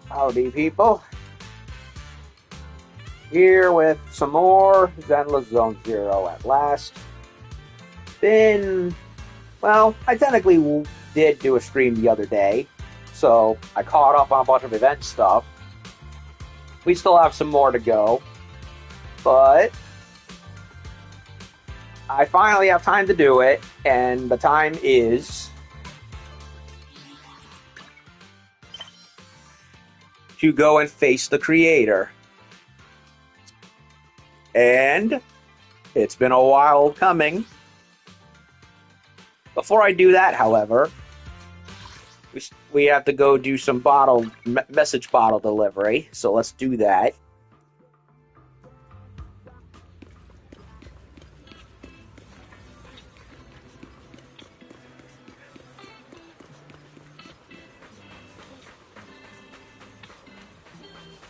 Howdy, people. Here with some more Zenless Zone Zero at last. Been, well, I technically did do a stream the other day, so I caught up on a bunch of event stuff. We still have some more to go, but I finally have time to do it, and the time is to go and face the creator. And it's been a while coming. Before I do that, however, we have to go do some message bottle delivery. So let's do that.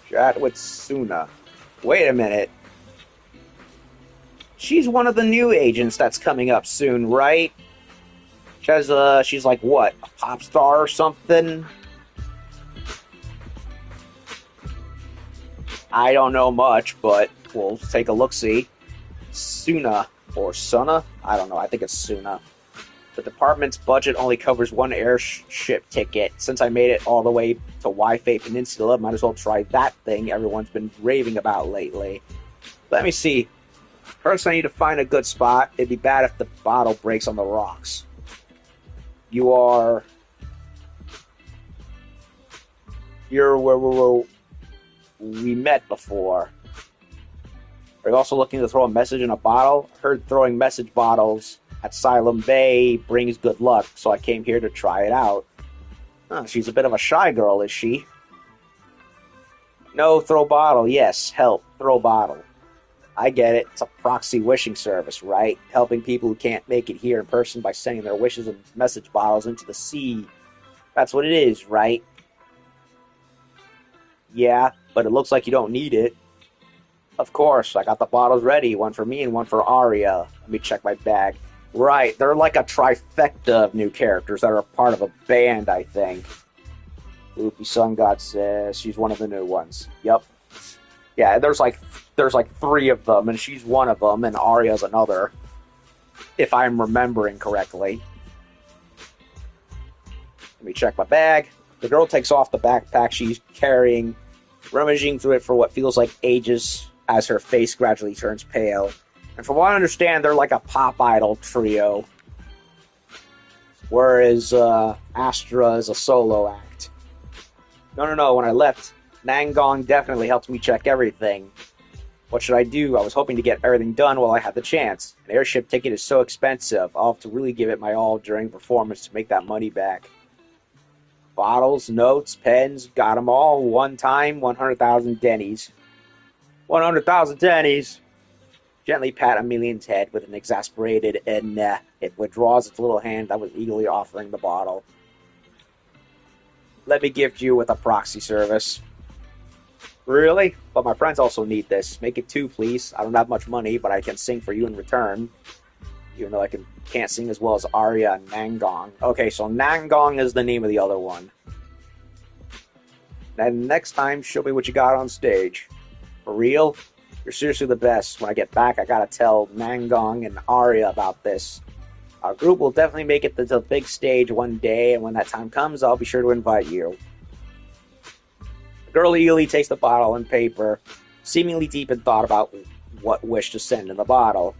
Chat with Suna. Wait a minute. She's one of the new agents that's coming up soon, right? She's like what, a pop star or something? I don't know much, but we'll take a look-see. Suna, or Suna? I don't know, I think it's Suna. The department's budget only covers one airship ticket. Since I made it all the way to Wi-Fi Peninsula, might as well try that thing everyone's been raving about lately. Let me see. First, I need to find a good spot. It'd be bad if the bottle breaks on the rocks. You're where we met before. Are you also looking to throw a message in a bottle? Heard throwing message bottles at Asylum Bay brings good luck, so I came here to try it out. Huh, she's a bit of a shy girl, is she? No, throw bottle. Yes, help, throw bottle. I get it. It's a proxy wishing service, right? Helping people who can't make it here in person by sending their wishes in message bottles into the sea. That's what it is, right? Yeah, but it looks like you don't need it. Of course, I got the bottles ready. One for me and one for Arya. Let me check my bag. Right, they're like a trifecta of new characters that are a part of a band, I think. Loopy Sun God says she's one of the new ones. Yep. Yeah, there's like three of them, and she's one of them, and Arya's another, if I'm remembering correctly. Let me check my bag. The girl takes off the backpack she's carrying, rummaging through it for what feels like ages as her face gradually turns pale. And from what I understand, they're like a pop idol trio, whereas Astra is a solo act. No, when I left, Nangong definitely helped me check everything. What should I do? I was hoping to get everything done while I had the chance. An airship ticket is so expensive. I'll have to really give it my all during performance to make that money back. Bottles, notes, pens, got them all. One time, 100,000 Denny's. 100,000 Denny's! Gently pat Amelian's head with an exasperated nah. It withdraws its little hand that was eagerly offering the bottle. Let me gift you with a proxy service. Really? But my friends also need this. Make it two, please. I don't have much money, but I can sing for you in return. Even though I can't sing as well as Arya and Nangong. Okay, so Nangong is the name of the other one. And next time, show me what you got on stage. For real? You're seriously the best. When I get back, I gotta tell Nangong and Arya about this. Our group will definitely make it to the big stage one day, and when that time comes, I'll be sure to invite you. The girl eagerly takes the bottle and paper, seemingly deep in thought about what wish to send in the bottle.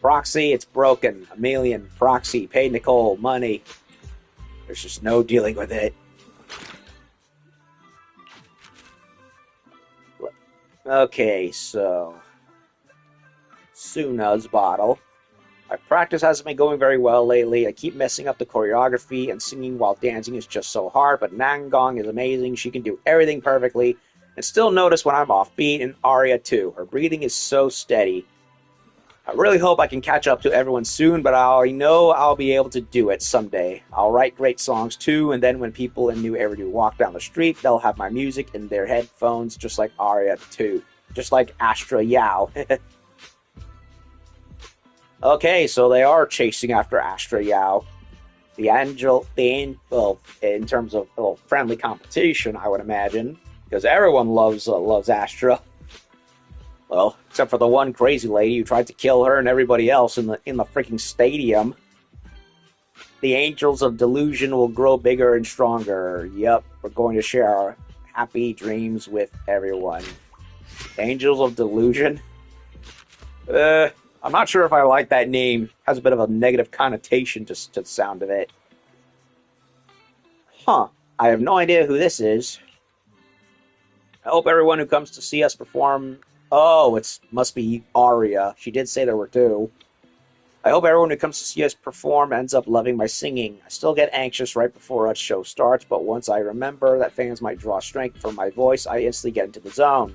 Proxy, it's broken. Amelian, proxy, pay Nicole, money. There's just no dealing with it. Okay, so Suna's bottle. My practice hasn't been going very well lately. I keep messing up the choreography, and singing while dancing is just so hard, but Nangong is amazing. She can do everything perfectly, and still notice when I'm offbeat, and Arya too. Her breathing is so steady. I really hope I can catch up to everyone soon, but I know I'll be able to do it someday. I'll write great songs too, and then when people in New Eridu walk down the street, they'll have my music in their headphones, just like Arya too. Just like Astra Yao. Okay, so they are chasing after Astra Yao. well, in terms of friendly competition, I would imagine, because everyone loves Astra. Well, except for the one crazy lady who tried to kill her and everybody else in the freaking stadium. The angels of delusion will grow bigger and stronger. Yep, we're going to share our happy dreams with everyone. Angels of delusion? I'm not sure if I like that name. It has a bit of a negative connotation to the sound of it. Huh. I have no idea who this is. I hope everyone who comes to see us perform... Oh, it must be Aria. She did say there were two. I hope everyone who comes to see us perform ends up loving my singing. I still get anxious right before a show starts, but once I remember that fans might draw strength from my voice, I instantly get into the zone.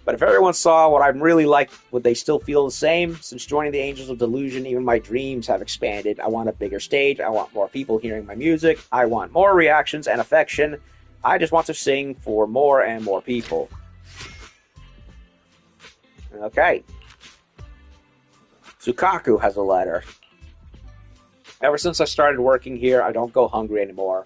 But if everyone saw what I'm really like, would they still feel the same? Since joining the Angels of Delusion, even my dreams have expanded. I want a bigger stage. I want more people hearing my music. I want more reactions and affection. I just want to sing for more and more people. Okay. Tsukaku has a letter. Ever since I started working here, I don't go hungry anymore.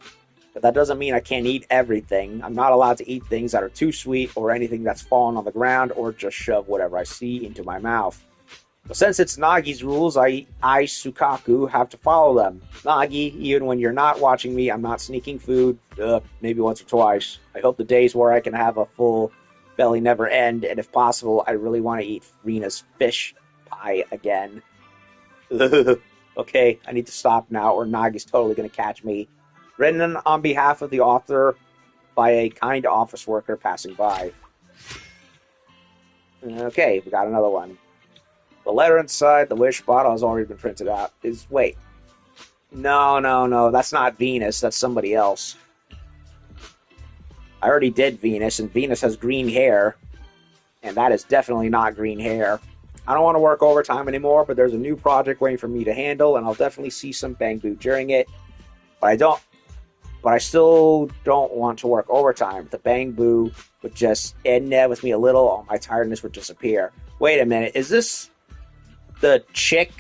But that doesn't mean I can't eat everything. I'm not allowed to eat things that are too sweet or anything that's fallen on the ground or just shove whatever I see into my mouth. But since it's Nagi's rules, I Tsukaku, have to follow them. Nagi, even when you're not watching me, I'm not sneaking food, maybe once or twice. I hope the days where I can have a full belly never end, and if possible, I really want to eat Rina's fish pie again. Okay, I need to stop now, or Nagi's totally going to catch me. Written on behalf of the author by a kind office worker passing by. Okay, we got another one. The letter inside the wish bottle has already been printed out. Wait. No, that's not Venus, that's somebody else. I already did Venus, and Venus has green hair, and that is definitely not green hair. I don't want to work overtime anymore, but there's a new project waiting for me to handle, and I'll definitely see some Bangbu during it. But I still don't want to work overtime. The Bangbu would just end there with me a little, all my tiredness would disappear. Wait a minute, is this the chick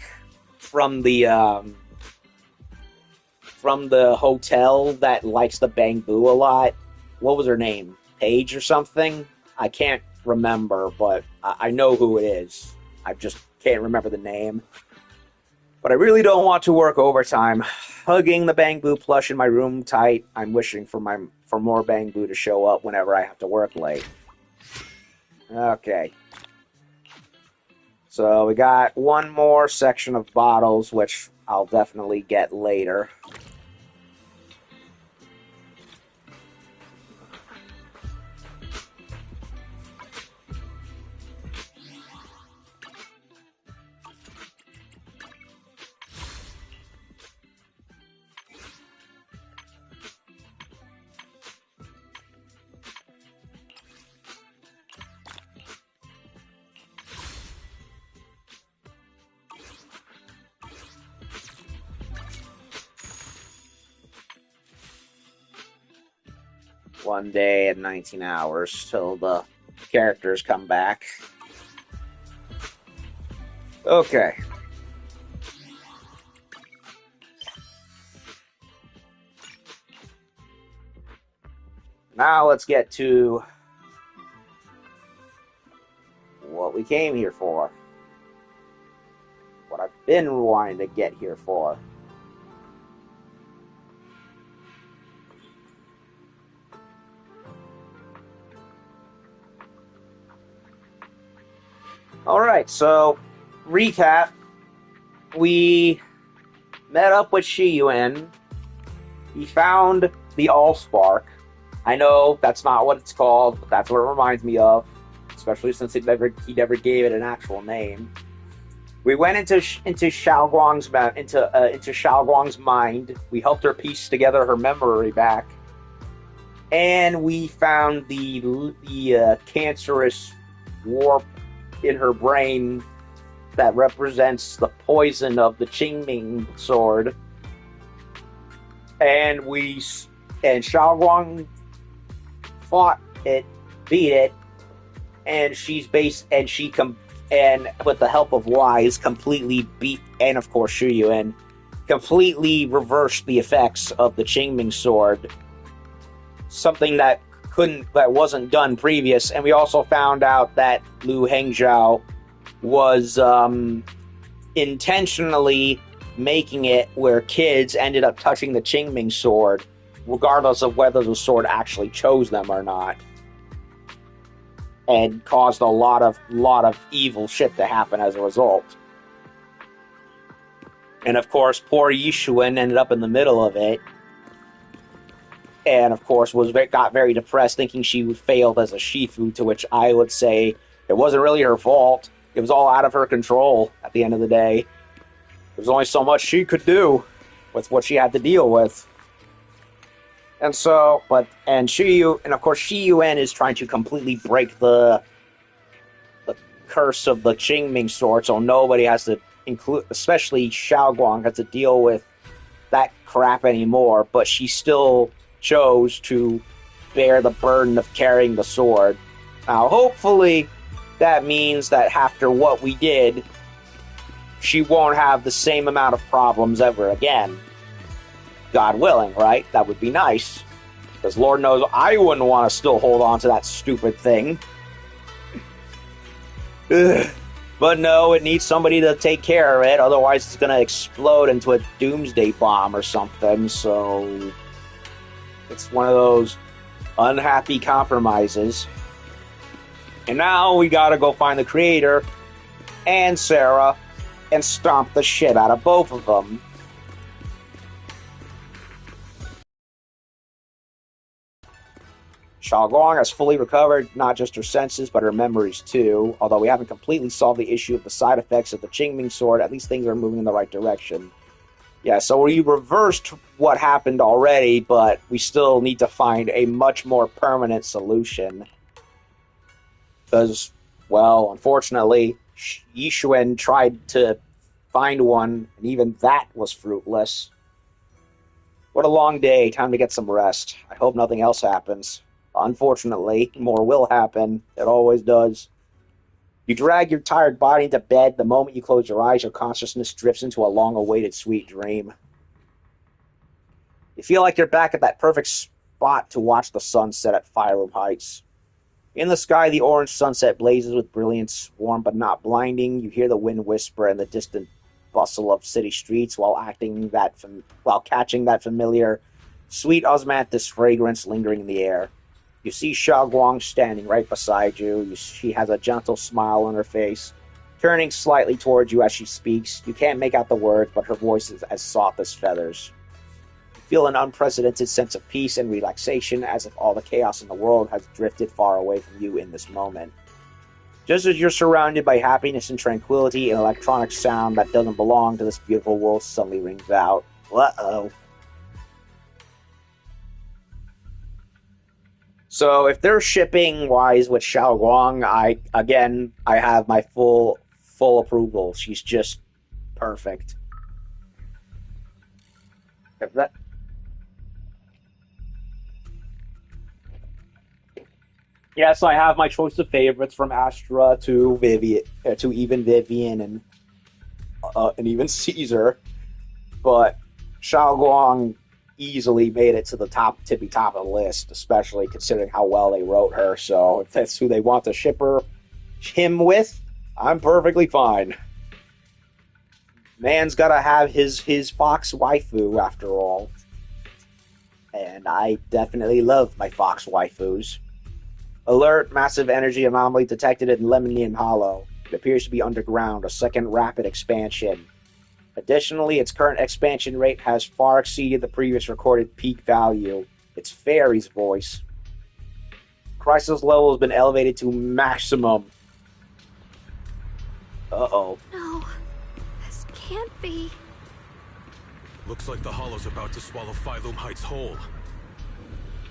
from the hotel that likes the Bangbu a lot? What was her name? Paige or something? I can't remember, but I know who it is. I just can't remember the name. But I really don't want to work overtime. Hugging the Bangbu plush in my room tight. I'm wishing for more Bangbu to show up whenever I have to work late. Okay. So we got one more section of bottles, which I'll definitely get later. One day and 19 hours till the characters come back. Okay. Now let's get to what we came here for. What I've been wanting to get here for. Alright, so, recap. We met up with Shiyuan. He found the Allspark. I know that's not what it's called, but that's what it reminds me of. Especially since he never gave it an actual name. We went into Xiaoguang's mind. We helped her piece together her memory back. And we found the cancerous warp in her brain that represents the poison of the Qingming sword. And Xiaoguang fought it, beat it, and and with the help of Wise completely beat, and of course Shuyuan completely reversed the effects of the Qingming sword. Something that wasn't done previous, and we also found out that Liu Hengzhou was intentionally making it where kids ended up touching the Qingming sword, regardless of whether the sword actually chose them or not, and caused a lot of evil shit to happen as a result. And of course, poor Yishuan ended up in the middle of it, and of course got very depressed, thinking she failed as a Shifu. To which I would say it wasn't really her fault. It was all out of her control at the end of the day. There's only so much she could do with what she had to deal with. And so, and of course, Shi Yuan is trying to completely break the curse of the Qingming sword, so nobody has to include, especially Xiaoguang, has to deal with that crap anymore. But she still chose to bear the burden of carrying the sword. Now, hopefully, that means that after what we did, she won't have the same amount of problems ever again. God willing, right? That would be nice. Because Lord knows I wouldn't want to still hold on to that stupid thing. Ugh. But no, it needs somebody to take care of it, otherwise it's going to explode into a doomsday bomb or something, so it's one of those unhappy compromises. And now we gotta go find the creator and Sarah and stomp the shit out of both of them. Xiaoguang has fully recovered not just her senses, but her memories too. Although we haven't completely solved the issue of the side effects of the Qingming sword, at least things are moving in the right direction. Yeah, so we reversed what happened already, but we still need to find a much more permanent solution. Because, well, unfortunately, Yishuan tried to find one, and even that was fruitless. What a long day. Time to get some rest. I hope nothing else happens. Unfortunately, more will happen. It always does. You drag your tired body into bed. The moment you close your eyes, your consciousness drifts into a long-awaited sweet dream. You feel like you're back at that perfect spot to watch the sun set at Firelum Heights. In the sky, the orange sunset blazes with brilliance, warm but not blinding. You hear the wind whisper and the distant bustle of city streets while catching that familiar, sweet osmanthus fragrance lingering in the air. You see Xiaoguang standing right beside you. She has a gentle smile on her face, turning slightly towards you as she speaks. You can't make out the words, but her voice is as soft as feathers. You feel an unprecedented sense of peace and relaxation, as if all the chaos in the world has drifted far away from you in this moment. Just as you're surrounded by happiness and tranquility, an electronic sound that doesn't belong to this beautiful world suddenly rings out. Uh-oh. So if they're shipping wise with Xiaoguang, I have my full approval. She's just perfect. If that. Yes, I have my choice of favorites from Astra to Vivian, to even Vivian and even Caesar, but Xiaoguang easily made it to the tippy top of the list, especially considering how well they wrote her. So if that's who they want to ship him with, I'm perfectly fine. Man's gotta have his fox waifu after all, and I definitely love my fox waifus. Alert, massive energy anomaly detected in Lemonian Hollow. It appears to be underground, a second rapid expansion. Additionally, its current expansion rate has far exceeded the previous recorded peak value. It's Fairy's voice. Crisis level has been elevated to maximum. Uh-oh. No, this can't be. Looks like the Hollow's about to swallow Firelum Heights whole.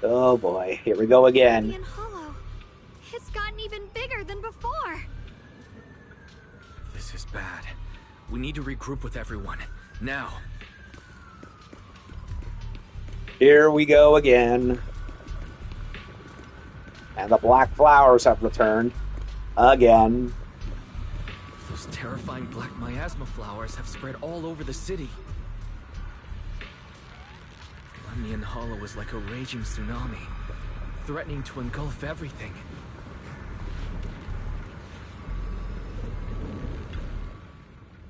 Oh boy, here we go again. Lemonian Hollow. It's gotten even bigger than before. This is bad. We need to regroup with everyone. Now. Here we go again. And the black flowers have returned. Again. Those terrifying black miasma flowers have spread all over the city. Lemnian Hollow is like a raging tsunami, threatening to engulf everything.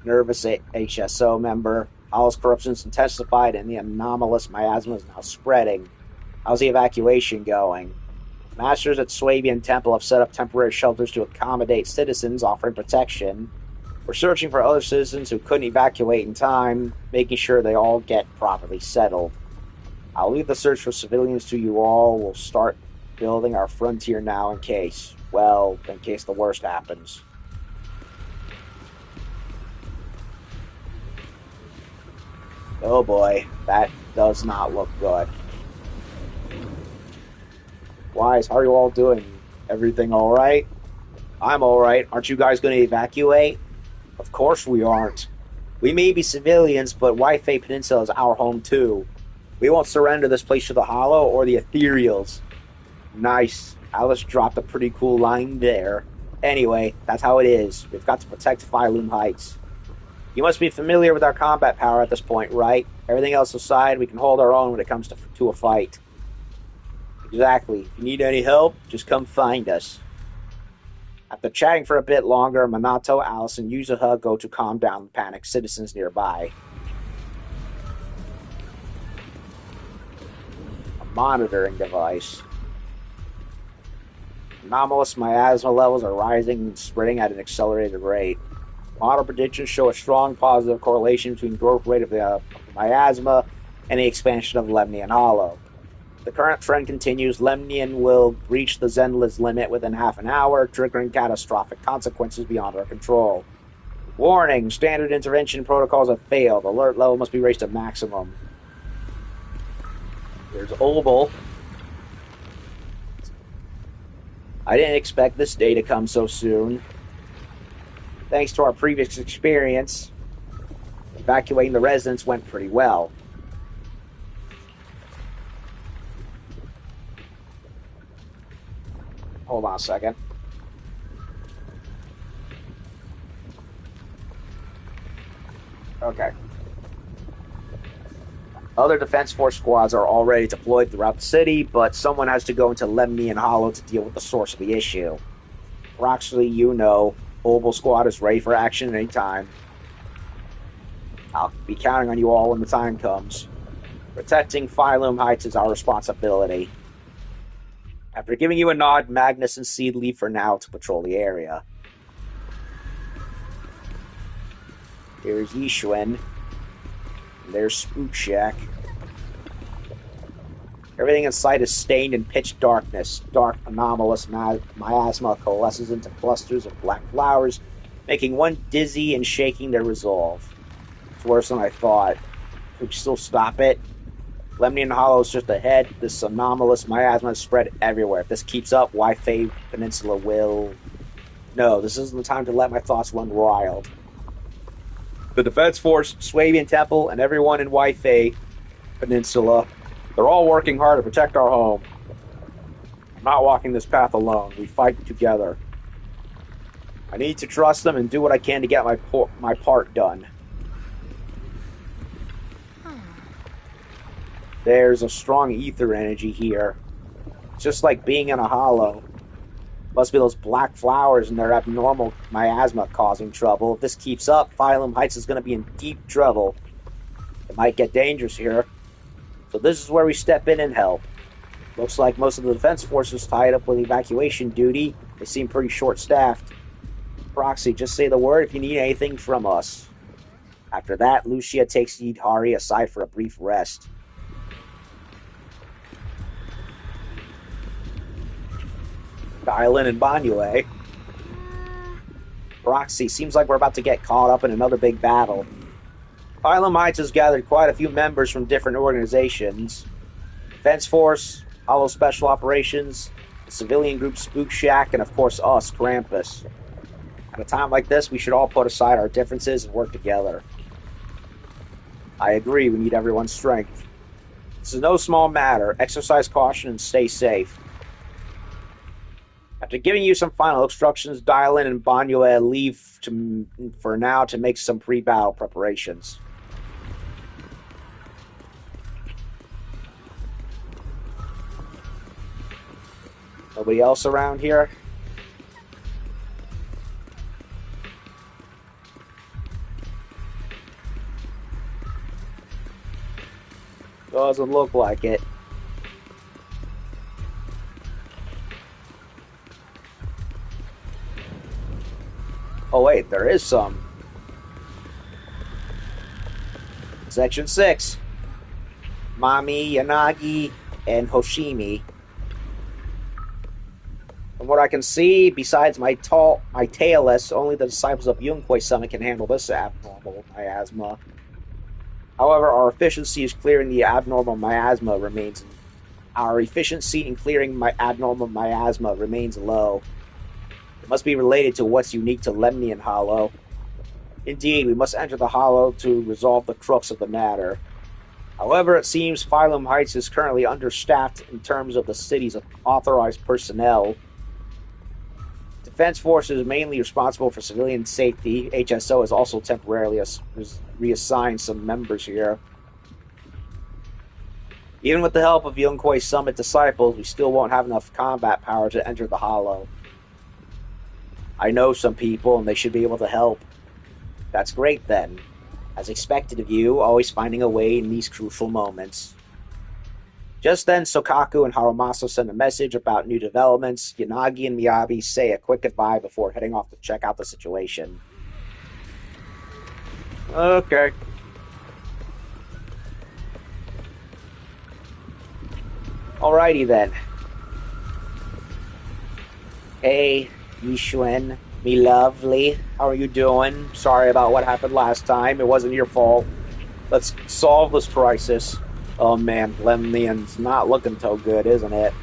Nervous HSO member. Hollow's corruption's intensified and the anomalous miasma is now spreading. How's the evacuation going? Masters at Swabian Temple have set up temporary shelters to accommodate citizens offering protection. We're searching for other citizens who couldn't evacuate in time, making sure they all get properly settled. I'll leave the search for civilians to you all. We'll start building our frontier now in case the worst happens. Oh boy, that does not look good. Wise, how are you all doing? Everything alright? I'm alright. Aren't you guys going to evacuate? Of course we aren't. We may be civilians, but Wi-Fi Peninsula is our home too. We won't surrender this place to the Hollow or the Ethereals. Nice. Alice dropped a pretty cool line there. Anyway, that's how it is. We've got to protect Phylum Heights. You must be familiar with our combat power at this point, right? Everything else aside, we can hold our own when it comes to a fight. Exactly. If you need any help, just come find us. After chatting for a bit longer, Minato, Alice, and Yuzuha go to calm down the panicked citizens nearby. A monitoring device. Anomalous miasma levels are rising and spreading at an accelerated rate. Model predictions show a strong positive correlation between growth rate of the miasma and the expansion of Lemnian Hollow. The current trend continues. Lemnian will reach the Zenless limit within half an hour, triggering catastrophic consequences beyond our control. Warning, standard intervention protocols have failed. Alert level must be raised to maximum. There's Obel. I didn't expect this day to come so soon. Thanks to our previous experience, evacuating the residents went pretty well. Hold on a second. Okay. Other Defense Force squads are already deployed throughout the city, but someone has to go into Lemnian Hollow to deal with the source of the issue. Approximately, Obel Squad is ready for action at any time. I'll be counting on you all when the time comes. Protecting Phylum Heights is our responsibility. After giving you a nod, Magnus and Seed leave for now to patrol the area. Here's Yishun. There's Spook Shack. Everything in sight is stained in pitch darkness. Dark, anomalous miasma coalesces into clusters of black flowers, making one dizzy and shaking their resolve. It's worse than I thought. Could you still stop it? Lemnian Hollow is just ahead. This anomalous miasma is spread everywhere. If this keeps up, Wi-Fi Peninsula will... No, this isn't the time to let my thoughts run wild. The Defense Force, Swabian Temple, and everyone in Wi-Fi Peninsula, they're all working hard to protect our home. I'm not walking this path alone. We fight together. I need to trust them and do what I can to get my part done. There's a strong ether energy here. It's just like being in a hollow. Must be those black flowers and their abnormal miasma causing trouble. If this keeps up, Phylum Heights is going to be in deep trouble. It might get dangerous here. So this is where we step in and help. Looks like most of the defense forces tied up with evacuation duty. They seem pretty short-staffed. Proxy, just say the word if you need anything from us. After that, Lucia takes Yidhari aside for a brief rest. Dylan and Banyue. Proxy, seems like we're about to get caught up in another big battle. Phylum Heights has gathered quite a few members from different organizations. Defense Force, Hollow Special Operations, the civilian group Spook Shack, and of course us, Krampus. At a time like this, we should all put aside our differences and work together. I agree, we need everyone's strength. This is no small matter. Exercise caution and stay safe. After giving you some final instructions, Dylan and Banyue leave for now to make some pre-battle preparations. Nobody else around here? Doesn't look like it. Oh wait, there is some. Section 6. Mami, Yanagi, and Hoshimi. From what I can see, besides my tailless, only the disciples of Yunquei Summit can handle this abnormal miasma. However, our efficiency in clearing abnormal miasma remains low. It must be related to what's unique to Lemnian Hollow. Indeed, we must enter the Hollow to resolve the crux of the matter. However, it seems Phylum Heights is currently understaffed in terms of the city's authorized personnel. Defense Forces is mainly responsible for civilian safety. HSO has also temporarily reassigned some members here. Even with the help of Yunquei Summit disciples, we still won't have enough combat power to enter the Hollow. I know some people, and they should be able to help. That's great, then. As expected of you, always finding a way in these crucial moments. Just then, Sokaku and Harumasu send a message about new developments. Yanagi and Miyabi say a quick goodbye before heading off to check out the situation. Okay. Alrighty then. Hey, Yishun, me lovely. How are you doing? Sorry about what happened last time. It wasn't your fault. Let's solve this crisis. Oh man, Lemnian's not looking so good, isn't it?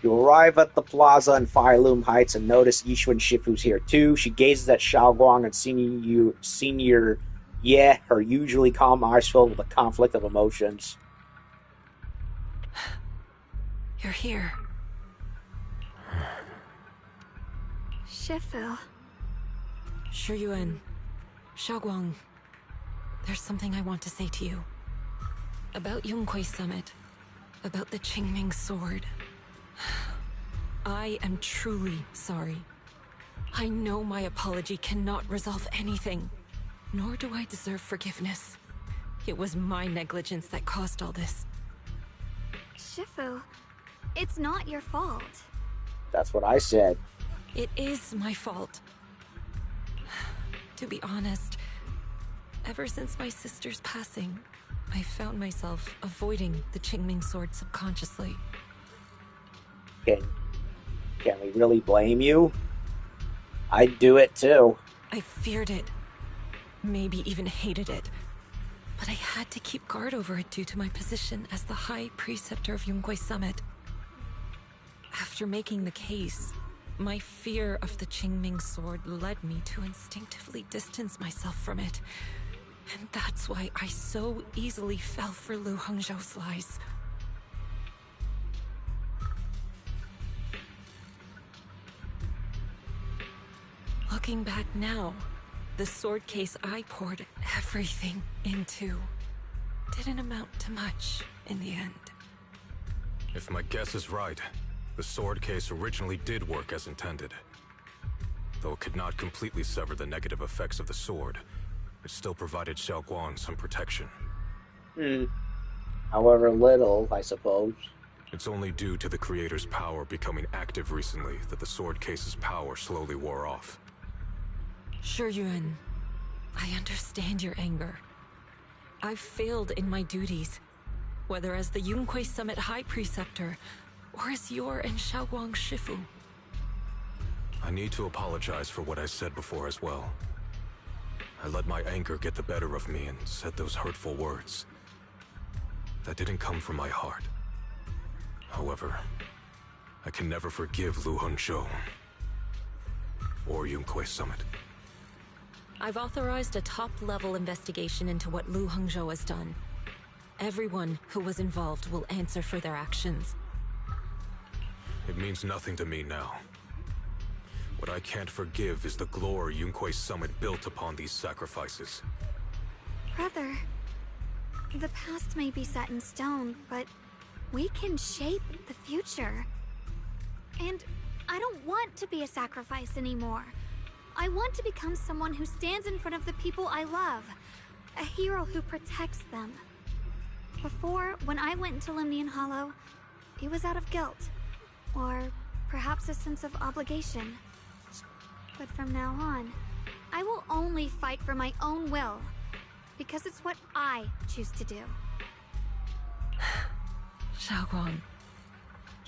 You arrive at the plaza in Phylum Heights and notice Yishun Shifu's here too. She gazes at Xiaoguang and Senior Ye, her usually calm eyes filled with a conflict of emotions. You're here. Shifu. Shiyuan, Xiaoguang, there's something I want to say to you. About Yunquei Summit. About the Qingming sword. I am truly sorry. I know my apology cannot resolve anything, nor do I deserve forgiveness. It was my negligence that caused all this. Shifu, it's not your fault. That's what I said. It is my fault. To be honest, ever since my sister's passing, I found myself avoiding the Qingming sword subconsciously. Can we really blame you? I'd do it too. I feared it. Maybe even hated it. But I had to keep guard over it due to my position as the High Preceptor of Yunquei Summit. After making the case, my fear of the Qingming sword led me to instinctively distance myself from it. And that's why I so easily fell for Lu Hongzhou's lies. Looking back now, the sword case I poured everything into didn't amount to much in the end. If my guess is right, the sword case originally did work as intended. Though it could not completely sever the negative effects of the sword, it still provided Xiaoguang some protection. However little, I suppose. It's only due to the creator's power becoming active recently that the sword case's power slowly wore off. Shiyuan, I understand your anger. I've failed in my duties, whether as the Yunquei Summit High Preceptor, or as your and Xiaoguang's Shifu. I need to apologize for what I said before as well. I let my anger get the better of me and said those hurtful words. That didn't come from my heart. However, I can never forgive Lu Hongzhou or Yunquei Summit. I've authorized a top-level investigation into what Lu Hongzhou has done. Everyone who was involved will answer for their actions. It means nothing to me now. What I can't forgive is the glory Yunquei Summit built upon these sacrifices. Brother, the past may be set in stone, but We can shape the future. And I don't want to be a sacrifice anymore. I want to become someone who stands in front of the people I love. A hero who protects them. Before, when I went into Lemnian Hollow, it was out of guilt. Or perhaps a sense of obligation. But from now on, I will only fight for my own will. Because it's what I choose to do. Xiaoguang,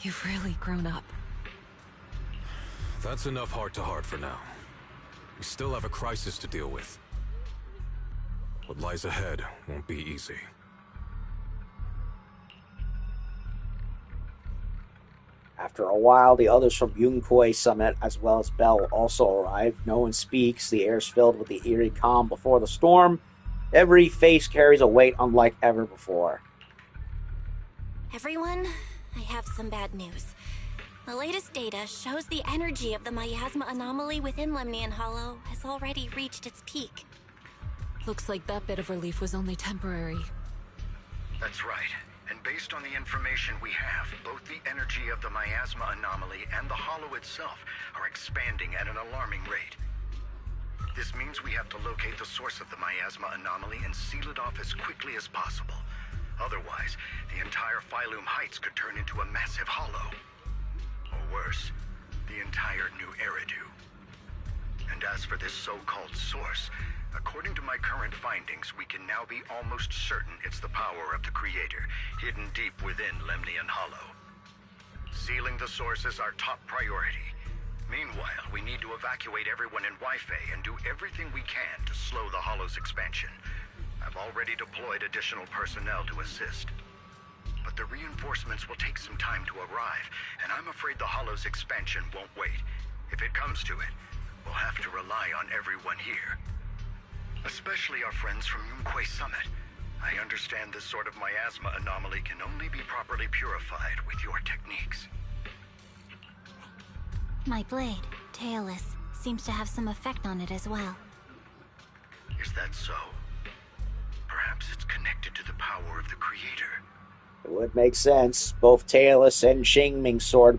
you've really grown up. That's enough heart-to-heart for now. We still have a crisis to deal with. What lies ahead won't be easy. After a while, the others from Yunkwei Summit, as well as Bell, also arrive. No one speaks. The air is filled with the eerie calm before the storm. Every face carries a weight unlike ever before. Everyone, I have some bad news. The latest data shows the energy of the miasma anomaly within Lemnian Hollow has already reached its peak. Looks like that bit of relief was only temporary. That's right. And based on the information we have, both the energy of the miasma anomaly and the hollow itself are expanding at an alarming rate. This means we have to locate the source of the miasma anomaly and seal it off as quickly as possible. Otherwise, the entire Phylum Heights could turn into a massive hollow. Or worse, the entire New Eridu. And as for this so-called source, according to my current findings, we can now be almost certain it's the power of the Creator, hidden deep within Lemnian Hollow. Sealing the source is our top priority. Meanwhile, we need to evacuate everyone in Wi-Fi and do everything we can to slow the Hollow's expansion. I've already deployed additional personnel to assist. But the reinforcements will take some time to arrive, and I'm afraid the Hollow's expansion won't wait. If it comes to it, we'll have to rely on everyone here. Especially our friends from Yunkwei Summit. I understand this sort of miasma anomaly can only be properly purified with your techniques. My blade, Tailless, seems to have some effect on it as well. Is that so? Perhaps it's connected to the power of the Creator. It would make sense. Both Tailless and Xingming Sword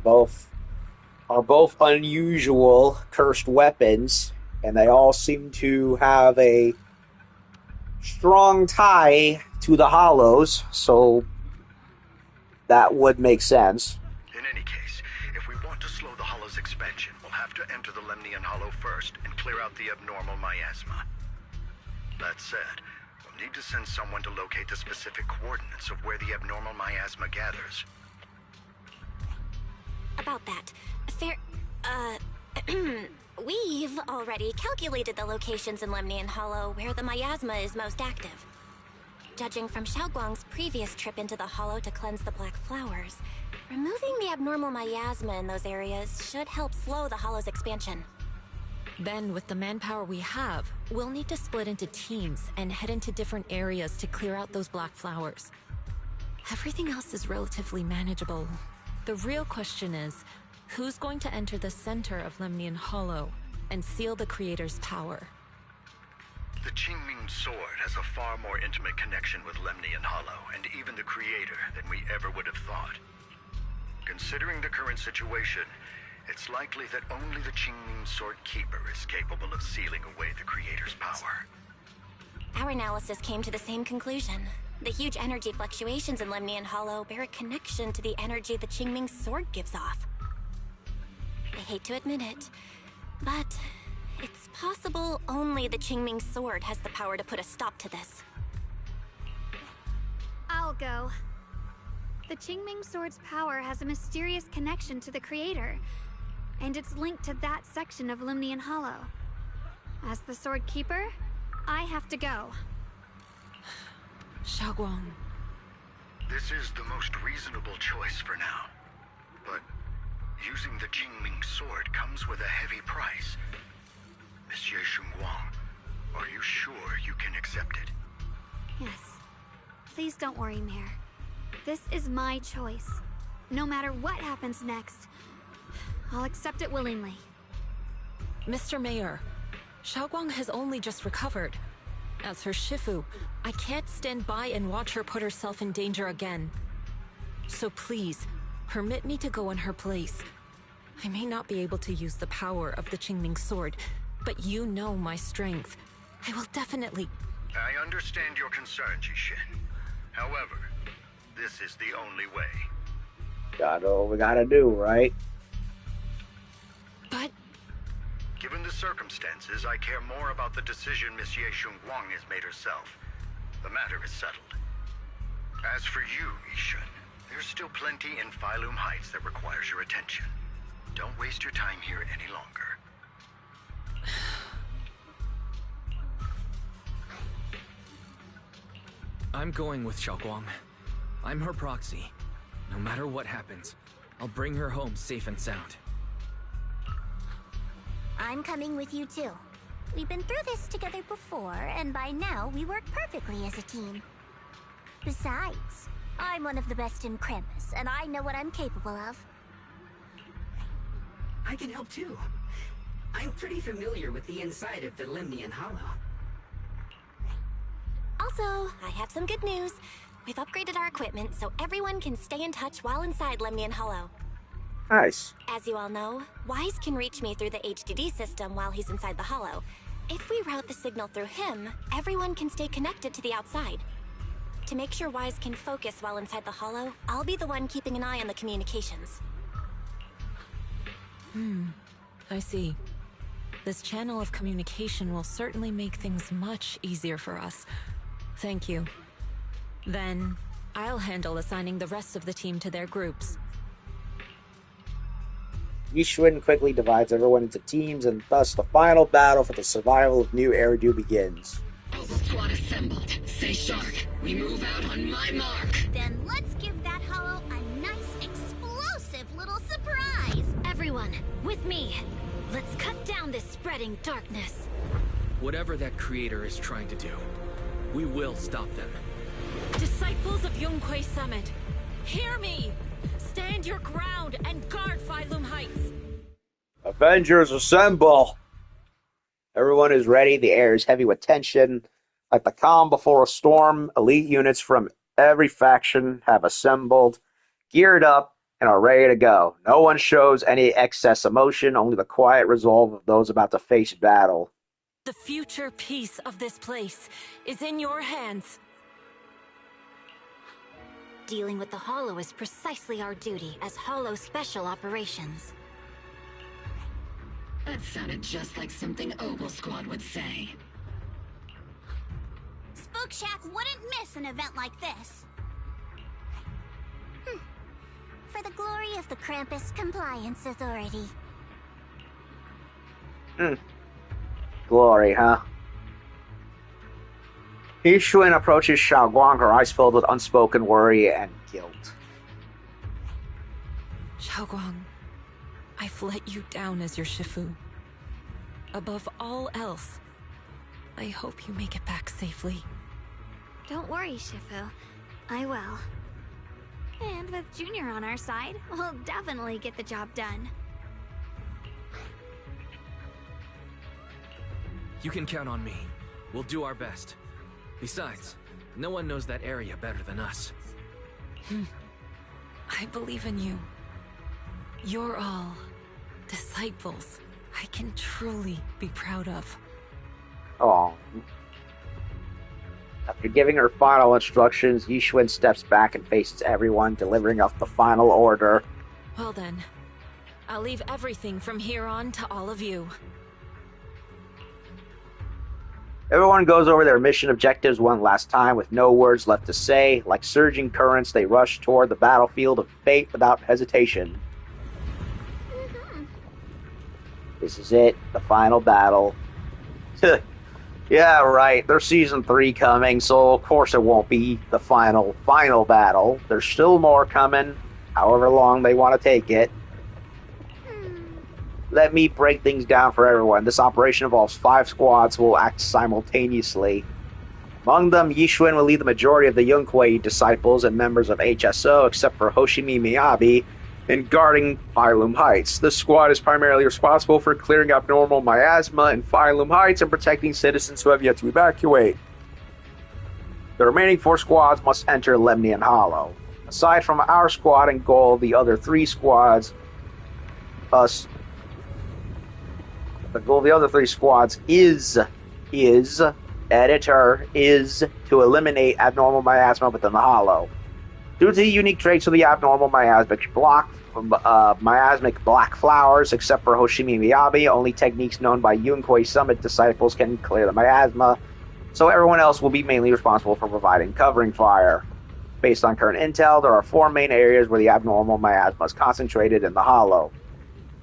are both unusual cursed weapons, and they all seem to have a strong tie to the Hollows, so that would make sense. In any case, if we want to slow the Hollow's expansion, we'll have to enter the Lemnian Hollow first and clear out the abnormal miasma. That said, we'll need to send someone to locate the specific coordinates of where the abnormal miasma gathers. About that, we've already calculated the locations in Lemnian Hollow where the miasma is most active. Judging from Xiaoguang's previous trip into the Hollow to cleanse the Black Flowers, removing the abnormal miasma in those areas should help slow the Hollow's expansion. Then, with the manpower we have, we'll need to split into teams and head into different areas to clear out those Black Flowers. Everything else is relatively manageable. The real question is, who's going to enter the center of Lemnian Hollow and seal the Creator's power? The Qingming Sword has a far more intimate connection with Lemnian Hollow and even the Creator than we ever would have thought. Considering the current situation, it's likely that only the Qingming Sword Keeper is capable of sealing away the Creator's power. Our analysis came to the same conclusion. The huge energy fluctuations in Lemnian Hollow bear a connection to the energy the Qingming Sword gives off. I hate to admit it, but it's possible only the Qingming Sword has the power to put a stop to this. I'll go. The Qingming Sword's power has a mysterious connection to the Creator, and it's linked to that section of Lemnian Hollow. As the Sword Keeper, I have to go. Xiaoguang. This is the most reasonable choice for now. But using the Qingming Sword comes with a heavy price. Monsieur Xunguang, are you sure you can accept it? Yes. Please don't worry, Mayor. This is my choice. No matter what happens next, I'll accept it willingly. Mr. Mayor, Xiaoguang has only just recovered. As her Shifu, I can't stand by and watch her put herself in danger again. So please, permit me to go in her place. I may not be able to use the power of the Qingming sword, but you know my strength. I will definitely... I understand your concern, Jishin. However, this is the only way. Gotta what we gotta do, right? But... Given the circumstances, I care more about the decision Miss Ye Shunguang has made herself. The matter is settled. As for you, Yishun, there's still plenty in Phylum Heights that requires your attention. Don't waste your time here any longer. I'm going with Xiaoguang. I'm her proxy. No matter what happens, I'll bring her home safe and sound. I'm coming with you too. We've been through this together before, and by now we work perfectly as a team. Besides, I'm one of the best in Krampus, and I know what I'm capable of. I can help too. I'm pretty familiar with the inside of the Limnian Hollow. Also, I have some good news. We've upgraded our equipment so everyone can stay in touch while inside Lemnian Hollow. Nice. As you all know, Wise can reach me through the HDD system while he's inside the Hollow. If we route the signal through him, everyone can stay connected to the outside. To make sure Wise can focus while inside the Hollow, I'll be the one keeping an eye on the communications. I see. This channel of communication will certainly make things much easier for us. Thank you. Then, I'll handle assigning the rest of the team to their groups. Yishun quickly divides everyone into teams, and thus the final battle for the survival of New Eridu begins. All squad assembled. Stay sharp. We move out on my mark. Then let's give that hollow a nice, explosive little surprise! Everyone, with me! Let's cut down this spreading darkness. Whatever that creator is trying to do, we will stop them. Disciples of Yunque Summit, hear me! Stand your ground and guard Phylum Heights! Avengers assemble! Everyone is ready. The air is heavy with tension. Like the calm before a storm, elite units from every faction have assembled, geared up, and are ready to go. No one shows any excess emotion, only the quiet resolve of those about to face battle. The future peace of this place is in your hands. Dealing with the Hollow is precisely our duty as Hollow Special Operations. That sounded just like something Ogle Squad would say. Spook Shack wouldn't miss an event like this. For the glory of the Krampus Compliance Authority. Glory, huh? Yishun approaches Xiaoguang, her eyes filled with unspoken worry and guilt. Xiaoguang, I've let you down as your Shifu. Above all else, I hope you make it back safely. Don't worry, Shifu. I will. And with Junior on our side, we'll definitely get the job done. You can count on me. We'll do our best. Besides, no one knows that area better than us. I believe in you. You're all disciples I can truly be proud of. Oh. After giving her final instructions, Yishun steps back and faces everyone, delivering up the final order. Well then, I'll leave everything from here on to all of you. Everyone goes over their mission objectives one last time with no words left to say. Like surging currents, they rush toward the battlefield of fate without hesitation. This is it, the final battle. Yeah, right, there's Season 3 coming, so of course it won't be the final battle. There's still more coming, however long they want to take it. Let me break things down for everyone. This operation involves 5 squads who will act simultaneously. Among them, Yishun will lead the majority of the Yunque disciples and members of HSO, except for Hoshimi Miyabi, in guarding Phylum Heights. This squad is primarily responsible for clearing abnormal miasma in Phylum Heights and protecting citizens who have yet to evacuate. The remaining 4 squads must enter Lemnian Hollow. Aside from our squad and goal, the other three squads, us, the goal of the other three squads is editor is to eliminate abnormal miasma within the hollow. Due to the unique traits of the abnormal miasmic black flowers, except for Hoshimi Miyabi, only techniques known by Yunkoi Summit disciples can clear the miasma, so everyone else will be mainly responsible for providing covering fire. Based on current intel, there are 4 main areas where the abnormal miasma is concentrated in the hollow.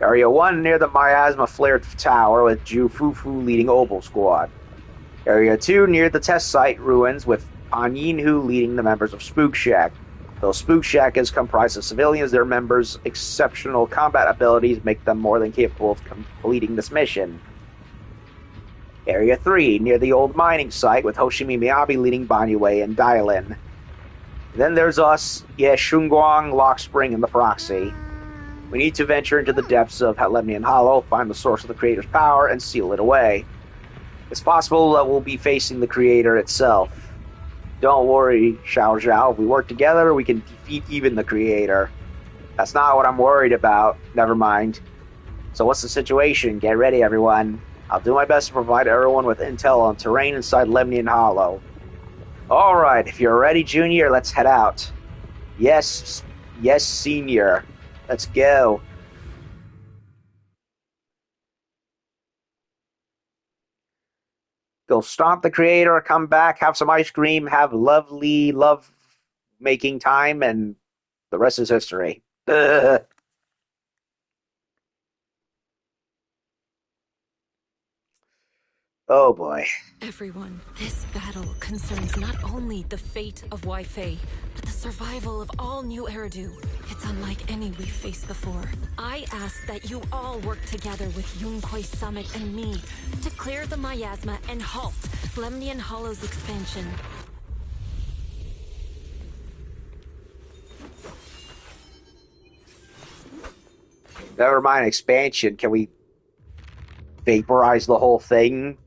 Area 1 near the miasma flared tower with Ju Fufu leading Opal Squad. Area 2 near the test site ruins with Pan Yinhu leading the members of Spook Shack. Though Spook Shack is comprised of civilians, their members' exceptional combat abilities make them more than capable of completing this mission. Area 3 near the old mining site with Hoshimi Miyabi leading Banyue and Dailin. Then there's us, Shunguang, Lock Spring, and the Proxy. We need to venture into the depths of Lemnian Hollow, find the source of the Creator's power, and seal it away. It's possible that we'll be facing the Creator itself. Don't worry, Xiao Zhao. If we work together, we can defeat even the Creator. That's not what I'm worried about. Never mind. So what's the situation? Get ready, everyone. I'll do my best to provide everyone with intel on terrain inside Lemnian Hollow. Alright, if you're ready, Junior, let's head out. Yes, Senior. Let's go. Go stomp the Creator, come back, have some ice cream, have lovely love-making time, and the rest is history. Oh boy. Everyone, this battle concerns not only the fate of Wei-Fei, but the survival of all New Eridu. It's unlike any we've faced before. I ask that you all work together with Yunkoi Summit and me to clear the miasma and halt Lemnian Hollow's expansion. Never mind expansion. Can we vaporize the whole thing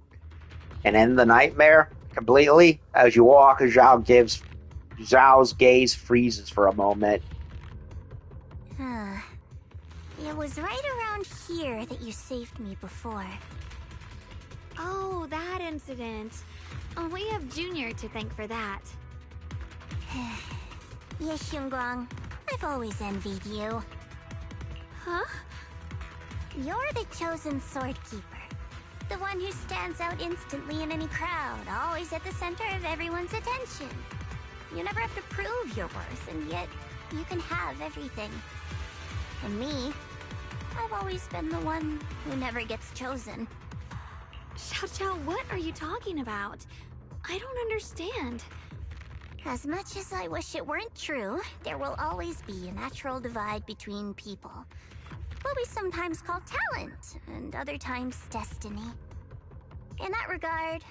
and end the nightmare completely? As you walk, Zhao's gaze freezes for a moment. It was right around here that you saved me before. Oh, that incident. Oh, we have Junior to thank for that. Yes, Xunguang. I've always envied you. Huh? You're the chosen sword keeper. The one who stands out instantly in any crowd, always at the center of everyone's attention. You never have to prove your worth, and yet you can have everything. And me, I've always been the one who never gets chosen. Xiao, what are you talking about? I don't understand. As much as I wish it weren't true, there will always be a natural divide between people. What we sometimes call talent, and other times destiny. In that regard,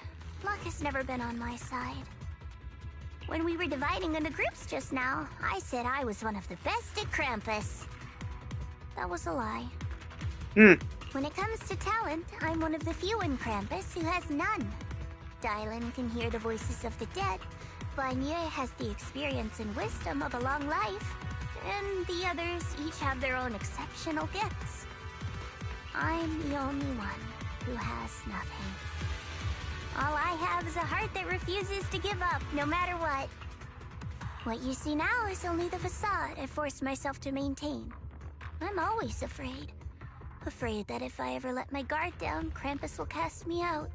luck has never been on my side. When we were dividing into groups just now, I said I was one of the best at Krampus. That was a lie. When it comes to talent, I'm one of the few in Krampus who has none. Dylan can hear the voices of the dead, Banye has the experience and wisdom of a long life, and the others each have their own exceptional gifts. I'm the only one who has nothing. All I have is a heart that refuses to give up, no matter what. What you see now is only the facade I've forced myself to maintain. I'm always afraid. Afraid that if I ever let my guard down, Krampus will cast me out,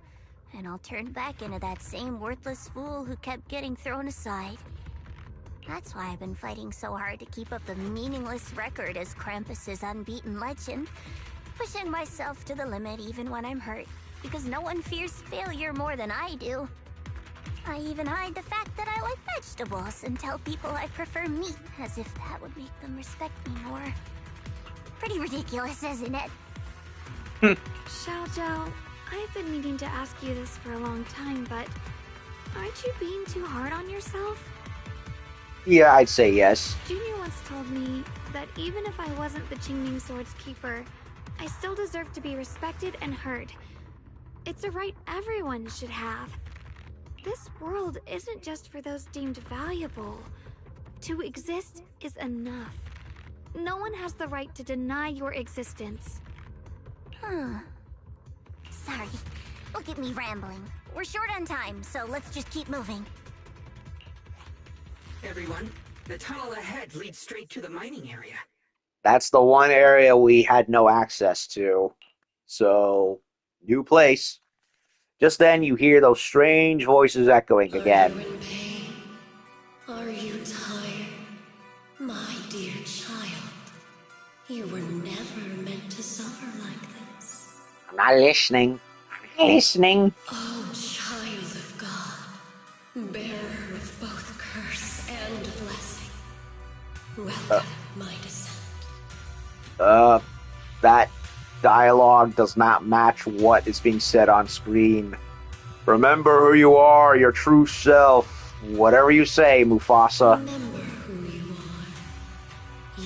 and I'll turn back into that same worthless fool who kept getting thrown aside. That's why I've been fighting so hard to keep up a meaningless record as Krampus's unbeaten legend, pushing myself to the limit even when I'm hurt, because no one fears failure more than I do. I even hide the fact that I like vegetables and tell people I prefer meat, as if that would make them respect me more. Pretty ridiculous, isn't it? Xiao, I've been meaning to ask you this for a long time, but aren't you being too hard on yourself? Yeah, I'd say yes. Junior once told me that even if I wasn't the Qingming Sword's keeper, I still deserve to be respected and heard. It's a right everyone should have. This world isn't just for those deemed valuable. To exist is enough. No one has the right to deny your existence. Sorry. Look at me rambling. We're short on time, so let's just keep moving. Everyone, the tunnel ahead leads straight to the mining area. That's the one area we had no access to. So, new place. Just then, you hear those strange voices echoing again. Are you in pain? Are you tired? My dear child, you were never meant to suffer like this. I'm not listening. I'm not listening. Oh, child of God, bearer of both curse and blessing, welcome my descent. That dialogue does not match what is being said on screen. Remember who you are, your true self. Whatever you say, Mufasa. Remember who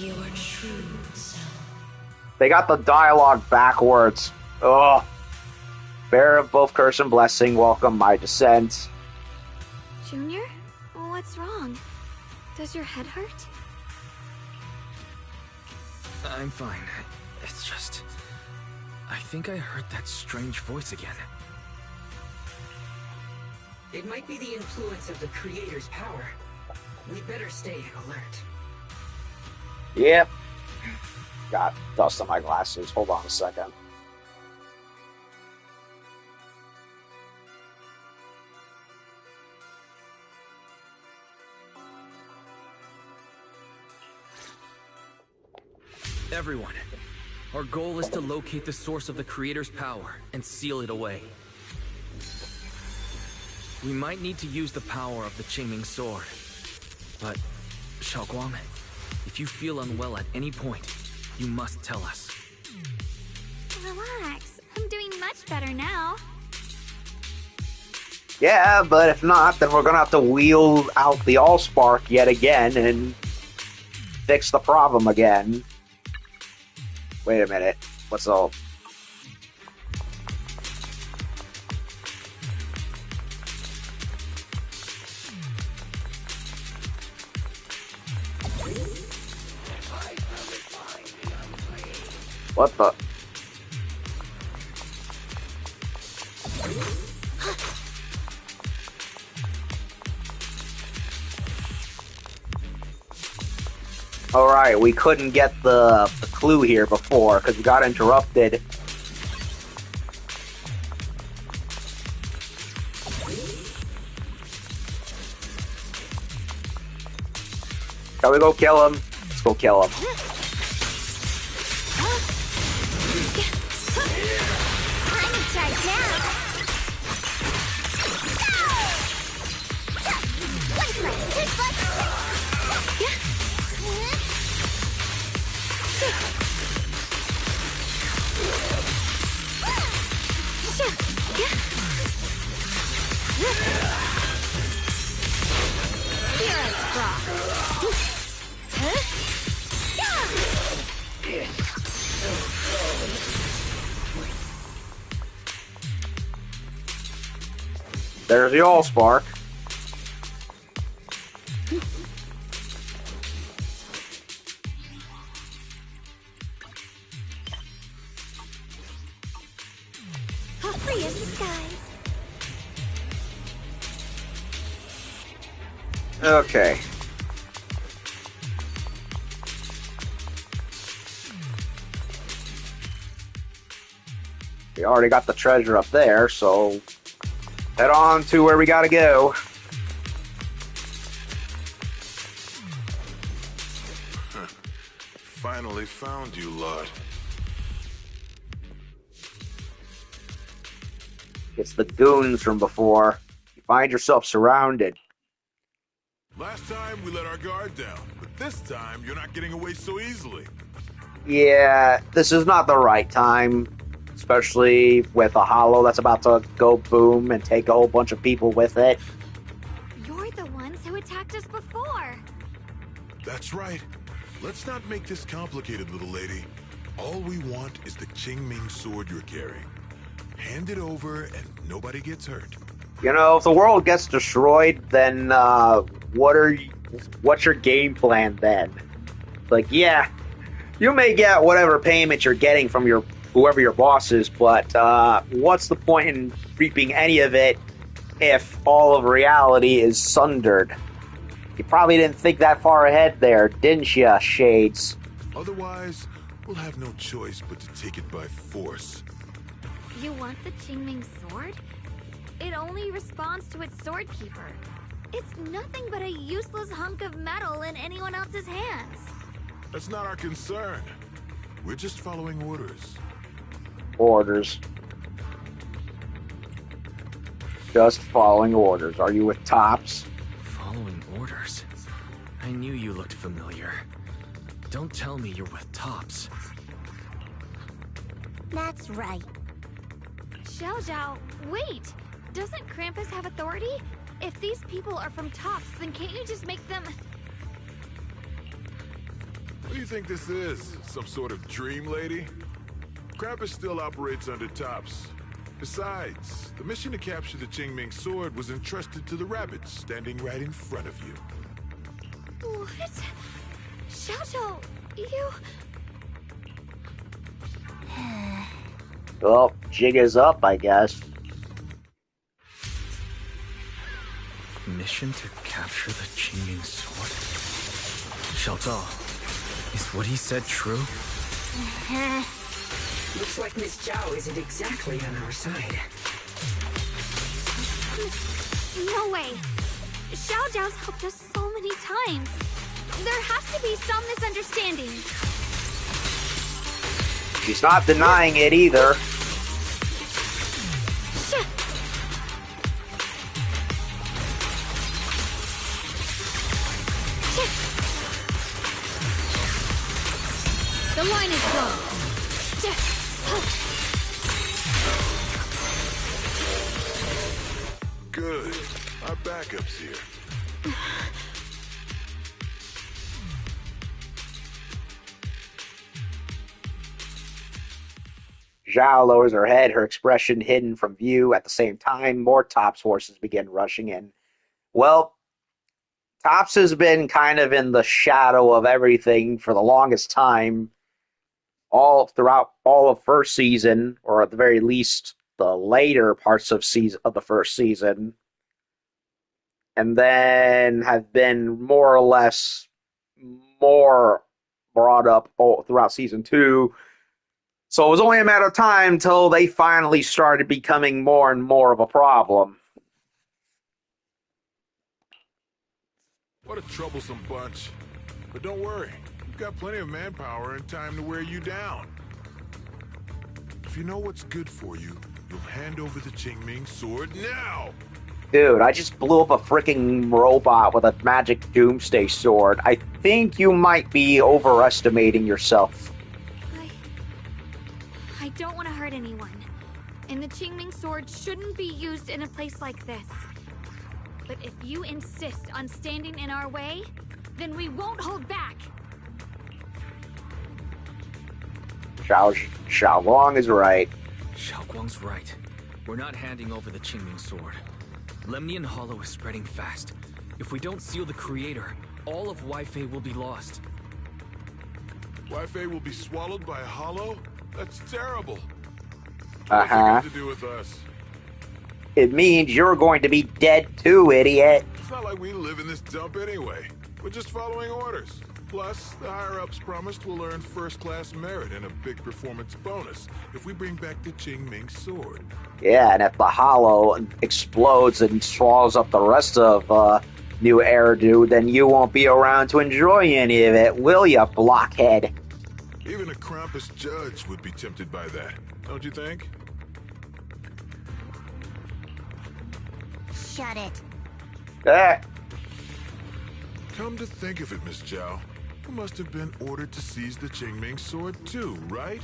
you are, your true self. They got the dialogue backwards. Ugh. Bearer of both curse and blessing, welcome my descent. Junior? What's wrong? Does your head hurt? I'm fine. It's just... I think I heard that strange voice again. It might be the influence of the Creator's power. We'd better stay alert. Yep. Got dust on my glasses. Hold on a second. Everyone, our goal is to locate the source of the Creator's power and seal it away. We might need to use the power of the Qingming sword. But, Xiaoguang, if you feel unwell at any point, you must tell us. Relax. I'm doing much better now. Yeah, but if not, then we're gonna have to wheel out the Allspark yet again and fix the problem again. Wait a minute. What's all? What the? Alright, we couldn't get the clue here before because we got interrupted. Shall we go kill him? Let's go kill him. I'm in charge now. One foot, two foot. There's the Allspark. Free as the skies. Okay. We already got the treasure up there, so head on to where we gotta go. Finally found you, lot. It's the goons from before. You find yourself surrounded. Last time we let our guard down, but this time you're not getting away so easily. Yeah, this is not the right time. Especially with a hollow that's about to go boom and take a whole bunch of people with it. You're the ones who attacked us before. That's right. Let's not make this complicated, little lady. All we want is the Qingming sword you're carrying. Hand it over and nobody gets hurt. You know, if the world gets destroyed, then what are What's your game plan then? Like, yeah, you may get whatever payment you're getting from your whoever your boss is, but what's the point in reaping any of it if all of reality is sundered? You probably didn't think that far ahead there, didn't ya, Shades? Otherwise, we'll have no choice but to take it by force. You want the Qingming sword? It only responds to its sword keeper. It's nothing but a useless hunk of metal in anyone else's hands. That's not our concern. We're just following orders. Orders. Just following orders. Are you with Tops? Following orders? I knew you looked familiar. Don't tell me you're with Tops. That's right. Xiao Zhao, wait! Doesn't Krampus have authority? If these people are from Tops, then can't you just make them... What do you think this is? Some sort of dream lady? Krampus still operates under Tops. Besides, the mission to capture the Qingming sword was entrusted to the rabbits standing right in front of you. What? Xiao Zhao, you... Well, jig is up, I guess. Mission to capture the Qingming sword? Xiao Zhao, is what he said true? Looks like Miss Zhao isn't exactly on our side. No way! Xiao Zhao's helped us so many times. There has to be some misunderstanding. She's not denying it either. The line is blown. Good. Our backup's here. Zhao lowers her head, her expression hidden from view. At the same time, more Tops forces begin rushing in. Well, Tops has been kind of in the shadow of everything for the longest time, all throughout all of first season, or at the very least, the later parts of the first season, and then have been more or less more brought up throughout season 2. So it was only a matter of time until they finally started becoming more and more of a problem. What a troublesome bunch. But don't worry, we've got plenty of manpower and time to wear you down. If you know what's good for you, you'll hand over the Qingming sword now! Dude, I just blew up a freaking robot with a magic doomsday sword. I think you might be overestimating yourself. I don't want to hurt anyone. And the Qingming sword shouldn't be used in a place like this. But if you insist on standing in our way, then we won't hold back. Xiaolong is right. Xiaoguang's right. We're not handing over the Qingming sword. Lemnian Hollow is spreading fast. If we don't seal the Creator, all of Weifei will be lost. Weifei will be swallowed by a hollow? That's terrible. Uh-huh. What's it got to do with us? It means you're going to be dead too, idiot. It's not like we live in this dump anyway. We're just following orders. Plus, the higher-ups promised we'll earn first-class merit and a big performance bonus if we bring back the Qingming sword. Yeah, and if the Hollow explodes and swallows up the rest of New Eridu, then you won't be around to enjoy any of it, will ya, blockhead? Even a Krampus judge would be tempted by that, don't you think? Shut it. Eh. Come to think of it, Miss Zhao, you must have been ordered to seize the Qingming sword too, right?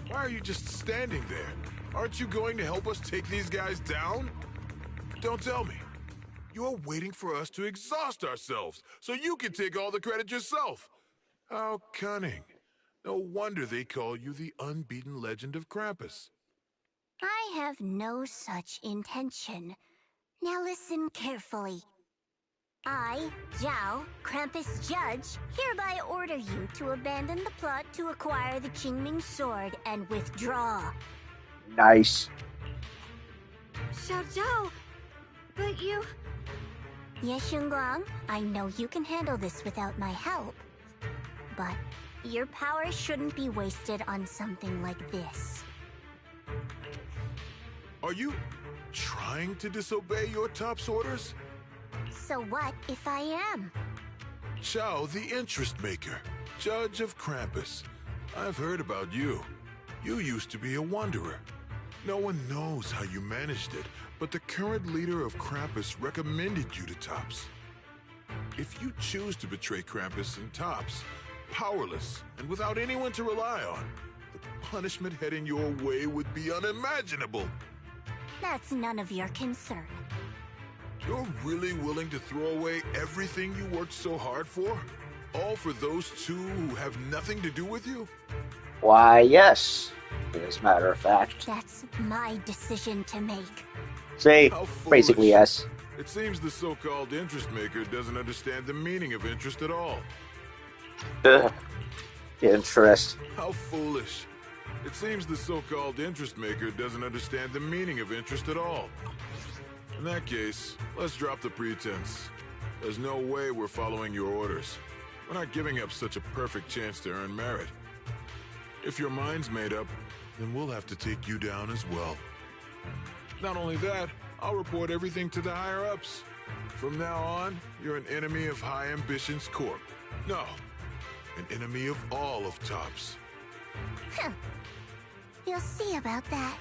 Why are you just standing there? Aren't you going to help us take these guys down? Don't tell me. You're waiting for us to exhaust ourselves so you can take all the credit yourself. How cunning. No wonder they call you the unbeaten legend of Krampus. I have no such intention. Now listen carefully. I, Zhao, Krampus Judge, hereby order you to abandon the plot to acquire the Qingming Sword and withdraw. Nice. Xiao Zhao, but you... Yes, Xingguang, I know you can handle this without my help. But your power shouldn't be wasted on something like this. Are you trying to disobey your top's orders? So what if I am? Chao, the interest maker, judge of Krampus. I've heard about you. You used to be a wanderer. No one knows how you managed it, but the current leader of Krampus recommended you to Tops. If you choose to betray Krampus and Tops, powerless and without anyone to rely on, the punishment heading your way would be unimaginable. That's none of your concern. You're really willing to throw away everything you worked so hard for? All for those two who have nothing to do with you? Why, yes. As a matter of fact. That's my decision to make. See, basically yes. It seems the so-called interest maker doesn't understand the meaning of interest at all. Ugh. Interest. How foolish. It seems the so-called interest maker doesn't understand the meaning of interest at all. In that case, let's drop the pretense. There's no way we're following your orders. We're not giving up such a perfect chance to earn merit. If your mind's made up, then we'll have to take you down as well. Not only that, I'll report everything to the higher-ups. From now on, you're an enemy of High Ambitions Corp. No, an enemy of all of Tops. Huh. You'll see about that.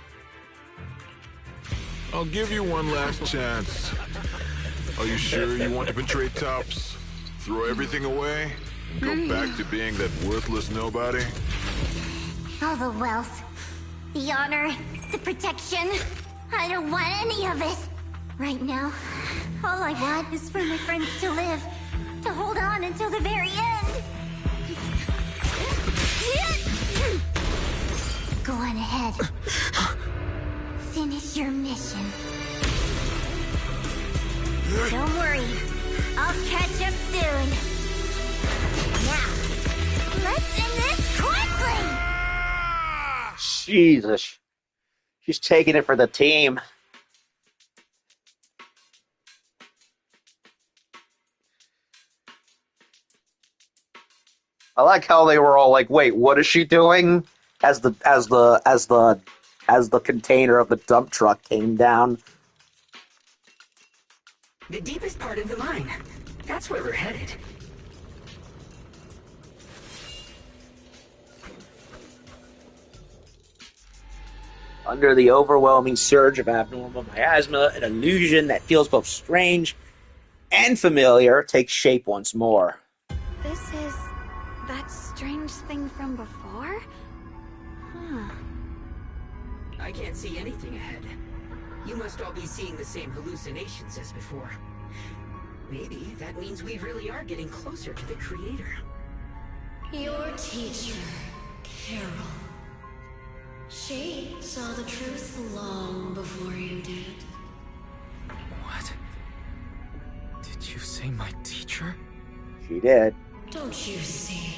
I'll give you one last chance. Are you sure you want to betray Tops? Throw everything away? And go back to being that worthless nobody? All the wealth, the honor, the protection. I don't want any of it. Right now, all I want is for my friends to live. To hold on until the very end. Go on ahead. Finish your mission. Don't worry. I'll catch up soon. Now, let's end this quickly! Jesus. She's taking it for the team. I like how they were all like, "Wait, what is she doing?" As the container of the dump truck came down. The deepest part of the mine. That's where we're headed. Under the overwhelming surge of abnormal miasma, an illusion that feels both strange and familiar takes shape once more. This is that strange thing from before? Huh. I can't see anything ahead. You must all be seeing the same hallucinations as before. Maybe that means we really are getting closer to the Creator. Your teacher, Carol. She saw the truth long before you did. What? Did you say my teacher? She did. Don't you see?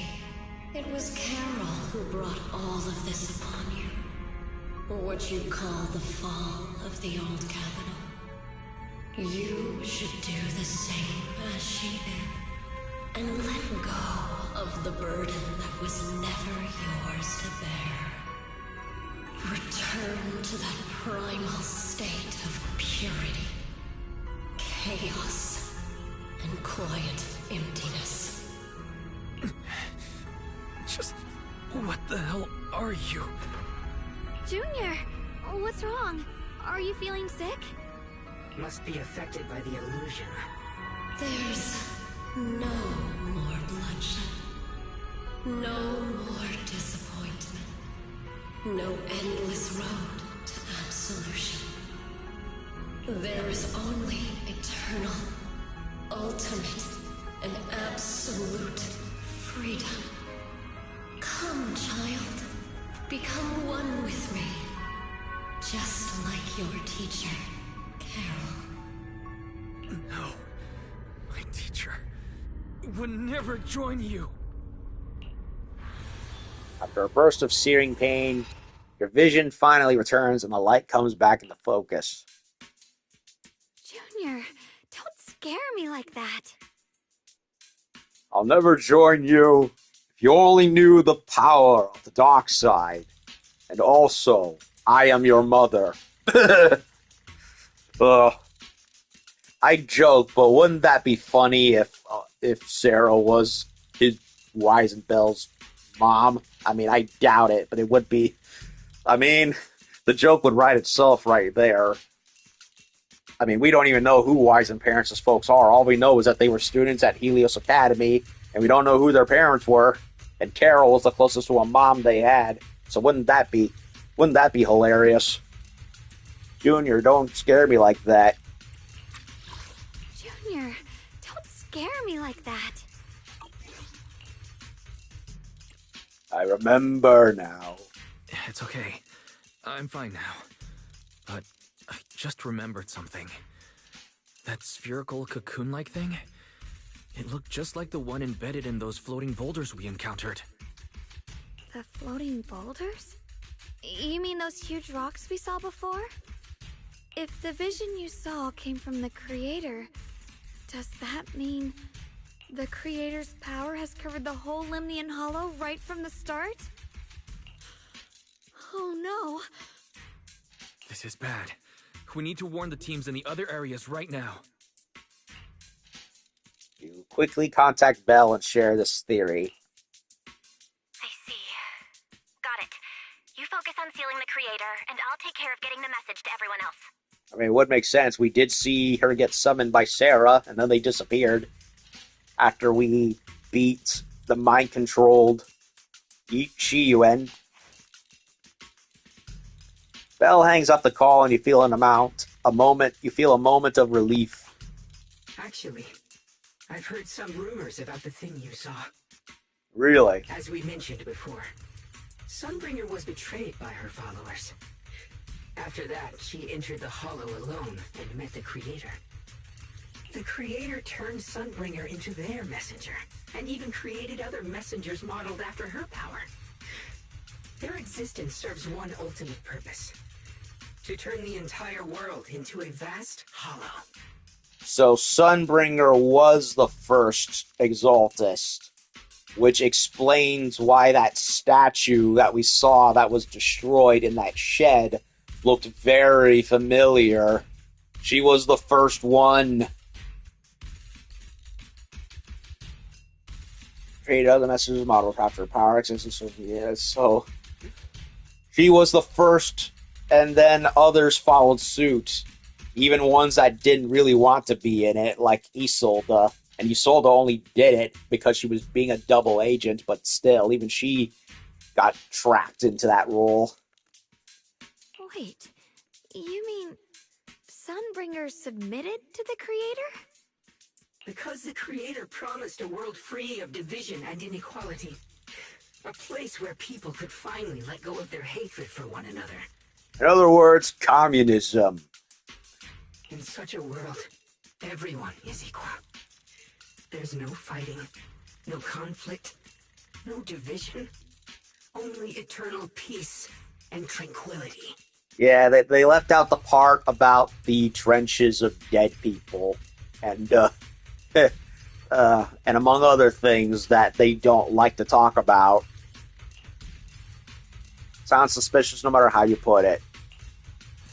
It was Carol who brought all of this upon you. Or what you call the fall of the old capital. You should do the same as she did. And let go of the burden that was never yours to bear. Return to that primal state of purity, chaos, and quiet emptiness. Just what the hell are you? Junior, what's wrong? Are you feeling sick? Must be affected by the illusion. There's no more bloodshed. No more disappointment. No endless road to absolution. There is only eternal, ultimate, and absolute freedom. Come, child. Become one with me. Just like your teacher, Carol. No. My teacher. would never join you. After a burst of searing pain, your vision finally returns and the light comes back into focus. Junior, don't scare me like that. I'll never join you. If you only knew the power of the dark side. And also, I am your mother. I joke, but wouldn't that be funny if Sarah was his Weisenbell's mom? I mean, I doubt it, but it would be. I mean, the joke would write itself right there. I mean, we don't even know who Weisen parents' folks are. All we know is that they were students at Helios Academy, and we don't know who their parents were. And Carol was the closest to a mom they had. So wouldn't that be hilarious? Junior, don't scare me like that. Junior, don't scare me like that. I remember now. It's okay. I'm fine now. But I just remembered something. That spherical cocoon-like thing? It looked just like the one embedded in those floating boulders we encountered. The floating boulders? You mean those huge rocks we saw before? If the vision you saw came from the Creator, does that mean the Creator's power has covered the whole Limnian Hollow right from the start? Oh no. This is bad. We need to warn the teams in the other areas right now. You quickly contact Bell and share this theory. I see. Got it. You focus on sealing the Creator, and I'll take care of getting the message to everyone else. I mean, it would make sense. We did see her get summoned by Sarah, and then they disappeared after we beat the mind-controlled Shi-Yuan. Bell hangs up the call, and you feel a moment of relief. Actually, I've heard some rumors about the thing you saw. Really? As we mentioned before, Sunbringer was betrayed by her followers. After that, she entered the Hollow alone and met the Creator. The Creator turned Sunbringer into their messenger, and even created other messengers modeled after her power. Their existence serves one ultimate purpose: to turn the entire world into a vast hollow. So Sunbringer was the first Exaltist, which explains why that statue that we saw that was destroyed in that shed looked very familiar. She was the first one. Created other messages models after power existence. Yeah, so she was the first, and then others followed suit. Even ones that didn't really want to be in it, like Isolde. And Isolde only did it because she was being a double agent, but still, even she got trapped into that role. Wait, you mean Sunbringer submitted to the Creator? Because the Creator promised a world free of division and inequality. A place where people could finally let go of their hatred for one another. In other words, communism. In such a world, everyone is equal. There's no fighting, no conflict, no division. Only eternal peace and tranquility. Yeah, they left out the part about the trenches of dead people. And, and among other things that they don't like to talk about. Sounds suspicious no matter how you put it.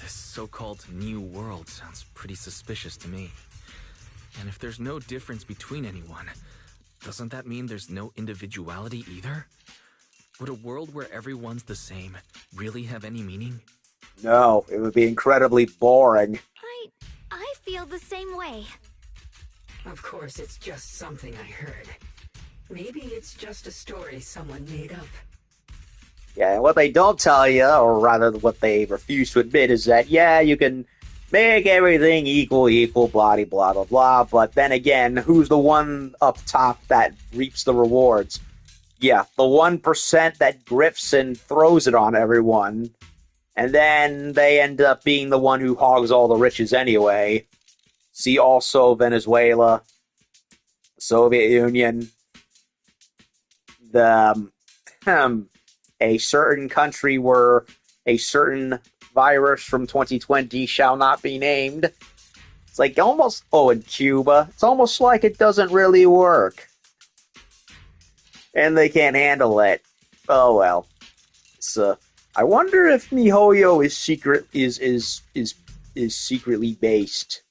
This so-called new world sounds pretty suspicious to me. And if there's no difference between anyone, doesn't that mean there's no individuality either? Would a world where everyone's the same really have any meaning? No, it would be incredibly boring. I feel the same way. Of course, it's just something I heard. Maybe it's just a story someone made up. Yeah, and what they don't tell you, or rather what they refuse to admit, is that, yeah, you can make everything equal, blah, blah, blah, blah, but then again, who's the one up top that reaps the rewards? Yeah, the 1% that grifts and throws it on everyone, and then they end up being the one who hogs all the riches anyway. See also Venezuela. Soviet Union, the a certain country where a certain virus from 2020 shall not be named. It's like almost, oh, in Cuba, it's almost like it doesn't really work. And they can't handle it. Oh well. So I wonder if MiHoYo is secretly based.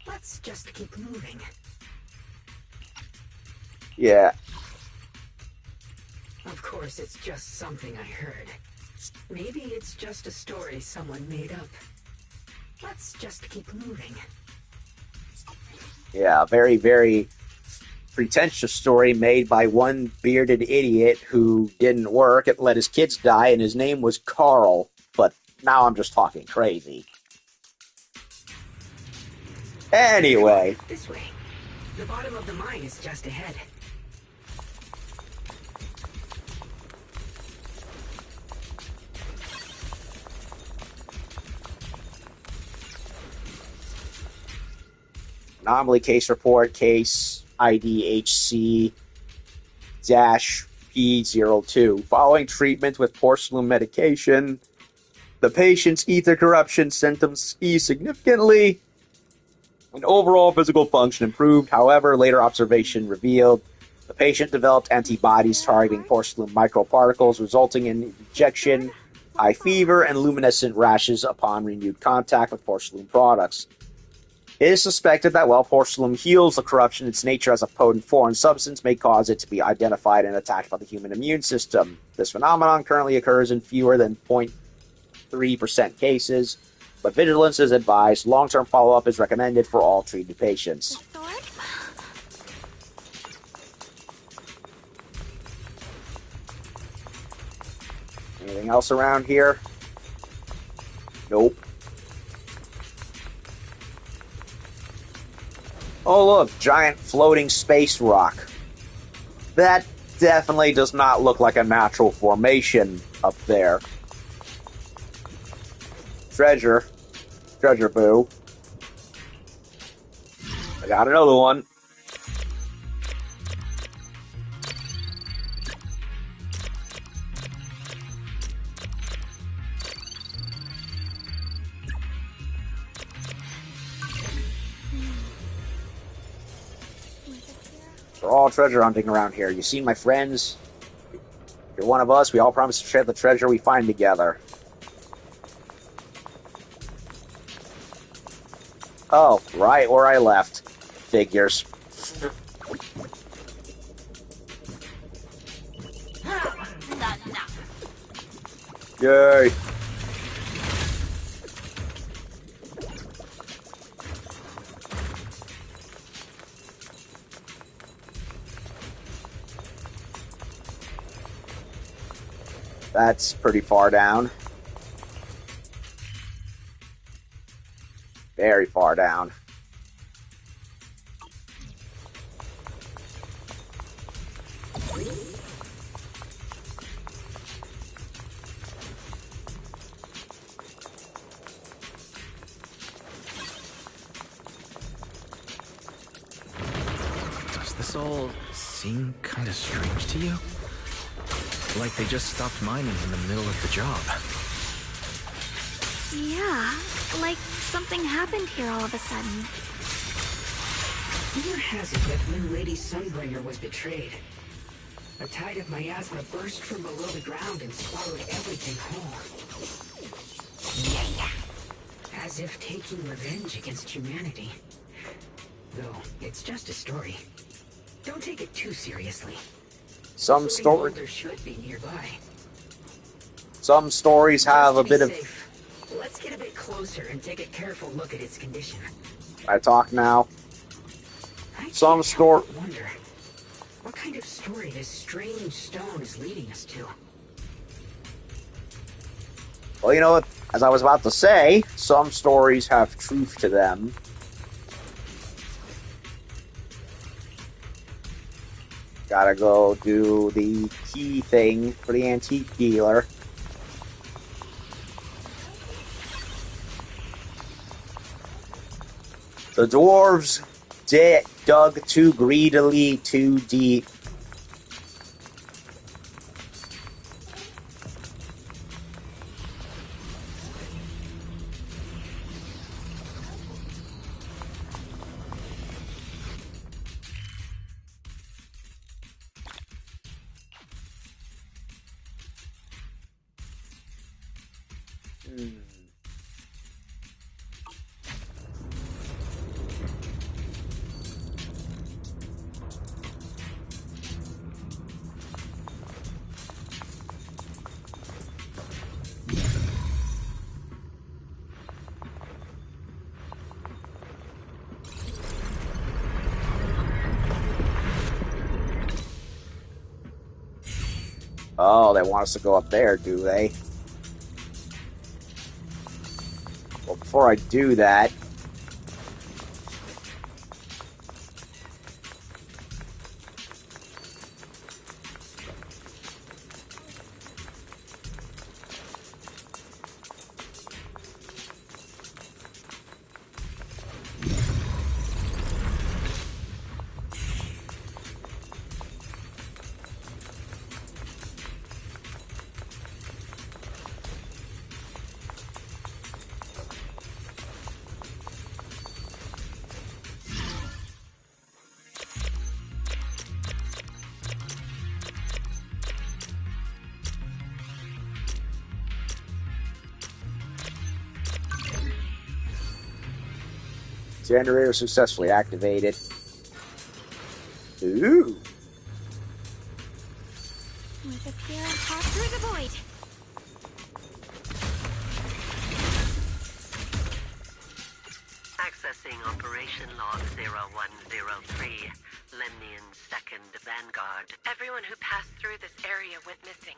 Let's just keep moving. Yeah. Of course, it's just something I heard. Maybe it's just a story someone made up. Let's just keep moving. Yeah, very, very pretentious story made by one bearded idiot who didn't work and let his kids die, and his name was Carl. But now I'm just talking crazy. Anyway. This way. The bottom of the mine is just ahead. Anomaly case report, case IDHC P02. Following treatment with porcelain medication, the patient's ether corruption symptoms eased significantly, and overall physical function improved. However, later observation revealed the patient developed antibodies targeting porcelain microparticles, resulting in rejection, high fever, and luminescent rashes upon renewed contact with porcelain products. It is suspected that while porcelain heals the corruption, its nature as a potent foreign substance may cause it to be identified and attacked by the human immune system. This phenomenon currently occurs in fewer than 0.3% cases, but vigilance is advised. Long-term follow-up is recommended for all treated patients. Anything else around here? Nope. Oh look, giant floating space rock. That definitely does not look like a natural formation up there. Treasure. Treasure boo. I got another one. We're all treasure hunting around here. You seen my friends? You're one of us. We all promise to share the treasure we find together. Oh, right where I left. Figures. Yay! That's pretty far down. Very far down. Does this all seem kind of strange to you? Like they just stopped mining in the middle of the job. Yeah, like something happened here all of a sudden. Rumor has it that New Lady Sunbringer was betrayed. A tide of miasma burst from below the ground and swallowed everything whole. Yeah. As if taking revenge against humanity. Though, it's just a story. Don't take it too seriously. Some should be nearby. Some stories have a bit of... Let's get a bit closer and take a careful look at its condition. I talk now. Some wonder what kind of story this strange stone is leading us to. Well, you know what? As I was about to say, some stories have truth to them. Gotta go do the key thing for the antique dealer. The dwarves dug too greedily, too deep. Oh, they want us to go up there, do they? Well, before I do that... Generator successfully activated. Ooh. With a fear and pass through the void. Accessing Operation Log 0103, Lemnian's 2nd Vanguard. Everyone who passed through this area went missing,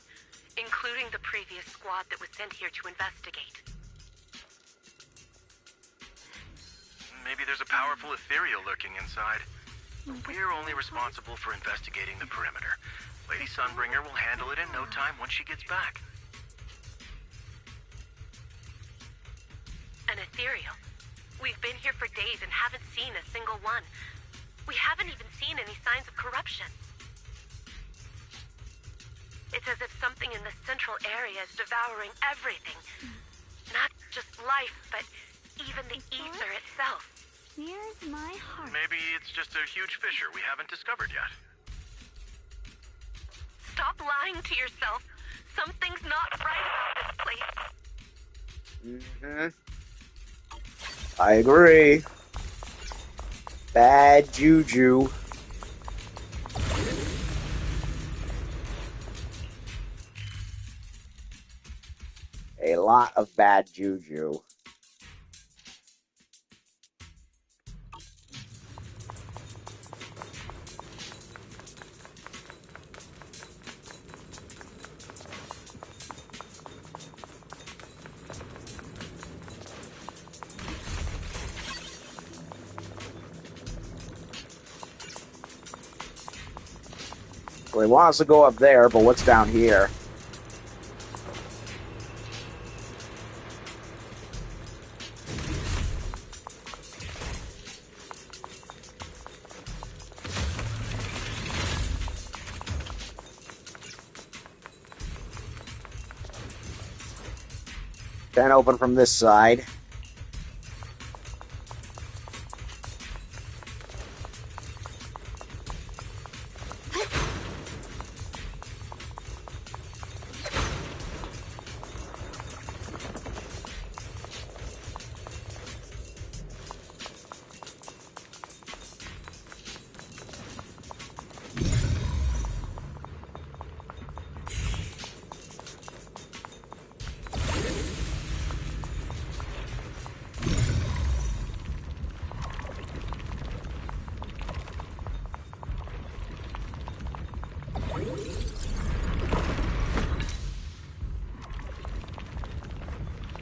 including the previous squad that was sent here to investigate. Maybe there's a powerful ethereal lurking inside. We're only responsible for investigating the perimeter. Lady Sunbringer will handle it in no time once she gets back. An ethereal. We've been here for days and haven't seen a single one. We haven't even seen any signs of corruption. It's as if something in the central area is devouring everything. Not just life, but even the ether itself. Here's my heart. Maybe it's just a huge fissure we haven't discovered yet. Stop lying to yourself. Something's not right about this place. Mm-hmm. I agree. Bad juju. A lot of bad juju. Well, they want us to go up there, but what's down here? Can't open from this side.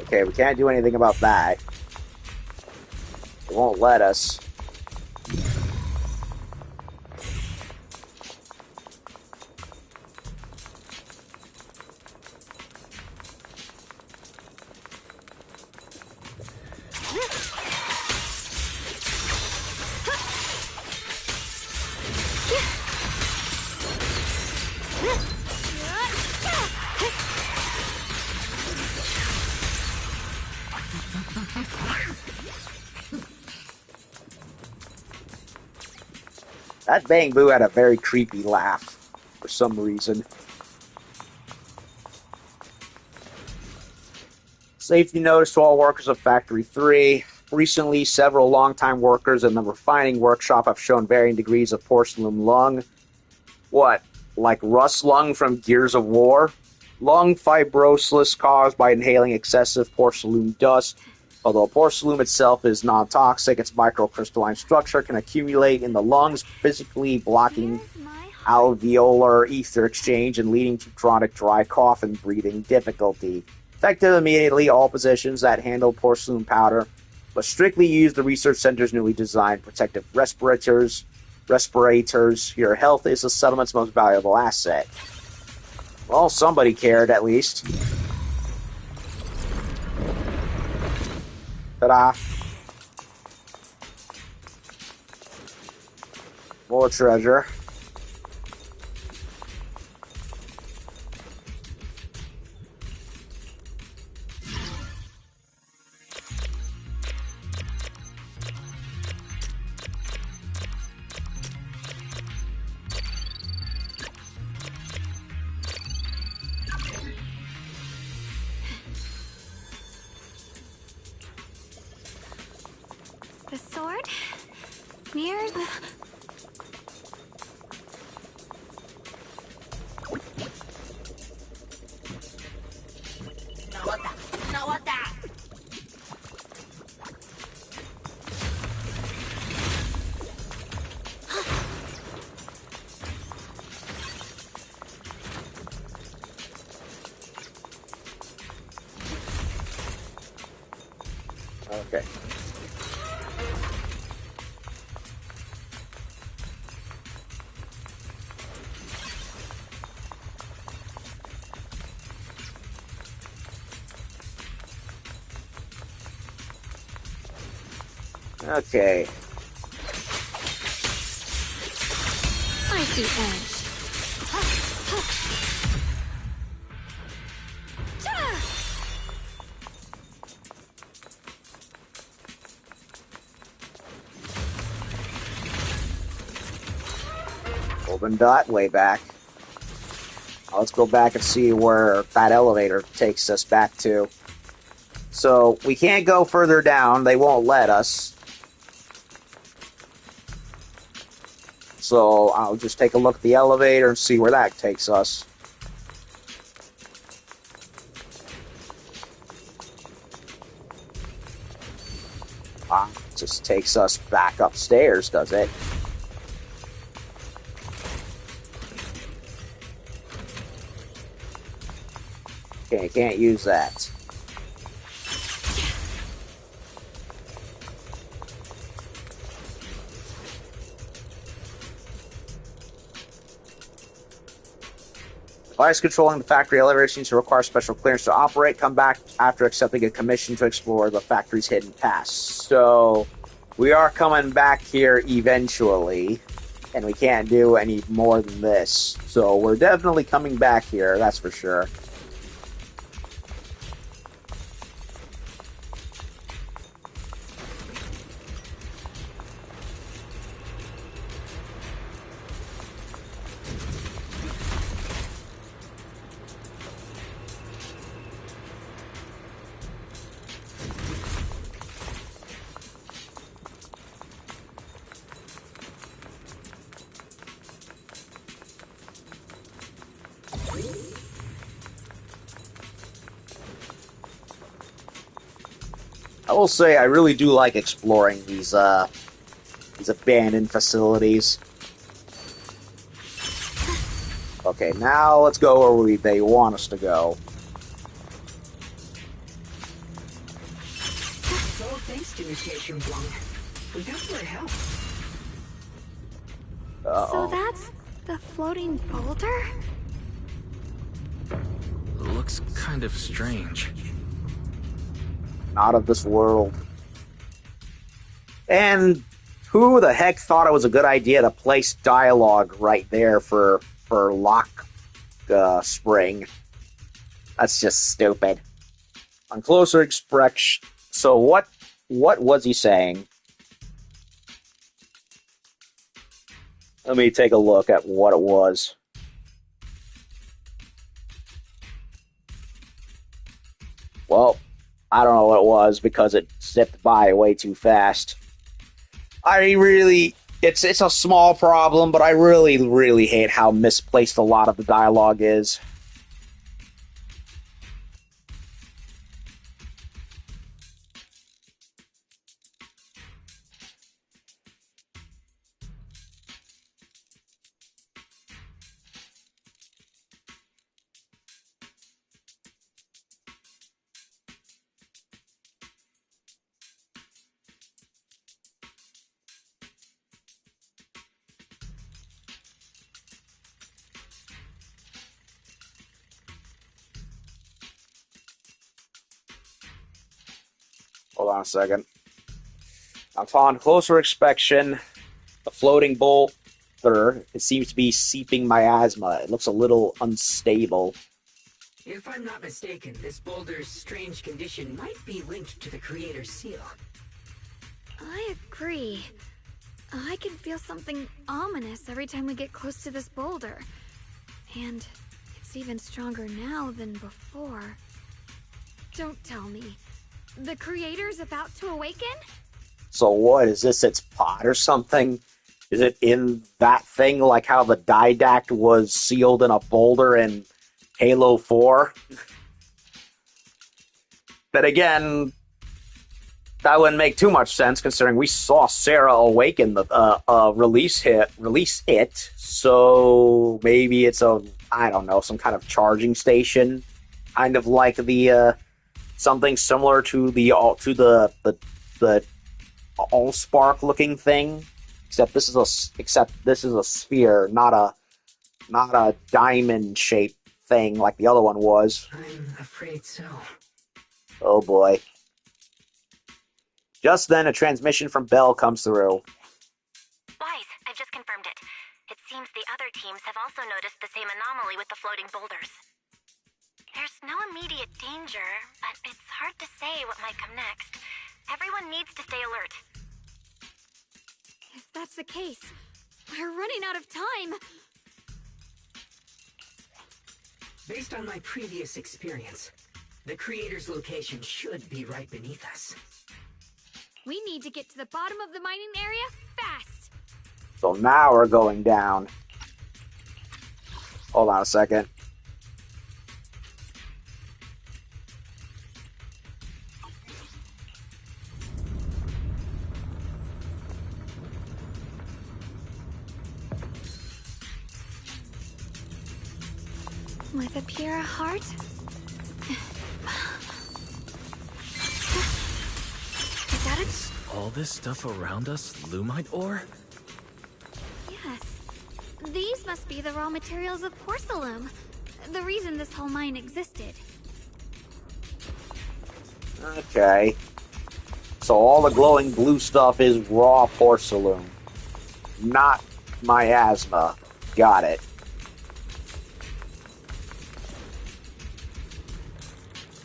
Okay, we can't do anything about that. It won't let us. That Bang Boo had a very creepy laugh for some reason. Safety notice to all workers of Factory 3. Recently, several longtime workers in the refining workshop have shown varying degrees of porcelain lung. What? Like rust lung from Gears of War? Lung fibrosis caused by inhaling excessive porcelain dust. Although porcelain itself is non-toxic, its microcrystalline structure can accumulate in the lungs, physically blocking alveolar ether exchange and leading to chronic dry cough and breathing difficulty. Effective immediately, all positions that handle porcelain powder must strictly use the research center's newly designed protective respirators. Your health is the settlement's most valuable asset. Well, somebody cared, at least. Ta-da. More treasure. The sword? Near the... Okay. Okay. I see edge. Golden dot way back. Now let's go back and see where that elevator takes us back to. So, we can't go further down. They won't let us. So, I'll just take a look at the elevator and see where that takes us. Just takes us back upstairs, does it? Okay, can't use that. Device controlling the factory elevator seems to require special clearance to operate. Come back after accepting a commission to explore the factory's hidden past. So, we are coming back here eventually, and we can't do any more than this. So, we're definitely coming back here, that's for sure. I will say I really do like exploring these abandoned facilities. Okay, now let's go where they want us to go. It's all thanks to Initiation Blanc. We got your help. So that's the floating boulder? Looks kind of strange. Not of this world. And who the heck thought it was a good idea to place dialogue right there for lock spring? That's just stupid. On closer inspection, so what was he saying? Let me take a look at what it was. Well, I don't know what it was because it zipped by way too fast. It's a small problem, but I really hate how misplaced a lot of the dialogue is. Hold on a second. Upon closer inspection, the floating boulder, it seems to be seeping miasma. It looks a little unstable. If I'm not mistaken, this boulder's strange condition might be linked to the Creator's seal. I agree. I can feel something ominous every time we get close to this boulder. And it's even stronger now than before. Don't tell me. The Creator's about to awaken? So what, is this its pot or something? Is it in that thing like how the Didact was sealed in a boulder in Halo 4? But again, that wouldn't make too much sense considering we saw Sarah awaken the release it. So maybe it's I don't know, some kind of charging station, kind of like the something similar to the Allspark looking thing, except this is a sphere, not a diamond shaped thing like the other one was. I'm afraid so. Oh boy. Just then, a transmission from Bell comes through. Wise, I've just confirmed it. It seems the other teams have also noticed the same anomaly with the floating boulders. There's no immediate danger, but it's hard to say what might come next. Everyone needs to stay alert. If that's the case, we're running out of time. Based on my previous experience, the Creator's location should be right beneath us. We need to get to the bottom of the mining area fast. So now we're going down. Hold on a second. With a pure heart? Is that it? All this stuff around us, Lumite ore? Yes. These must be the raw materials of porcelain. The reason this whole mine existed. Okay. So all the glowing blue stuff is raw porcelain, not miasma. Got it.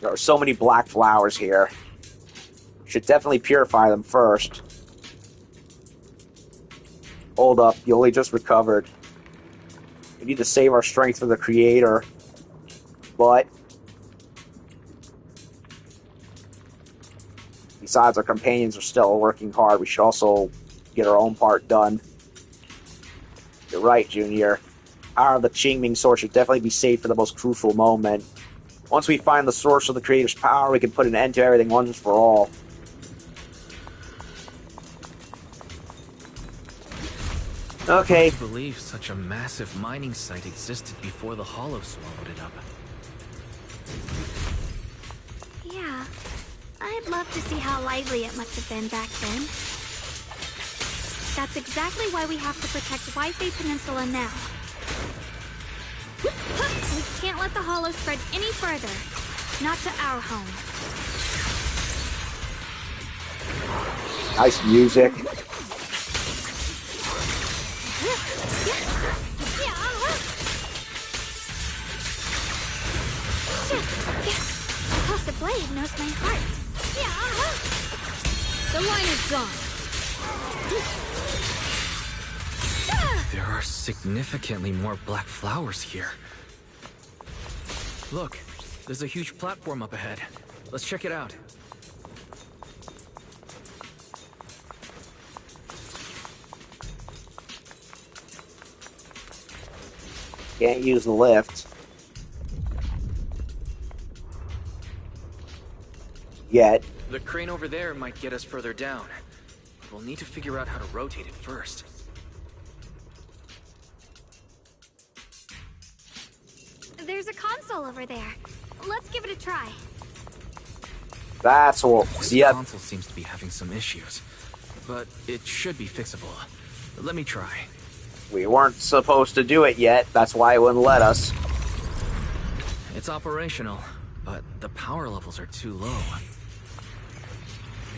There are so many black flowers here. Should definitely purify them first. Hold up, you only just recovered. We need to save our strength for the Creator. But besides, our companions are still working hard. We should also get our own part done. You're right, Junior. Power of the Qingming Sword should definitely be saved for the most crucial moment. Once we find the source of the Creator's power, we can put an end to everything once for all. Okay. I believe such a massive mining site existed before the Hollow swallowed it up. Yeah. I'd love to see how lively it must have been back then. That's exactly why we have to protect Wi-Fi Peninsula now. We can't let the Hollow spread any further. Not to our home. Nice music. Toss the blade knows my heart. The line is gone. There are significantly more black flowers here. Look, there's a huge platform up ahead. Let's check it out. Can't use the lift. Yet. The crane over there might get us further down. We'll need to figure out how to rotate it first. There's a console over there. Let's give it a try. That's what. This Yep. console seems to be having some issues, but it should be fixable. Let me try. We weren't supposed to do it yet. That's why it wouldn't let us. It's operational, but the power levels are too low.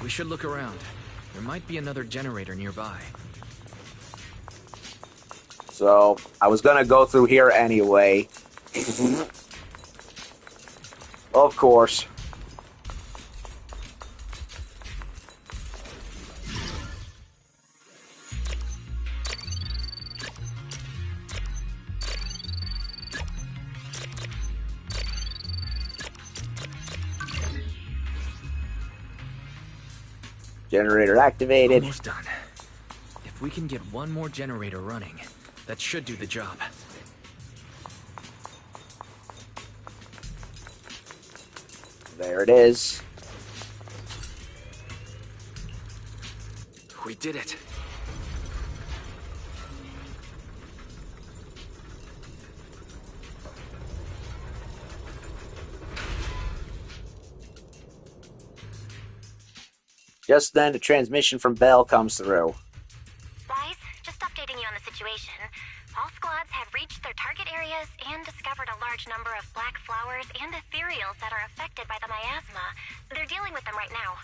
We should look around. There might be another generator nearby. So, I was gonna go through here anyway. Of course. Generator activated. Almost done. If we can get one more generator running, that should do the job. There it is. We did it. Just then, a transmission from Bell comes through. Wise, just updating you on the situation. All squads have reached their target areas and discovered a large number of black flowers and ethereals that are affected by the miasma. They're dealing with them right now.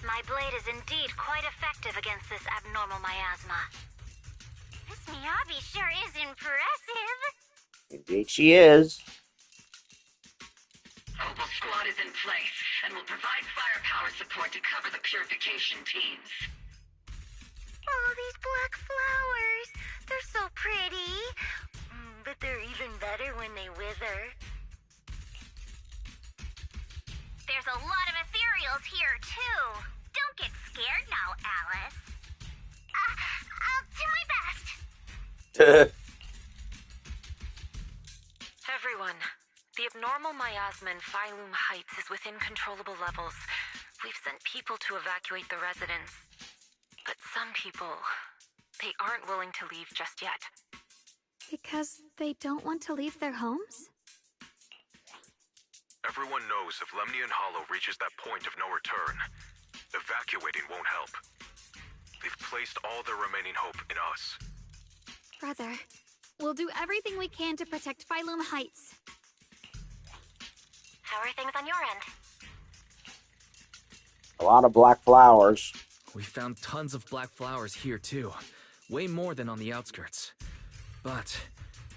My blade is indeed quite effective against this abnormal miasma. This Miyabi sure is impressive. Indeed she is. Opal Squad is in place and will provide firepower support to cover the purification teams. Oh, these black flowers. They're so pretty. But they're even better when they wither. There's a lot of ethereals here, too. Don't get scared now, Alice. I'll do my best. Everyone, the abnormal miasma in Phylum Heights is within controllable levels. We've sent people to evacuate the residents. But some people, they aren't willing to leave just yet. Because they don't want to leave their homes? Everyone knows if Lemnian Hollow reaches that point of no return, evacuating won't help. They've placed all their remaining hope in us. Brother, we'll do everything we can to protect Phylum Heights. How are things on your end? A lot of black flowers. We found tons of black flowers here too. Way more than on the outskirts. But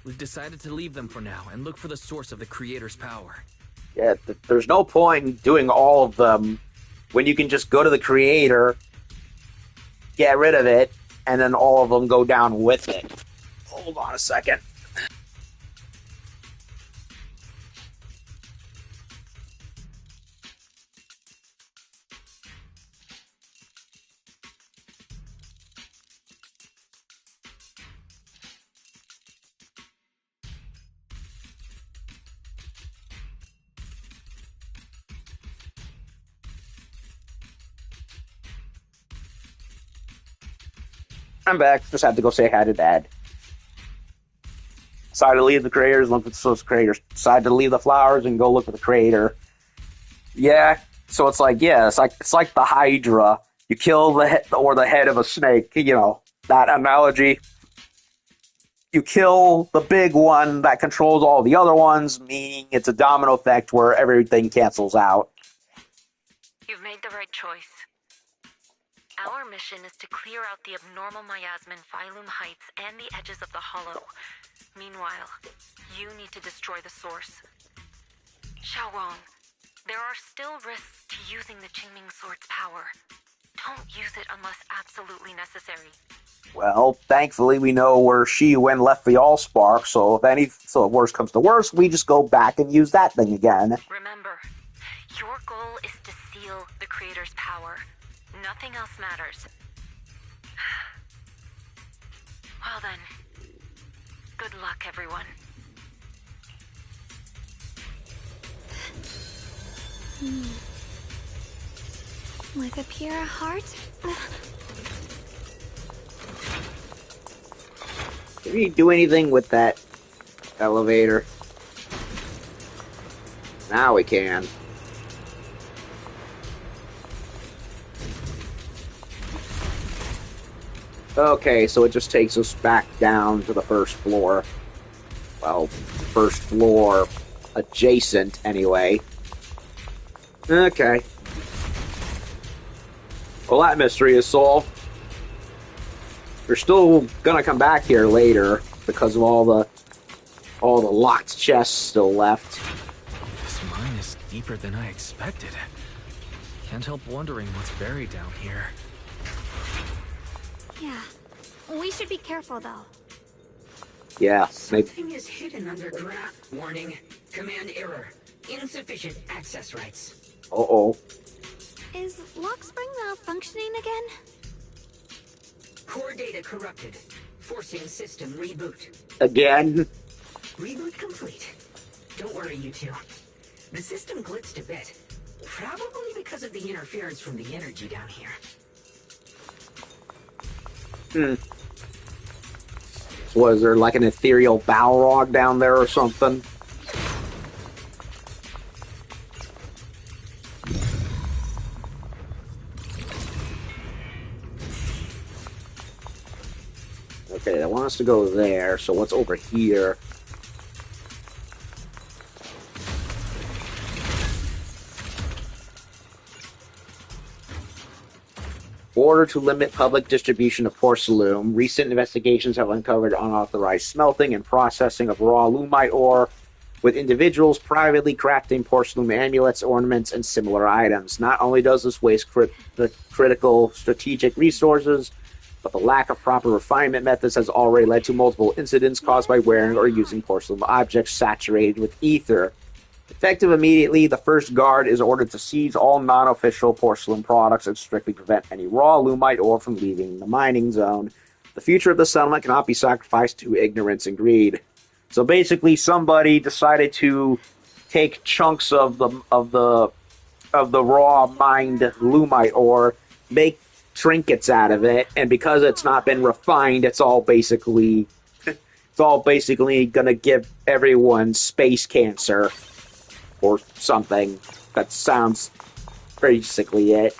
we've decided to leave them for now and look for the source of the creator's power. Yeah, there's no point in doing all of them when you can just go to the creator, get rid of it, and then all of them go down with it. Hold on a second. I'm back. Just had to go say hi to Dad. Decided to leave the creators, look at those creators. Decided to leave the flowers and go look at the creator. Yeah, so it's like it's like the Hydra. You kill the head of a snake. You know that analogy. You kill the big one that controls all the other ones, meaning it's a domino effect where everything cancels out. You've made the right choice. Our mission is to clear out the abnormal miasma in Phylum Heights and the edges of the Hollow. Meanwhile, you need to destroy the source. Xiaowang, there are still risks to using the Qingming Sword's power. don't use it unless absolutely necessary. Well, thankfully we know where she went left the Allspark, so if worse comes to worse, we just go back and use that thing again. Remember, your goal is to seal the Creator's power. Nothing else matters. Well then, good luck, everyone. With a pure heart? Can we do anything with that elevator? Now we can. Okay, so it just takes us back down to the first floor. Well, first floor adjacent, anyway. Okay. Well, that mystery is solved. We're still gonna come back here later because of all the locked chests still left. This mine is deeper than I expected. Can't help wondering what's buried down here. Yeah. We should be careful, though. Yeah, maybe. Something is hidden underground. Warning. Command error. Insufficient access rights. Uh-oh. Is Lockspring malfunctioning again? Core data corrupted. Forcing system reboot. Again? Reboot complete. Don't worry, you two. The system glitched a bit. Probably because of the interference from the energy down here. Was there like an ethereal Balrog down there or something? Okay, they want us to go there, so what's over here? Order to limit public distribution of porcelain. Recent investigations have uncovered unauthorized smelting and processing of raw lumite ore, with individuals privately crafting porcelain amulets, ornaments, and similar items. Not only does this waste the critical strategic resources, but the lack of proper refinement methods has already led to multiple incidents caused by wearing or using porcelain objects saturated with ether. Effective immediately, the first guard is ordered to seize all non-official porcelain products and strictly prevent any raw lumite ore from leaving the mining zone. The future of the settlement cannot be sacrificed to ignorance and greed. So basically, somebody decided to take chunks of the raw mined lumite ore, make trinkets out of it, and because it's not been refined, it's all basically gonna give everyone space cancer. Or something. That sounds basically it.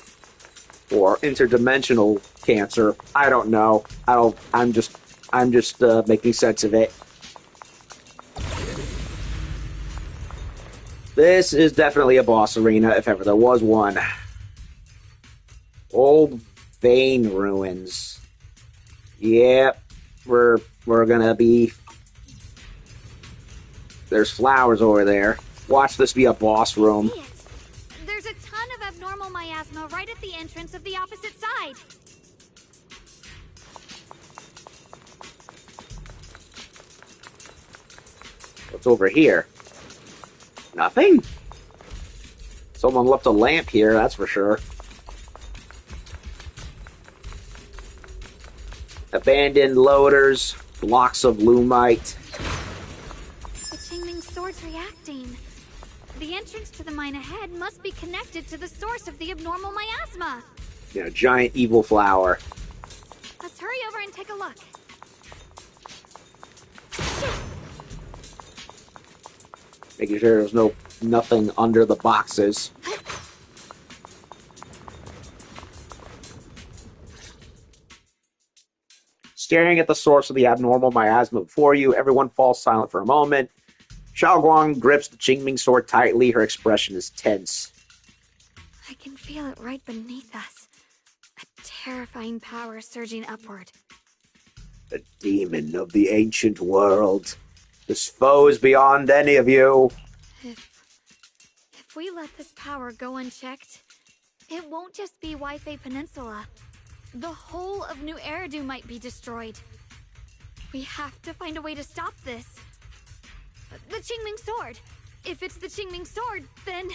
Or interdimensional cancer. I don't know. I'm just making sense of it. This is definitely a boss arena, if ever there was one. Old vein ruins. Yep. We're gonna be... There's flowers over there. Watch this be a boss room. There's a ton of abnormal miasma right at the entrance of the opposite side. What's over here? Nothing? Someone left a lamp here, that's for sure. Abandoned loaders, blocks of lumite. The Qingming sword's reacting. The entrance to the mine ahead must be connected to the source of the abnormal miasma. You know, giant evil flower. Let's hurry over and take a look. Making sure there's nothing under the boxes. Staring at the source of the abnormal miasma before you, everyone falls silent for a moment. Xiaoguang grips the Qingming sword tightly. Her expression is tense. I can feel it right beneath us. A terrifying power surging upward. The demon of the ancient world. This foe is beyond any of you. If we let this power go unchecked, It won't just be Waifei Peninsula. The whole of New Eridu might be destroyed. We have to find a way to stop this. The Qingming Sword. If it's the Qingming Sword, then...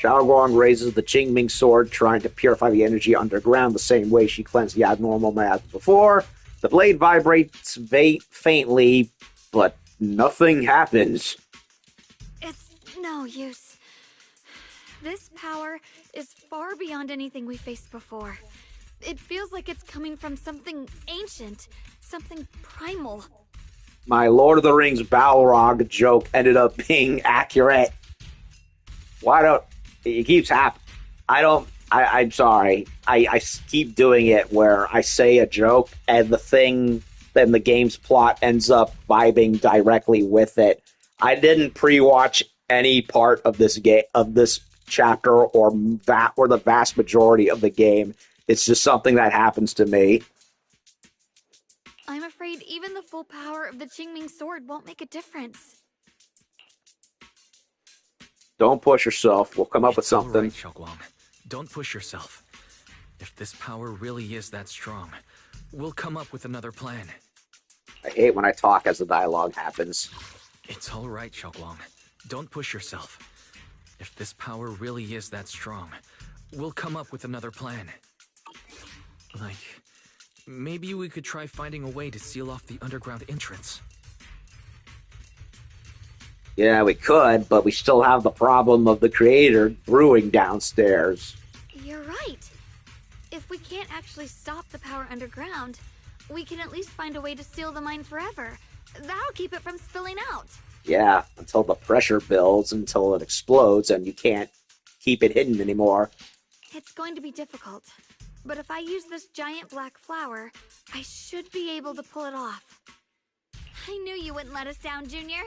Xiaoguang raises the Qingming Sword, trying to purify the energy underground the same way she cleansed the abnormal miasma before. The blade vibrates faintly, but nothing happens. It's no use. This power is far beyond anything we faced before. It feels like it's coming from something ancient, something primal. My Lord of the Rings Balrog joke ended up being accurate. Why don't... It keeps happening. I'm sorry. I keep doing it where I say a joke and then the game's plot ends up vibing directly with it. I didn't pre-watch any part of this chapter or the vast majority of the game. It's just something that happens to me. I'm afraid even the full power of the Qingming Sword won't make a difference. Don't push yourself. We'll come up with something. All right, Xiaoguang. Don't push yourself. If this power really is that strong, we'll come up with another plan. I hate when I talk as the dialogue happens. It's all right, Xiaoguang. Don't push yourself. If this power really is that strong, we'll come up with another plan. Like, maybe we could try finding a way to seal off the underground entrance. Yeah, we could, but we still have the problem of the creator brewing downstairs. You're right. If we can't actually stop the power underground, we can at least find a way to seal the mine forever. That'll keep it from spilling out. Yeah, until the pressure builds, until it explodes, and you can't keep it hidden anymore. It's going to be difficult, but if I use this giant black flower, I should be able to pull it off. I knew you wouldn't let us down, Junior.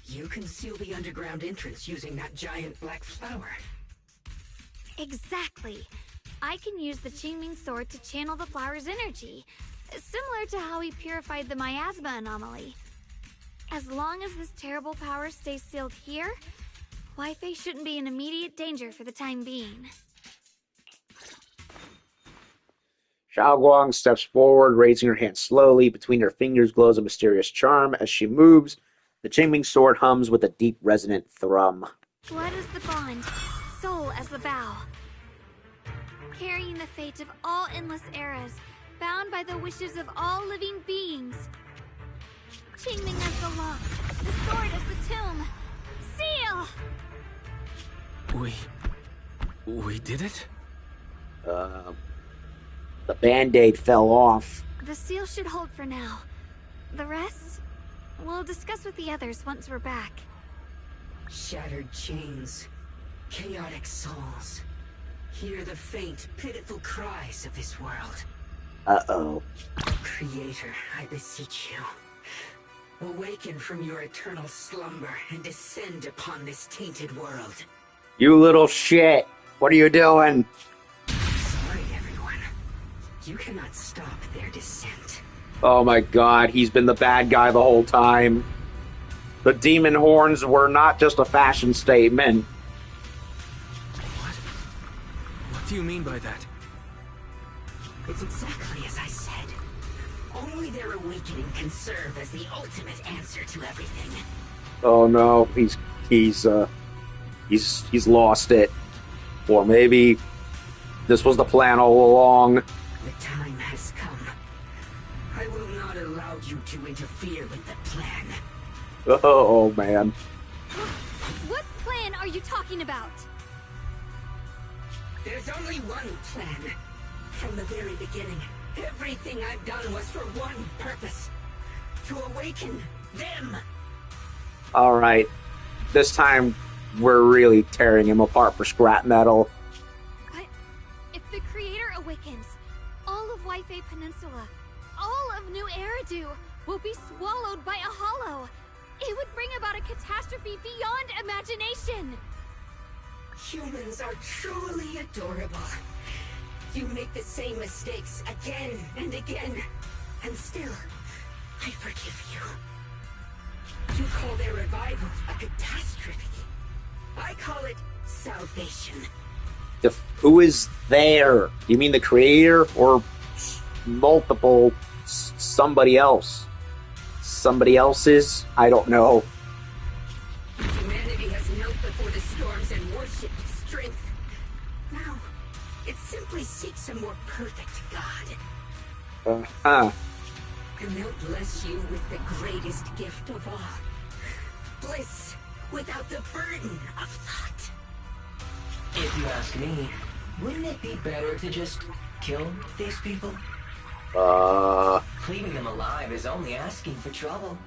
You can seal the underground entrance using that giant black flower. Exactly. I can use the Qingming Sword to channel the flower's energy, similar to how we purified the miasma anomaly. As long as this terrible power stays sealed here, Waifei shouldn't be in immediate danger for the time being. Xiaoguang steps forward, raising her hand slowly. Between her fingers glows a mysterious charm. As she moves, the Qingming Sword hums with a deep, resonant thrum. Blood is the bond, soul as the bow. Carrying the fate of all endless eras, bound by the wishes of all living beings. Qingming as the lock, the sword as the tomb. Seal! We did it? The band-aid fell off. The seal should hold for now. The rest, we'll discuss with the others once we're back. Shattered chains, chaotic souls. Hear the faint, pitiful cries of this world. Uh-oh. Creator, I beseech you. Awaken from your eternal slumber and descend upon this tainted world. You little shit. What are you doing? Sorry, everyone. You cannot stop their descent. Oh my god, he's been the bad guy the whole time. The demon horns were not just a fashion statement. What do you mean by that? It's exactly as I said. Only their awakening can serve as the ultimate answer to everything. Oh no, he's lost it. Or maybe this was the plan all along. The time has come. I will not allow you to interfere with the plan. Oh man. What plan are you talking about? There's only one plan. From the very beginning, everything I've done was for one purpose. To awaken them. Alright. This time, we're really tearing him apart for scrap metal. But if the creator awakens, all of Waifei Peninsula, all of New Eridu, will be swallowed by a hollow. It would bring about a catastrophe beyond imagination. Humans are truly adorable. You make the same mistakes again and again, and still, I forgive you. You call their revival a catastrophe. I call it salvation. Who is there? You mean the creator or multiple somebody else? Somebody else's? I don't know. Humanity has knelt before the storms and worshipped strength. Now, it simply seeks a more perfect God. Uh-huh. And they'll bless you with the greatest gift of all. Bliss without the burden of thought. If you ask me, wouldn't it be better to just kill these people? Leaving them alive is only asking for trouble.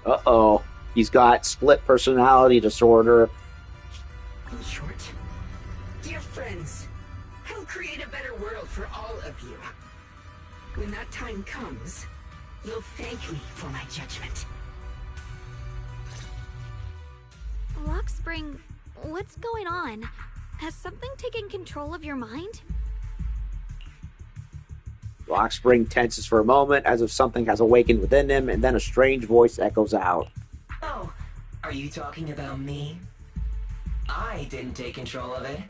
Uh-oh. He's got split personality disorder. In short, dear friends, I'll create a better world for all of you. When that time comes, you'll thank me for my judgment. Rockspring, what's going on? Has something taken control of your mind? Rockspring tenses for a moment as if something has awakened within him, and then a strange voice echoes out. Oh, are you talking about me? I didn't take control of it.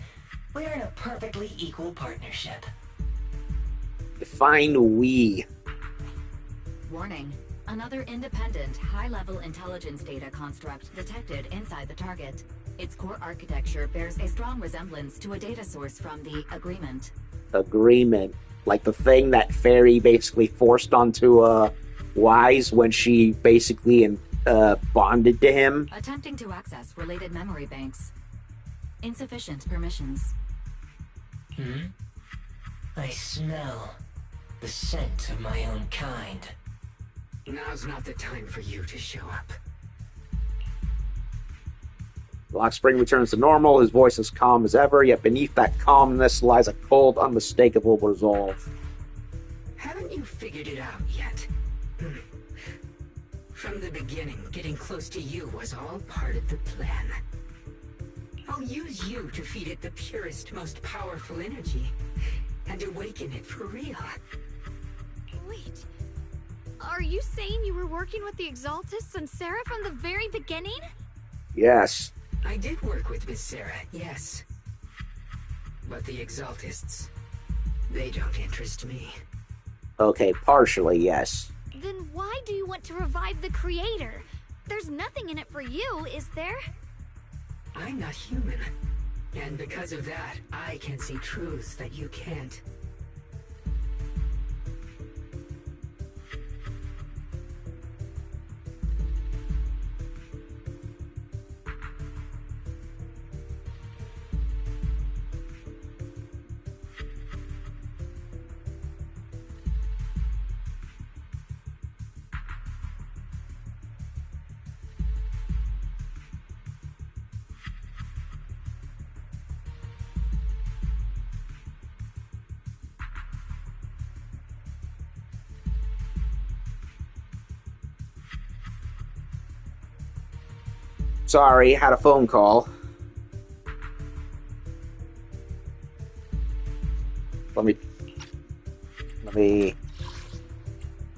We're in a perfectly equal partnership. Define we. Warning. Another independent, high-level intelligence data construct detected inside the target. Its core architecture bears a strong resemblance to a data source from the Agreement. Agreement. Like the thing that Fairy basically forced onto Wise when she basically bonded to him. Attempting to access related memory banks. Insufficient permissions. I smell the scent of my own kind. Now's not the time for you to show up. Rockspring returns to normal, his voice as calm as ever, yet beneath that calmness lies a cold, unmistakable resolve. Haven't you figured it out yet? From the beginning, getting close to you was all part of the plan. I'll use you to feed it the purest, most powerful energy, and awaken it for real. Wait, are you saying you were working with the Exaltists and Sarah from the very beginning? Yes. I did work with Miss Sarah, yes. But the Exaltists, they don't interest me. Okay, partially, yes. Then why do you want to revive the Creator? There's nothing in it for you, is there? I'm not human. And because of that, I can see truths that you can't. Sorry, had a phone call. Let me...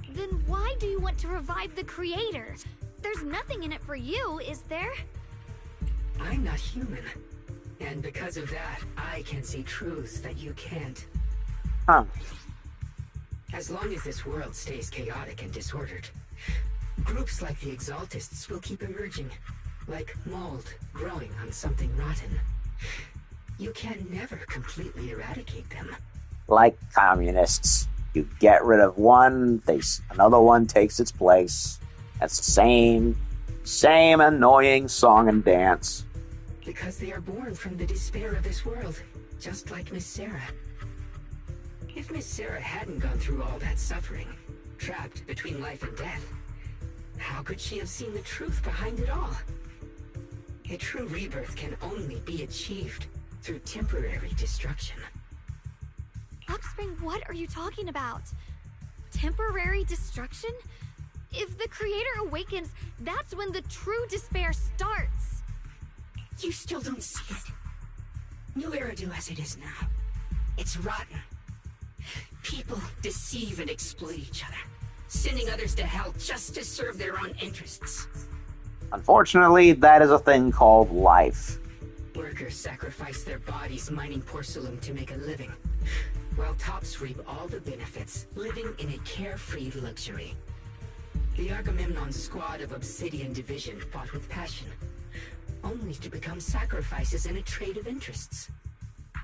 Then why do you want to revive the Creator? There's nothing in it for you, is there? I'm not human. And because of that, I can see truths that you can't. Huh. As long as this world stays chaotic and disordered, groups like the Exaltists will keep emerging. Like mold growing on something rotten. You can never completely eradicate them. Like communists. You get rid of one, another one takes its place. That's the same annoying song and dance. Because they are born from the despair of this world, just like Miss Sarah. If Miss Sarah hadn't gone through all that suffering, trapped between life and death, how could she have seen the truth behind it all? A true rebirth can only be achieved through temporary destruction. Rockspring, what are you talking about? Temporary destruction? If the Creator awakens, that's when the true despair starts. You still don't see it. New Eridu as it is now. It's rotten. People deceive and exploit each other, sending others to hell just to serve their own interests. Unfortunately, that is a thing called life. Workers sacrifice their bodies mining porcelain to make a living, while tops reap all the benefits, living in a carefree luxury. The Agamemnon squad of Obsidian Division fought with passion, only to become sacrifices in a trade of interests.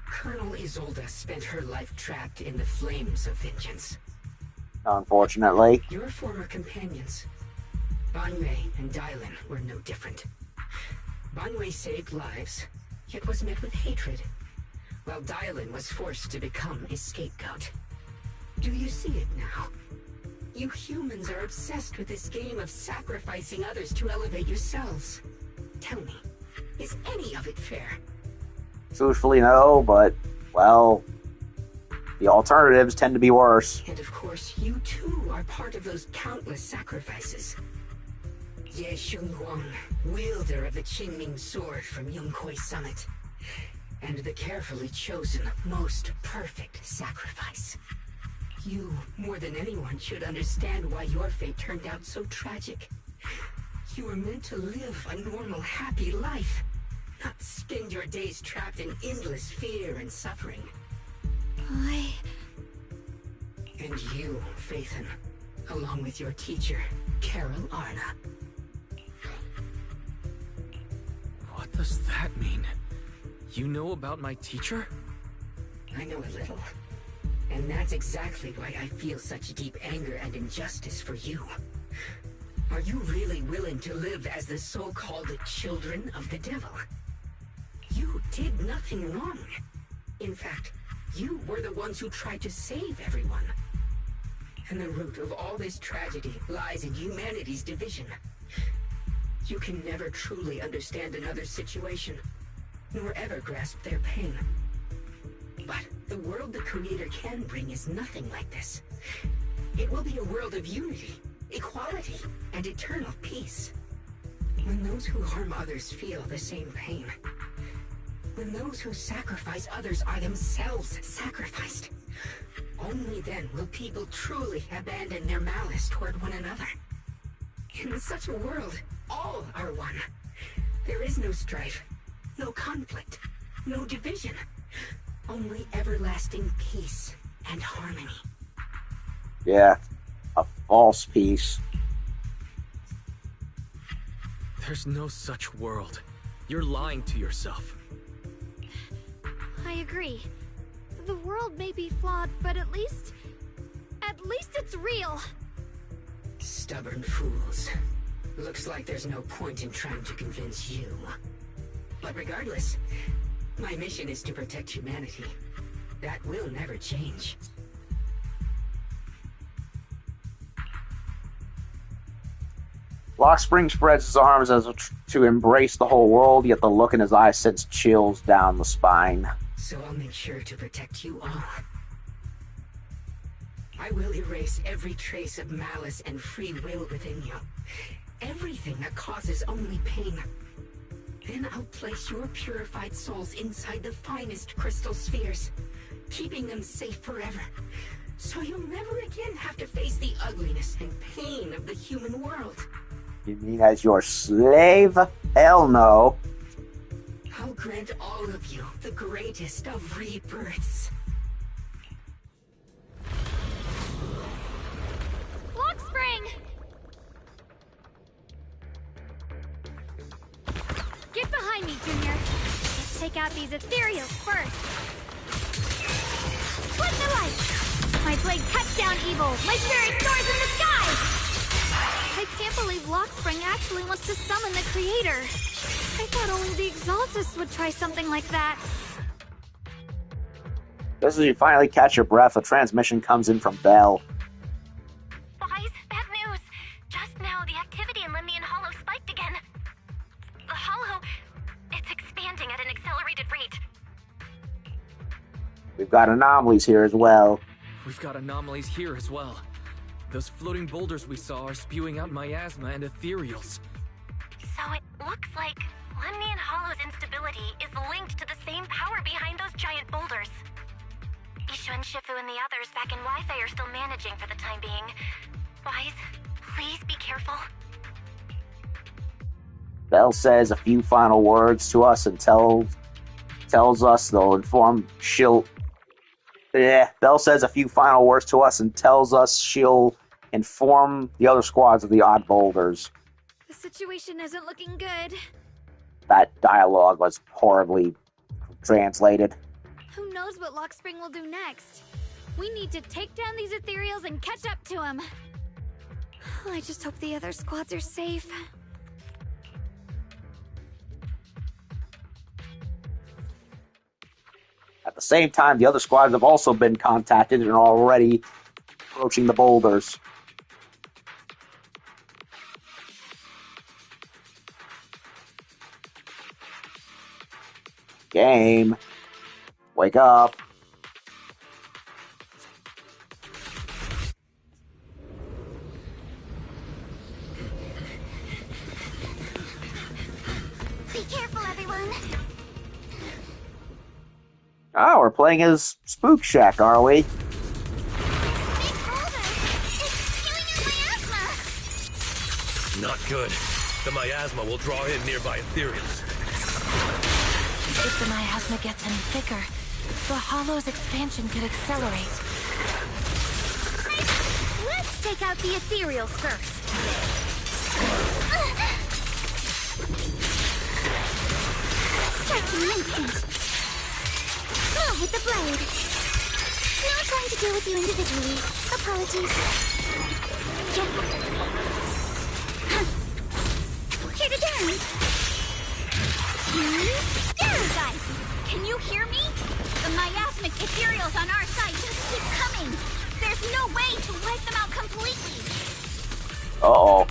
Colonel Isolde spent her life trapped in the flames of vengeance. Unfortunately. Your former companions, Banwei and Dylan, were no different. Banwei saved lives, yet was met with hatred, while Dylan was forced to become a scapegoat. Do you see it now? You humans are obsessed with this game of sacrificing others to elevate yourselves. Tell me, is any of it fair? Truthfully, no, but, well, the alternatives tend to be worse. And of course, you too are part of those countless sacrifices. Ye Shunhuang, wielder of the Qingming sword from Yonghui Summit, and the carefully chosen, most perfect sacrifice. You, more than anyone, should understand why your fate turned out so tragic. You were meant to live a normal, happy life, not spend your days trapped in endless fear and suffering. And you, Phaethon, along with your teacher, Carol Arna. What does that mean? You know about my teacher? I know a little. And that's exactly why I feel such deep anger and injustice for you. Are you really willing to live as the so-called children of the devil? You did nothing wrong. In fact, you were the ones who tried to save everyone. And the root of all this tragedy lies in humanity's division. You can never truly understand another's situation, nor ever grasp their pain. But the world the Creator can bring is nothing like this. It will be a world of unity, equality, and eternal peace. When those who harm others feel the same pain. When those who sacrifice others are themselves sacrificed. Only then will people truly abandon their malice toward one another. In such a world, all are one. There is no strife, no conflict, no division. Only everlasting peace and harmony. Yeah, a false peace. There's no such world. You're lying to yourself. I agree. The world may be flawed, but at least it's real. Stubborn fools. Looks like there's no point in trying to convince you. But regardless, my mission is to protect humanity. That will never change. Lockspring spreads his arms as if to embrace the whole world, yet the look in his eyes sends chills down the spine. So I'll make sure to protect you all. I will erase every trace of malice and free will within you. Everything that causes only pain. Then I'll place your purified souls inside the finest crystal spheres, keeping them safe forever. So you'll never again have to face the ugliness and pain of the human world. You mean as your slave? Hell no. I'll grant all of you the greatest of rebirths. Lockspring! Get behind me, Junior. Let's take out these ethereals first. Split the light! My blade cuts down evil. My spirit soars in the sky! I can't believe Lockspring actually wants to summon the Creator. I thought only the Exaltists would try something like that. Just as you finally catch your breath, a transmission comes in from Belle. Boys, bad news. Just now, the activity in Lemnian Hollow spiked again. The Hollow, it's expanding at an accelerated rate. We've got anomalies here as well. We've got anomalies here as well. Those floating boulders we saw are spewing out miasma and ethereals. So it looks like Lemnian Hollow's instability is linked to the same power behind those giant boulders. Ishu and Shifu and the others back in Wi-Fi are still managing for the time being. Wise, please be careful. Bell says a few final words to us and tells us they'll inform Bell says a few final words to us and tells us she'll inform the other squads of the odd boulders. The situation isn't looking good. That dialogue was horribly translated. Who knows what Lockspring will do next? We need to take down these ethereals and catch up to them. I just hope the other squads are safe. At the same time, the other squads have also been contacted and are already approaching the boulders. Game. Wake up. Be careful, everyone. Oh, we're playing as Spook Shack, are we? Not good. The miasma will draw in nearby ethereals. If the miasma gets any thicker, the Hollow's expansion could accelerate. Let's take out the ethereals first. Strike in an instant. Move with the blade. No time to deal with you individually. Apologies. Here to dance. Guys, can you hear me? The miasmic ethereals on our side just keep coming. There's no way to wipe them out completely. Uh-oh.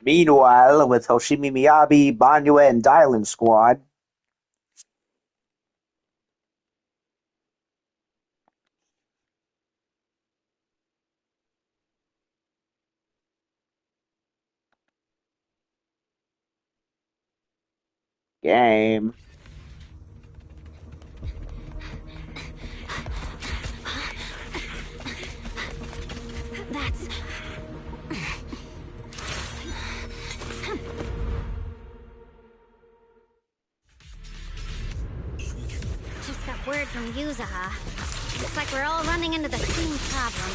Meanwhile, with Hoshimi Miyabi, Banyue, and Dylan Squad, game. That's... Just got word from Yuzaha. Looks like we're all running into the same problem.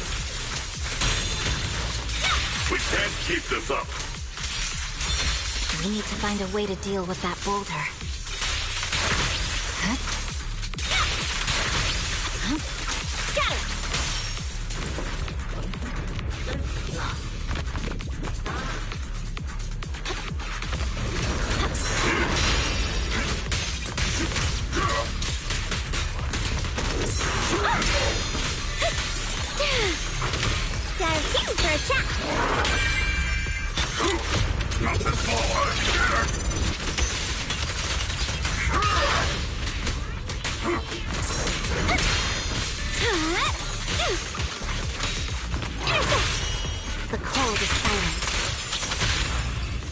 We can't keep this up. We need to find a way to deal with that boulder. Got a few for a chat. Not this The cold is silent.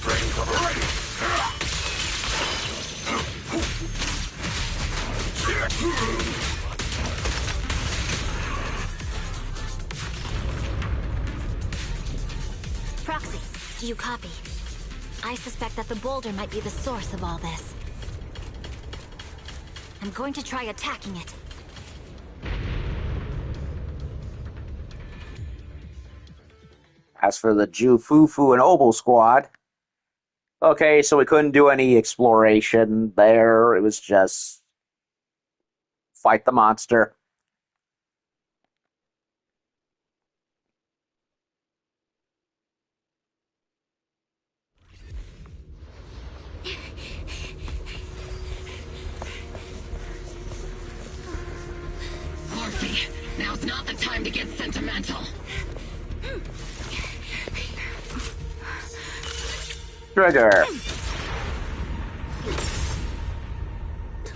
Brain cover ready. Proxy, do you copy? I suspect that the boulder might be the source of all this. I'm going to try attacking it. As for the Ju, Fufu, and Obel squad, okay, so we couldn't do any exploration there. It was just fight the monster. Morphe, now's not the time to get sentimental. Trigger.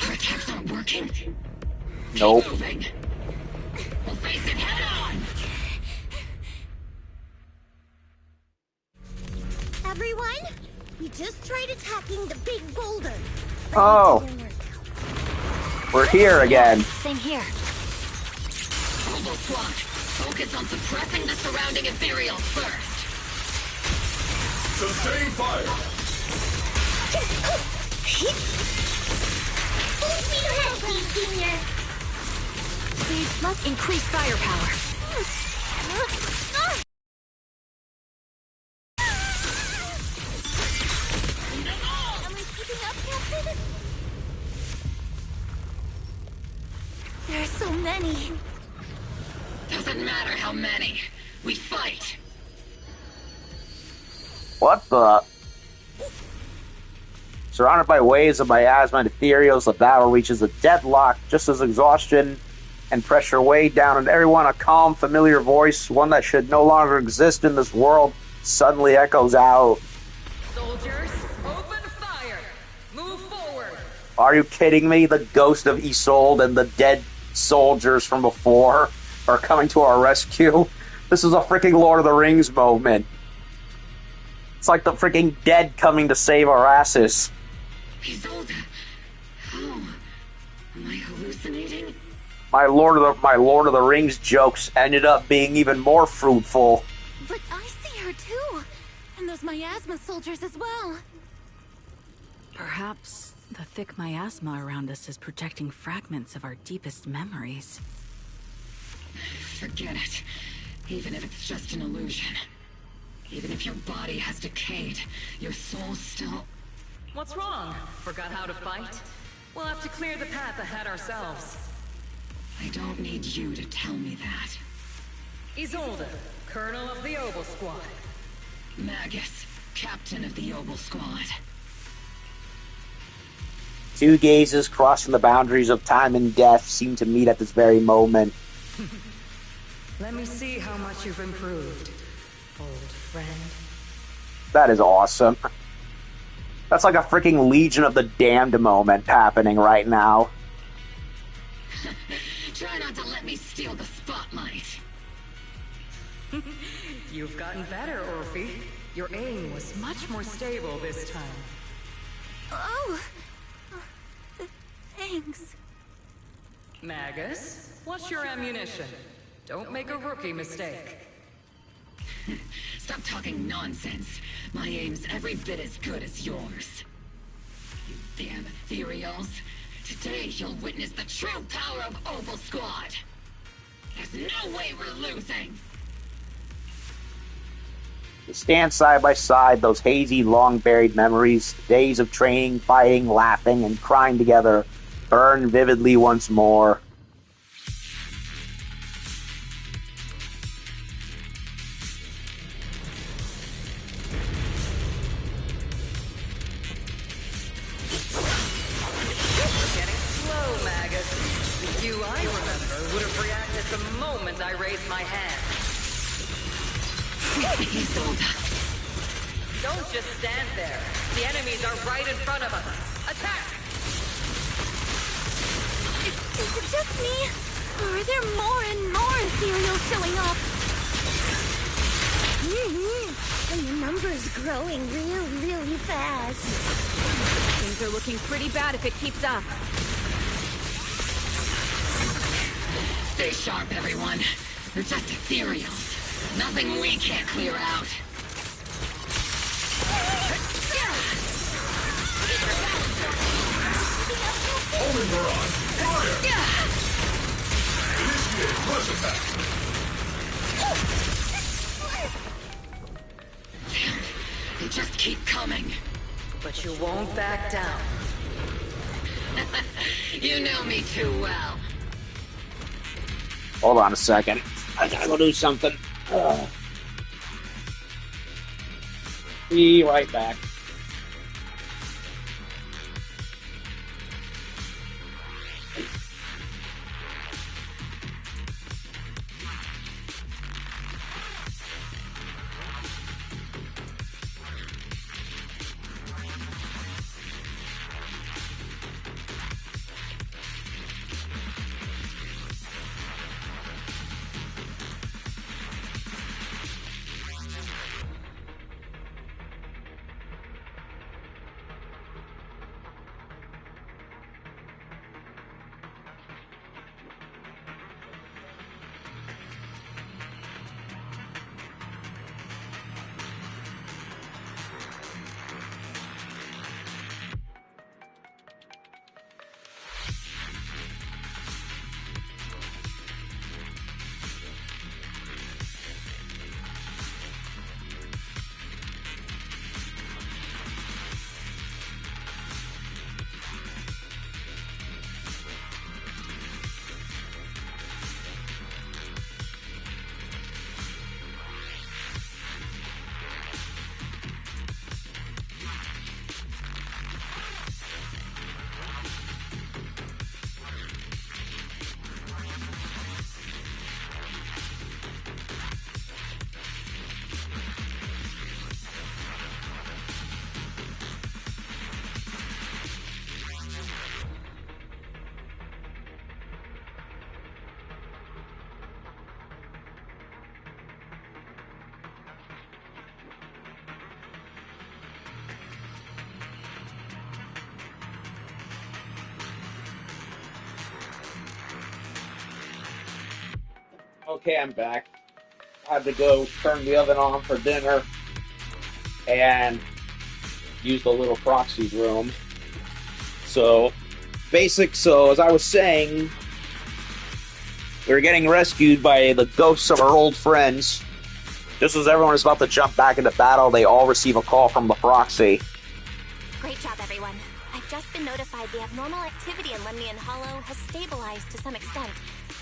Our attacks aren't working. Nope. Keep moving. We'll face it head on. Everyone, we just tried attacking the big boulder. But Oh. it didn't work. We're here again. Same here. Robo Squad, focus on suppressing the surrounding ethereals first. Sustain fire! Full speed ahead, Team Senior! Sage must increase firepower. Am I keeping up, Captain? There are so many. Doesn't matter how many. We fight. What the? Surrounded by waves of miasma and ethereals, the battle reaches a deadlock just as exhaustion and pressure weigh down on everyone. A calm, familiar voice, one that should no longer exist in this world, suddenly echoes out. Soldiers, open fire! Move forward! Are you kidding me? The ghost of Isolde and the dead soldiers from before are coming to our rescue. This is a freaking Lord of the Rings moment. It's like the freaking dead coming to save our asses. Isolde, how? Am I hallucinating? My Lord of the Rings jokes ended up being even more fruitful. But I see her too. And those miasma soldiers as well. Perhaps the thick miasma around us is projecting fragments of our deepest memories. Forget it. Even if it's just an illusion. Even if your body has decayed, your soul still... What's wrong? Forgot how to fight? We'll have to clear the path ahead ourselves. I don't need you to tell me that. Isolde, Colonel of the Oval Squad. Magus, Captain of the Oval Squad. Two gazes crossing the boundaries of time and death seem to meet at this very moment. Let me see how much you've improved, old friend. That is awesome. That's like a freaking Legion of the Damned moment happening right now. Try not to let me steal the spotlight. You've gotten better, Orphe. Your aim was much more stable this time. Oh! Thanks. Magus, what's your ammunition? Don't make a rookie mistake. Stop talking nonsense. My aim's every bit as good as yours. You damn ethereals. Today you'll witness the true power of Oval Squad. There's no way we're losing. To stand side by side, those hazy, long-buried memories, days of training, fighting, laughing, and crying together, burn vividly once more. I raised my hand. Don't just stand there. The enemies are right in front of us. Attack! Is it just me? Or are there more and more ethereals showing up? And the number's growing really fast. Things are looking pretty bad if it keeps up. Stay sharp, everyone. They're just ethereals. Nothing we can't clear out. Holding barrage. Fire! Initiate rush attack. Damn, they just keep coming. But you won't back down. You know me too well. Hold on a second. I gotta go do something. Be right back. Okay, I'm back. I had to go turn the oven on for dinner and use the little proxy room. So, so as I was saying, we were getting rescued by the ghosts of our old friends. Just as everyone is about to jump back into battle, they all receive a call from the proxy. Great job, everyone. I've just been notified the abnormal activity in Lemnian Hollow has stabilized to some extent.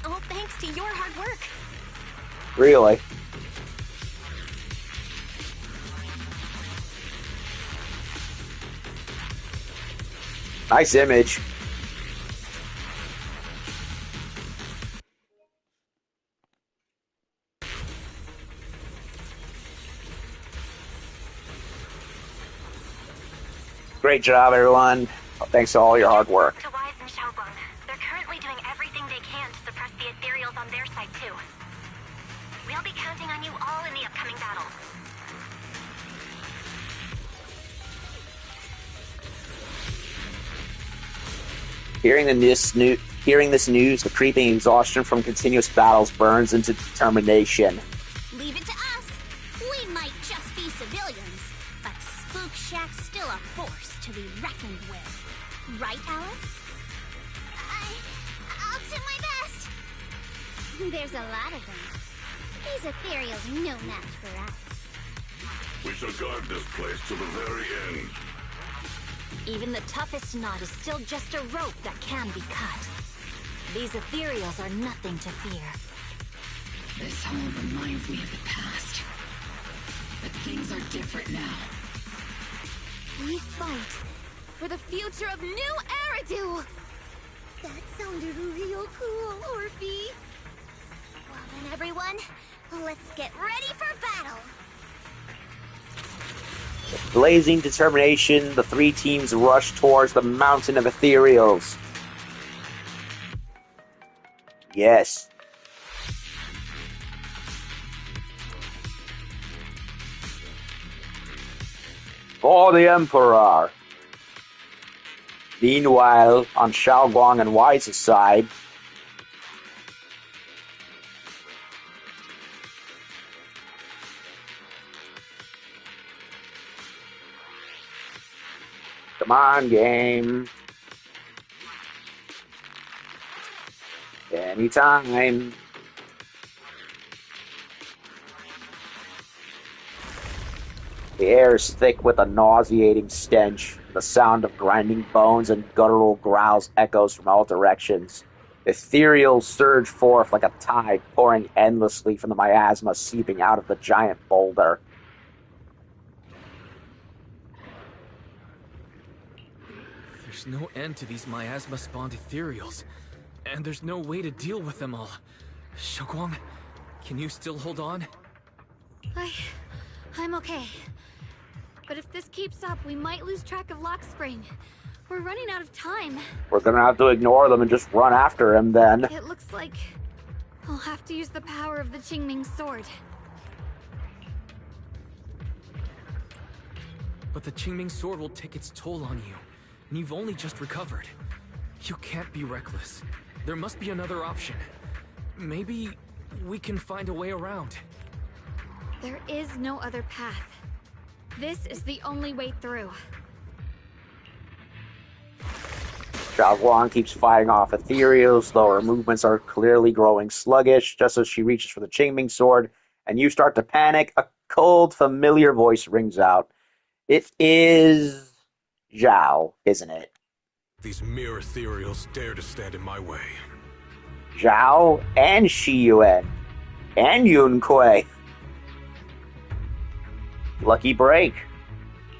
All thanks to your hard work. Really? Nice image. Great job, everyone. Thanks to all your hard work. To Wise and Xiaoguang, they're currently doing everything they can to suppress the ethereals on their side, too. We'll be counting on you all in the upcoming battle. Hearing this news, the creeping exhaustion from continuous battles burns into determination. Leave it to us. We might just be civilians, but Spook Shack's still a force to be reckoned with. Right, Alice? I'll do my best. There's a lot of them. These ethereals are no match for us. We shall guard this place to the very end. Even the toughest knot is still just a rope that can be cut. These ethereals are nothing to fear. This hole reminds me of the past. But things are different now. We fight for the future of New Eridu! That sounded real cool, Orphe. Well then, everyone, let's get ready for battle. With blazing determination, the three teams rush towards the mountain of ethereals. Yes. For the Emperor. Meanwhile, on Xiaoguang and Wise's side, come on, game. Anytime. The air is thick with a nauseating stench. The sound of grinding bones and guttural growls echoes from all directions. Ethereals surge forth like a tide, pouring endlessly from the miasma seeping out of the giant boulder. There's no end to these miasma-spawned ethereals, and there's no way to deal with them all. Xiaoguang, can you still hold on? I'm okay. But if this keeps up, we might lose track of Lock Spring. We're running out of time. We're gonna have to ignore them and just run after him then. It looks like I'll have to use the power of the Qingming sword. But the Qingming sword will take its toll on you, and you've only just recovered. You can't be reckless. There must be another option. Maybe we can find a way around. There is no other path. This is the only way through. Xiaoguang keeps fighting off ethereals, though her movements are clearly growing sluggish. Just as she reaches for the Qingming sword, and you start to panic, a cold, familiar voice rings out. It is Zhao, isn't it? These mere ethereals dare to stand in my way. Zhao and Shi Yuan and Yun Kuei. Lucky break.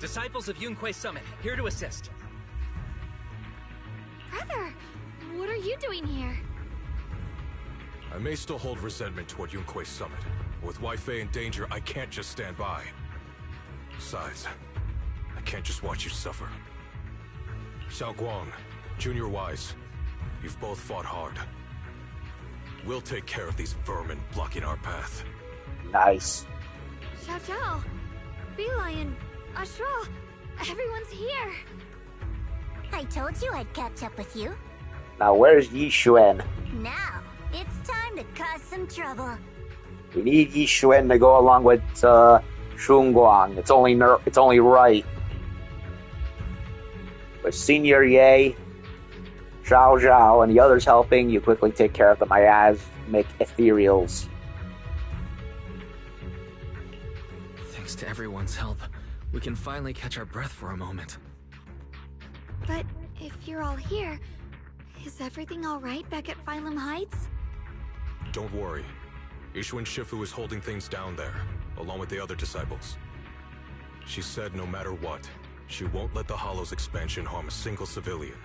Disciples of Yun Kuei Summit, here to assist. Brother, what are you doing here? I may still hold resentment toward Yun Kuei Summit, but with Wei Fei in danger, I can't just stand by. Besides, I can't just watch you suffer. Xiaoguang, Junior Wise, you've both fought hard. We'll take care of these vermin blocking our path. Nice. Xiao Zhao, Beelion, Ashral, everyone's here. I told you I'd catch up with you. Now where's Yi Xuan? Now, it's time to to cause some trouble. We need Yixuan to go along with Shunguang. It's only right. With Senior Ye, Zhao Zhao, and the others helping, you quickly take care of the miasmic ethereals. Thanks to everyone's help, we can finally catch our breath for a moment. But if you're all here, is everything alright back at Phylum Heights? Don't worry. Ishwin Shifu is holding things down there, along with the other disciples. She said no matter what, she won't let the Hollow's expansion harm a single civilian.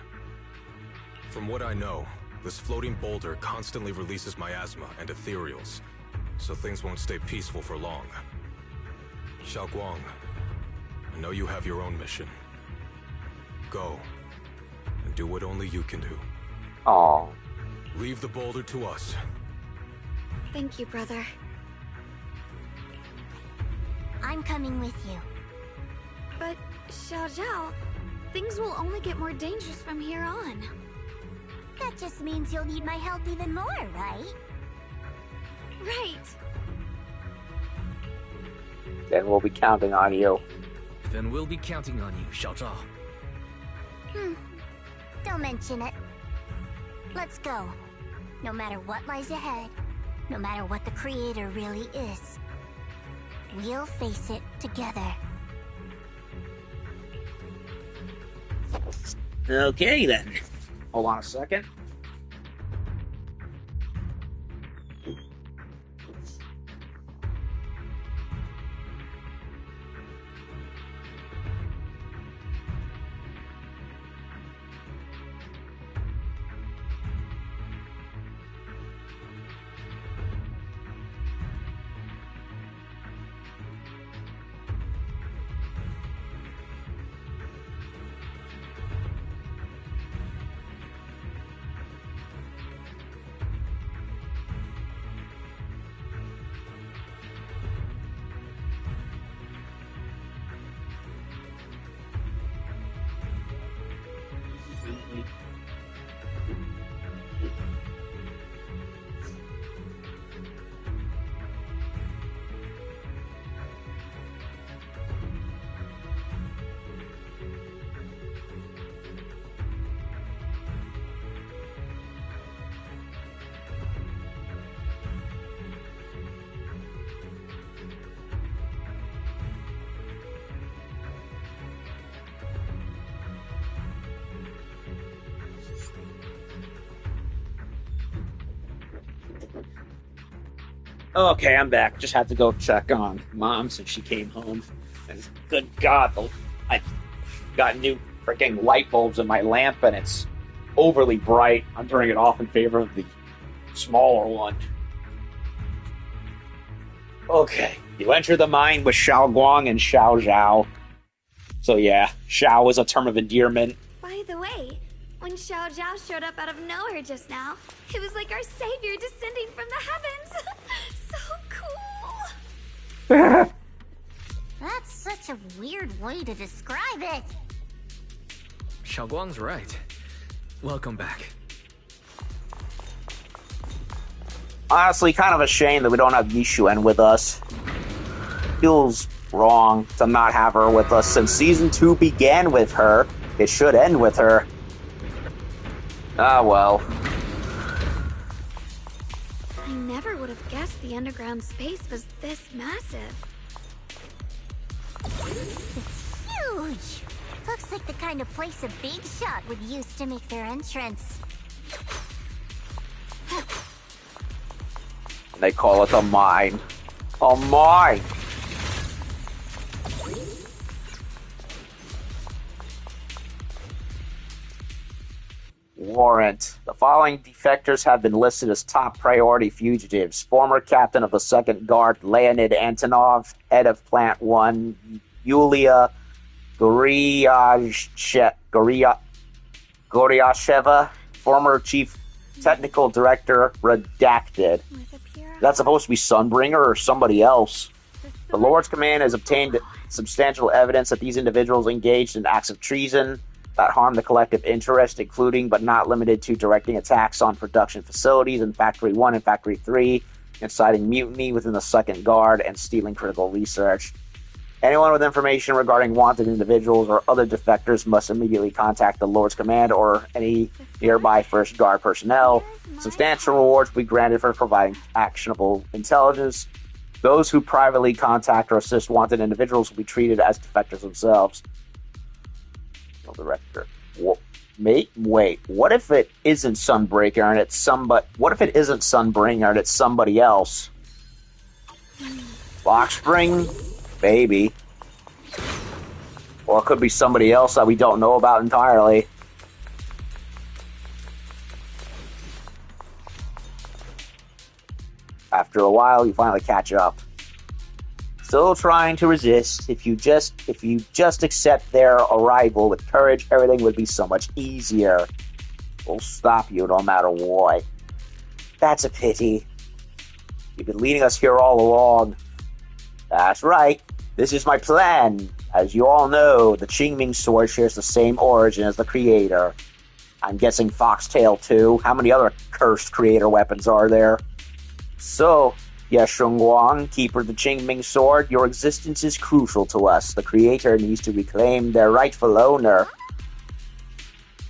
From what I know, this floating boulder constantly releases miasma and ethereals, so things won't stay peaceful for long. Xiaoguang, I know you have your own mission. Go, and do what only you can do. Aww. Leave the boulder to us. Thank you, brother. I'm coming with you. But, Xiao Zhao, things will only get more dangerous from here on. That just means you'll need my help even more, right? Right. Then we'll be counting on you. Then we'll be counting on you, Xiao Zhao. Don't mention it. Let's go. No matter what lies ahead, no matter what the Creator really is, we'll face it together. Okay, then. Hold on a second. Okay, I'm back. Just had to go check on Mom since she came home. And good God, I got new freaking light bulbs in my lamp, and it's overly bright. I'm turning it off in favor of the smaller one. Okay, you enter the mine with Xiao Guang and Xiao Zhao. So yeah, Xiao is a term of endearment. By the way, when Xiao Zhao showed up out of nowhere just now, it was like our savior descending from the heavens. So cool. That's such a weird way to describe it. Xiaoguang's right. Welcome back. Honestly, kind of a shame that we don't have Yixuan with us. Feels wrong to not have her with us since Season 2 began with her. It should end with her. Ah, well. I never would have guessed the underground space was this massive. It's huge! Looks like the kind of place a big shot would use to make their entrance. They call it a mine. A mine! Warrant. The following defectors have been listed as top priority fugitives. Former captain of the 2nd Guard, Leonid Antonov, head of Plant 1, Yulia Goryasheva, former chief technical director, redacted. That's supposed to be Sunbringer or somebody else. The Lord's Command has obtained substantial evidence that these individuals engaged in acts of treason that harm the collective interest, including but not limited to directing attacks on production facilities in Factory 1 and Factory 3, inciting mutiny within the Second Guard, and stealing critical research. Anyone with information regarding wanted individuals or other defectors must immediately contact the Lord's Command or any nearby First Guard personnel. Substantial rewards will be granted for providing actionable intelligence. Those who privately contact or assist wanted individuals will be treated as defectors themselves. No director. Wait. What if it isn't Sunbreaker and it's somebody? What if it isn't Sunbringer and it's somebody else? Lockspring? Maybe. Or it could be somebody else that we don't know about entirely. After a while, you finally catch up. Still trying to resist. If you just accept their arrival with courage, everything would be so much easier. We'll stop you no matter what. That's a pity. You've been leading us here all along. That's right. This is my plan. As you all know, the Qingming sword shares the same origin as the creator. I'm guessing Foxtail too. How many other cursed creator weapons are there? So, Yeshungguang, keeper of the Qingming sword, your existence is crucial to us. The creator needs to reclaim their rightful owner.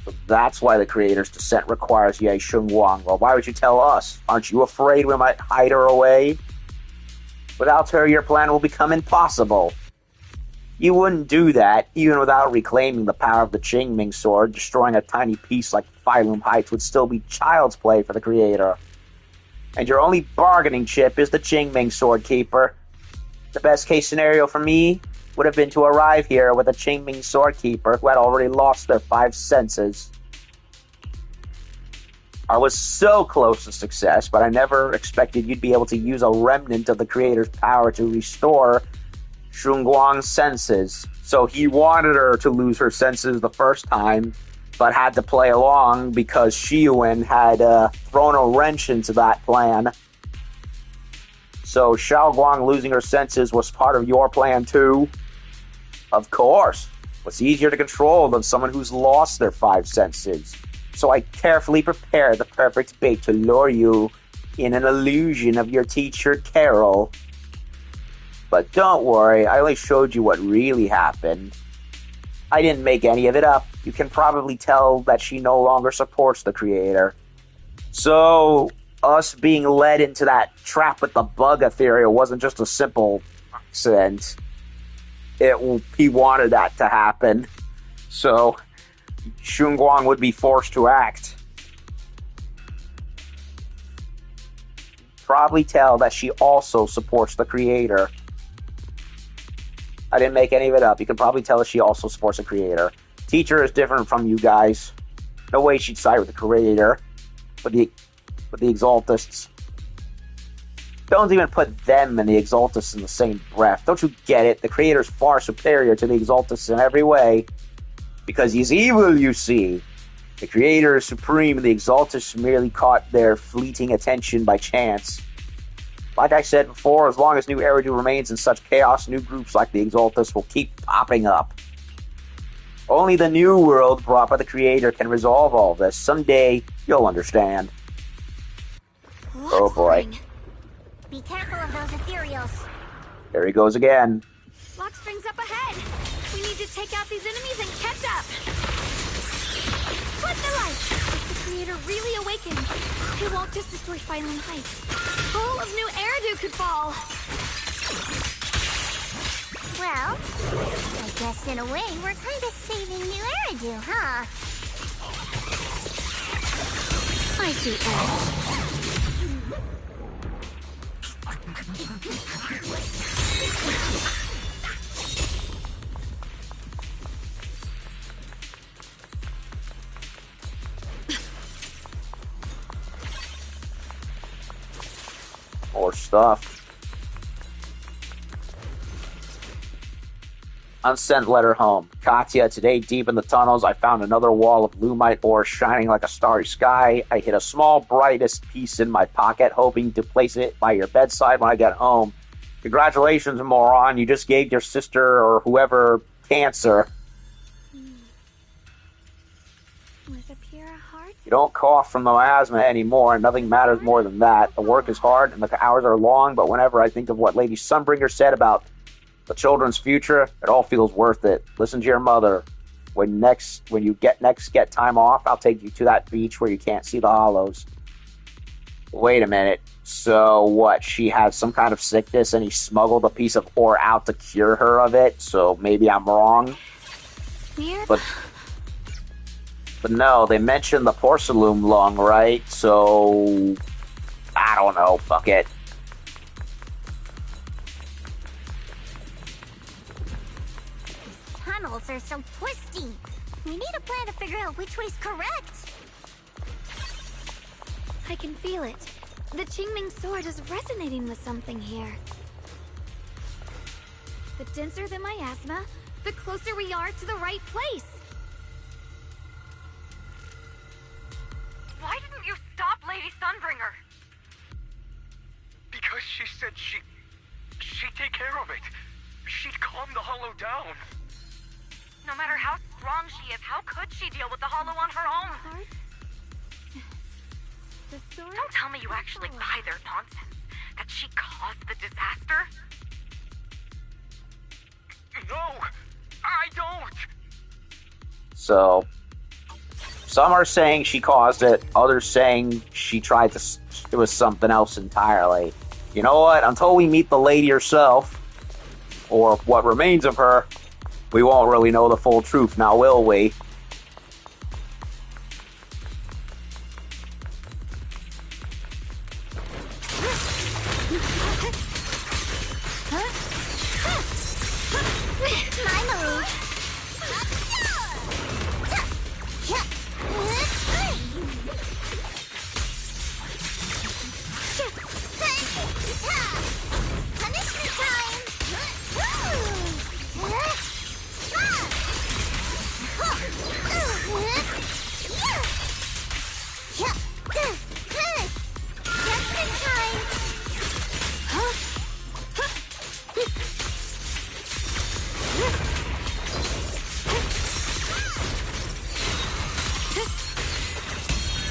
So that's why the creator's descent requires Yeshungguang. Well, why would you tell us? Aren't you afraid we might hide her away? Without her, your plan will become impossible. You wouldn't do that, even without reclaiming the power of the Qingming sword. Destroying a tiny piece like Phylum Heights would still be child's play for the creator. And your only bargaining chip is the Qingming sword keeper. The best case scenario for me would have been to arrive here with a Qingming sword keeper who had already lost their 5 senses. I was so close to success, but I never expected you'd be able to use a remnant of the creator's power to restore Shunguang's senses. So he wanted her to lose her senses the first time, but had to play along because Shiyuan had thrown a wrench into that plan. So Xiaoguang losing her senses was part of your plan too? Of course. What's easier to control than someone who's lost their 5 senses? So I carefully prepared the perfect bait to lure you in an illusion of your teacher, Carol. But don't worry, I only showed you what really happened. I didn't make any of it up. You can probably tell that she no longer supports the creator. So, us being led into that trap with the bug ethereal wasn't just a simple accident. He wanted that to happen. So, Shunguang would be forced to act. Probably tell that she also supports the creator. I didn't make any of it up. You can probably tell that she also supports the creator. Teacher is different from you guys. No way she'd side with the creator. But the Exaltists. Don't even put them and the Exaltists in the same breath. Don't you get it? The creator is far superior to the Exaltists in every way. Because he's evil, you see. The creator is supreme, and the Exaltists merely caught their fleeting attention by chance. Like I said before, as long as New Eridu remains in such chaos, new groups like the Exaltists will keep popping up. Only the new world brought by the creator can resolve all this. Someday, you'll understand. Oh boy. Be careful of those ethereals. There he goes again. Lockspring's up ahead. We need to take out these enemies and catch up. Flip the light. If the creator really awakens, he won't just destroy Phylum Heights. All of New Eridu could fall. Well, I guess in a way we're kind of saving New Eridu, huh? I see edge. More stuff. Unsent letter home. Katya, today deep in the tunnels, I found another wall of lumite ore shining like a starry sky. I hid a small, brightest piece in my pocket, hoping to place it by your bedside when I get home. Congratulations, moron. You just gave your sister or whoever cancer. You don't cough from the miasma anymore, and nothing matters more than that. The work is hard, and the hours are long, but whenever I think of what Lady Sunbringer said about the children's future, it all feels worth it. Listen to your mother. When you get time off, I'll take you to that beach where you can't see the hollows. Wait a minute. So what? She had some kind of sickness and he smuggled a piece of ore out to cure her of it? So maybe I'm wrong? But no, they mentioned the porcelain lung, right? So I don't know. Fuck it. These tunnels are so twisty. We need a plan to figure out which way's correct. I can feel it. The Qingming sword is resonating with something here. The denser the miasma, the closer we are to the right place. Why didn't you stop Lady Sunbringer? Because she said she'd take care of it. She'd calm the hollow down. No matter how strong she is, how could she deal with the hollow on her own? Don't tell me you actually buy their nonsense. That she caused the disaster? No, I don't. So, some are saying she caused it, others saying she tried to. It was something else entirely. You know what? Until we meet the lady herself, or what remains of her, we won't really know the full truth, now will we?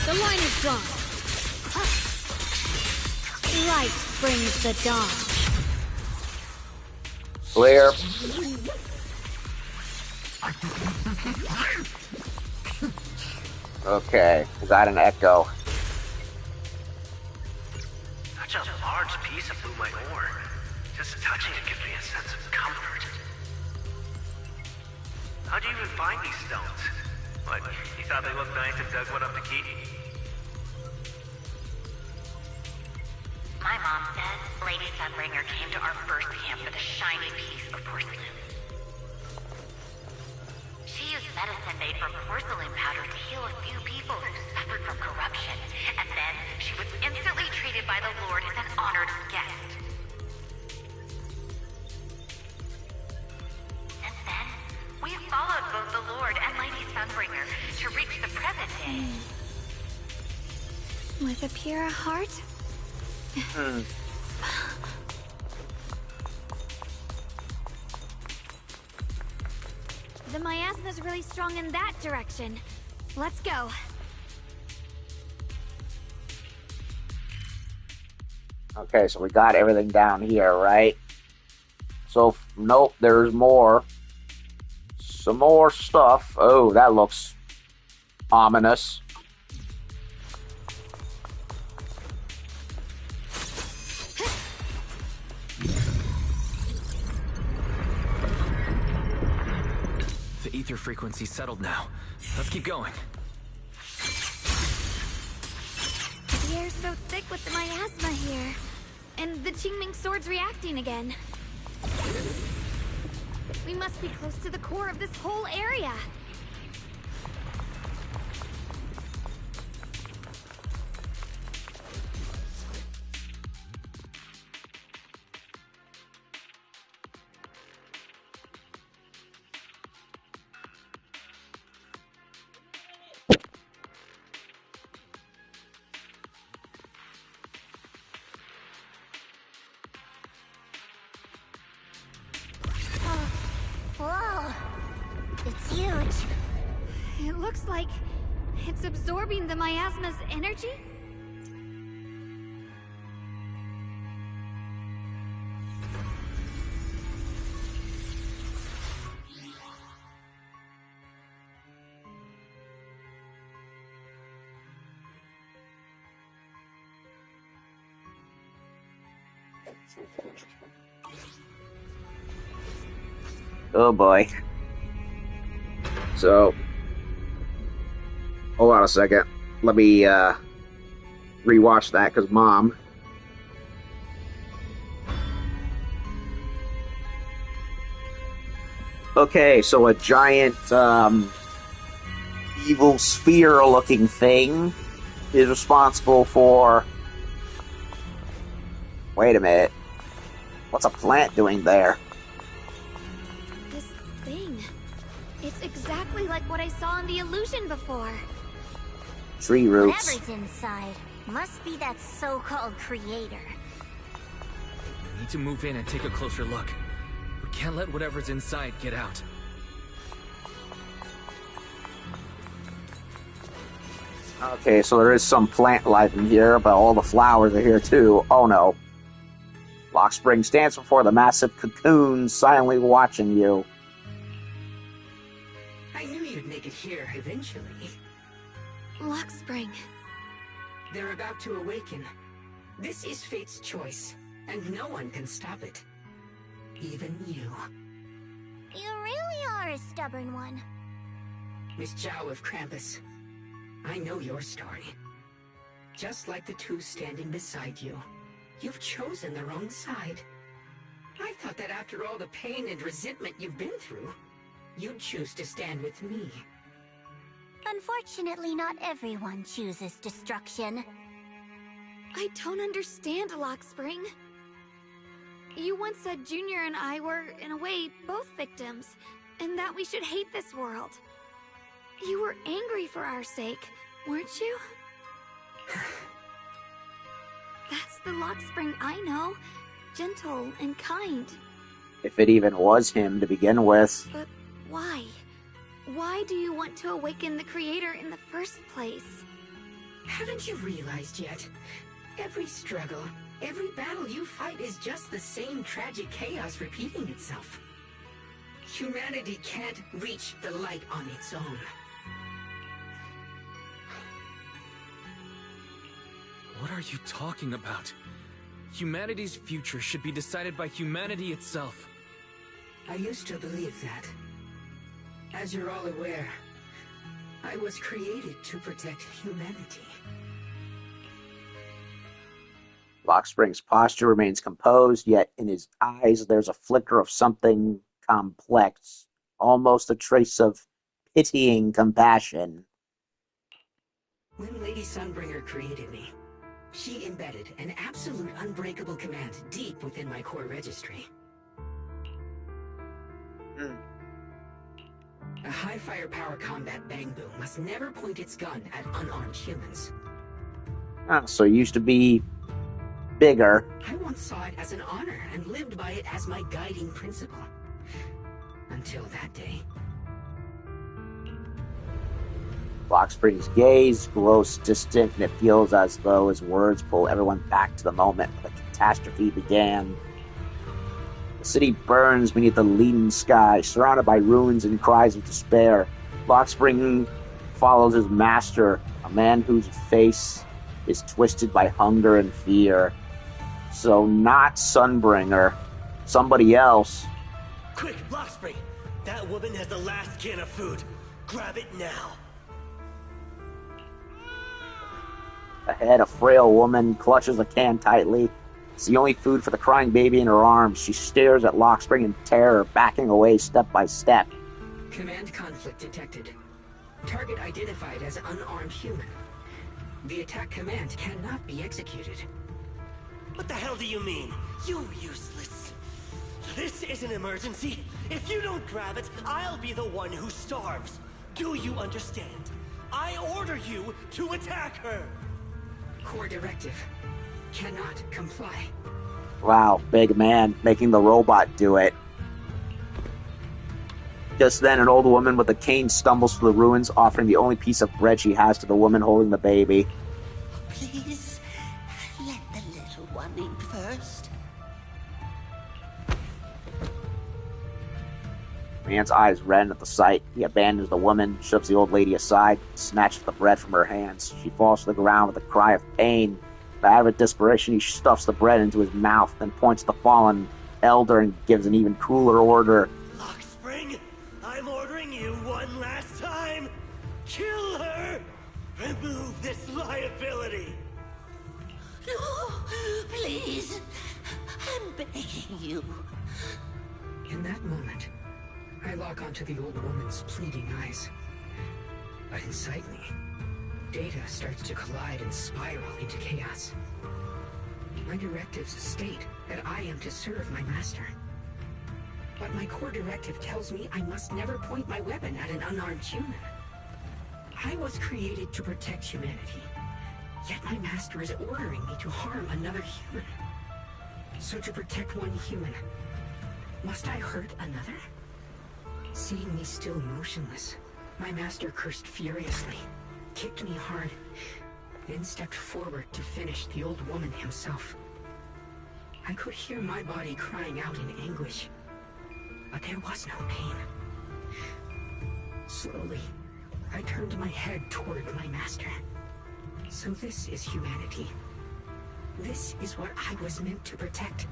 The line is drawn. Light brings the dawn. Clear. Okay, we got an echo. Such a large piece of blue my ore. Just touching it gives me a sense of comfort. How'd you even find these stones? What, you thought they looked nice and dug one up to keep? My mom says Lady Sunbringer came to our first camp with a shiny piece of porcelain. She used medicine made from porcelain powder to heal a few people who suffered from corruption, and then she was instantly treated by the Lord as an honored guest. And then, we followed both the Lord and Lady Sunbringer to reach the present day. With a pure heart? The miasma's really strong in that direction. Let's go. Okay, so we got everything down here, right? So, nope, there's more. Some more stuff. Oh, that looks ominous. The ether frequency's settled now. Let's keep going. The air's so thick with the miasma here. And the Qingming sword's reacting again. We must be close to the core of this whole area. Whoa! It's huge. It looks like It's absorbing the miasma's energy? Oh boy. So, hold on a second. Let me rewatch that because Mom. Okay, so a giant evil sphere-looking thing is responsible for. Wait a minute. What's a plant doing there? This thing. It's exactly like what I saw in the illusion before. Tree roots. Whatever's inside must be that so-called creator. We need to move in and take a closer look. We can't let whatever's inside get out. Okay, so there is some plant life in here, but all the flowers are here too. Oh no. Lock Spring stands before the massive cocoon, silently watching you. I knew you'd make it here eventually. Lock Spring. They're about to awaken. This is fate's choice, and no one can stop it. Even you. You really are a stubborn one. Miss Zhao of Krampus, I know your story. Just like the two standing beside you, you've chosen the wrong side. I thought that after all the pain and resentment you've been through, you'd choose to stand with me. Unfortunately, not everyone chooses destruction. I don't understand, Lock Spring. You once said Junior and I were, in a way, both victims, and that we should hate this world. You were angry for our sake, weren't you? That's the Lock Spring I know. Gentle and kind. If it even was him to begin with. But why? Why do you want to awaken the Creator in the first place? Haven't you realized yet? Every struggle, every battle you fight is just the same tragic chaos repeating itself. Humanity can't reach the light on its own. What are you talking about? Humanity's future should be decided by humanity itself. I used to believe that. As you're all aware, I was created to protect humanity. Lock Spring's posture remains composed, yet in his eyes there's a flicker of something complex, almost a trace of pitying compassion. When Lady Sunbringer created me, she embedded an absolute unbreakable command deep within my core registry. A high firepower combat bang boom must never point its gun at unarmed humans. Ah, so it used to be bigger. I once saw it as an honor and lived by it as my guiding principle. Until that day. Lock Spring's gaze grows distant, and it feels as though his words pull everyone back to the moment when the catastrophe began. The city burns beneath the leaden sky, surrounded by ruins and cries of despair. Lock Spring follows his master, a man whose face is twisted by hunger and fear. So not Sunbringer, somebody else. Quick, Lockspring! That woman has the last can of food. Grab it now. Ahead, a frail woman clutches a can tightly. It's the only food for the crying baby in her arms. She stares at Lock Spring in terror, backing away step by step. Command conflict detected. Target identified as unarmed human. The attack command cannot be executed. What the hell do you mean? You useless. This is an emergency. If you don't grab it, I'll be the one who starves. Do you understand? I order you to attack her. Core directive. Cannot comply. Wow, big man, making the robot do it. Just then, an old woman with a cane stumbles through the ruins, offering the only piece of bread she has to the woman holding the baby. Please, let the little one eat first. Man's eyes redden at the sight. He abandons the woman, shoves the old lady aside, snatches the bread from her hands. She falls to the ground with a cry of pain. Out of desperation, he stuffs the bread into his mouth, then points to the fallen elder and gives an even cooler order. Lockspring, I'm ordering you one last time. Kill her! Remove this liability! No, please. I'm begging you. In that moment, I lock onto the old woman's pleading eyes. But inside me, data starts to collide and spiral into chaos. My directives state that I am to serve my master. But my core directive tells me I must never point my weapon at an unarmed human. I was created to protect humanity, yet my master is ordering me to harm another human. So to protect one human, must I hurt another? Seeing me still motionless, my master cursed furiously, kicked me hard, then stepped forward to finish the old woman himself. I could hear my body crying out in anguish, but there was no pain. Slowly, I turned my head toward my master. So this is humanity. This is what I was meant to protect.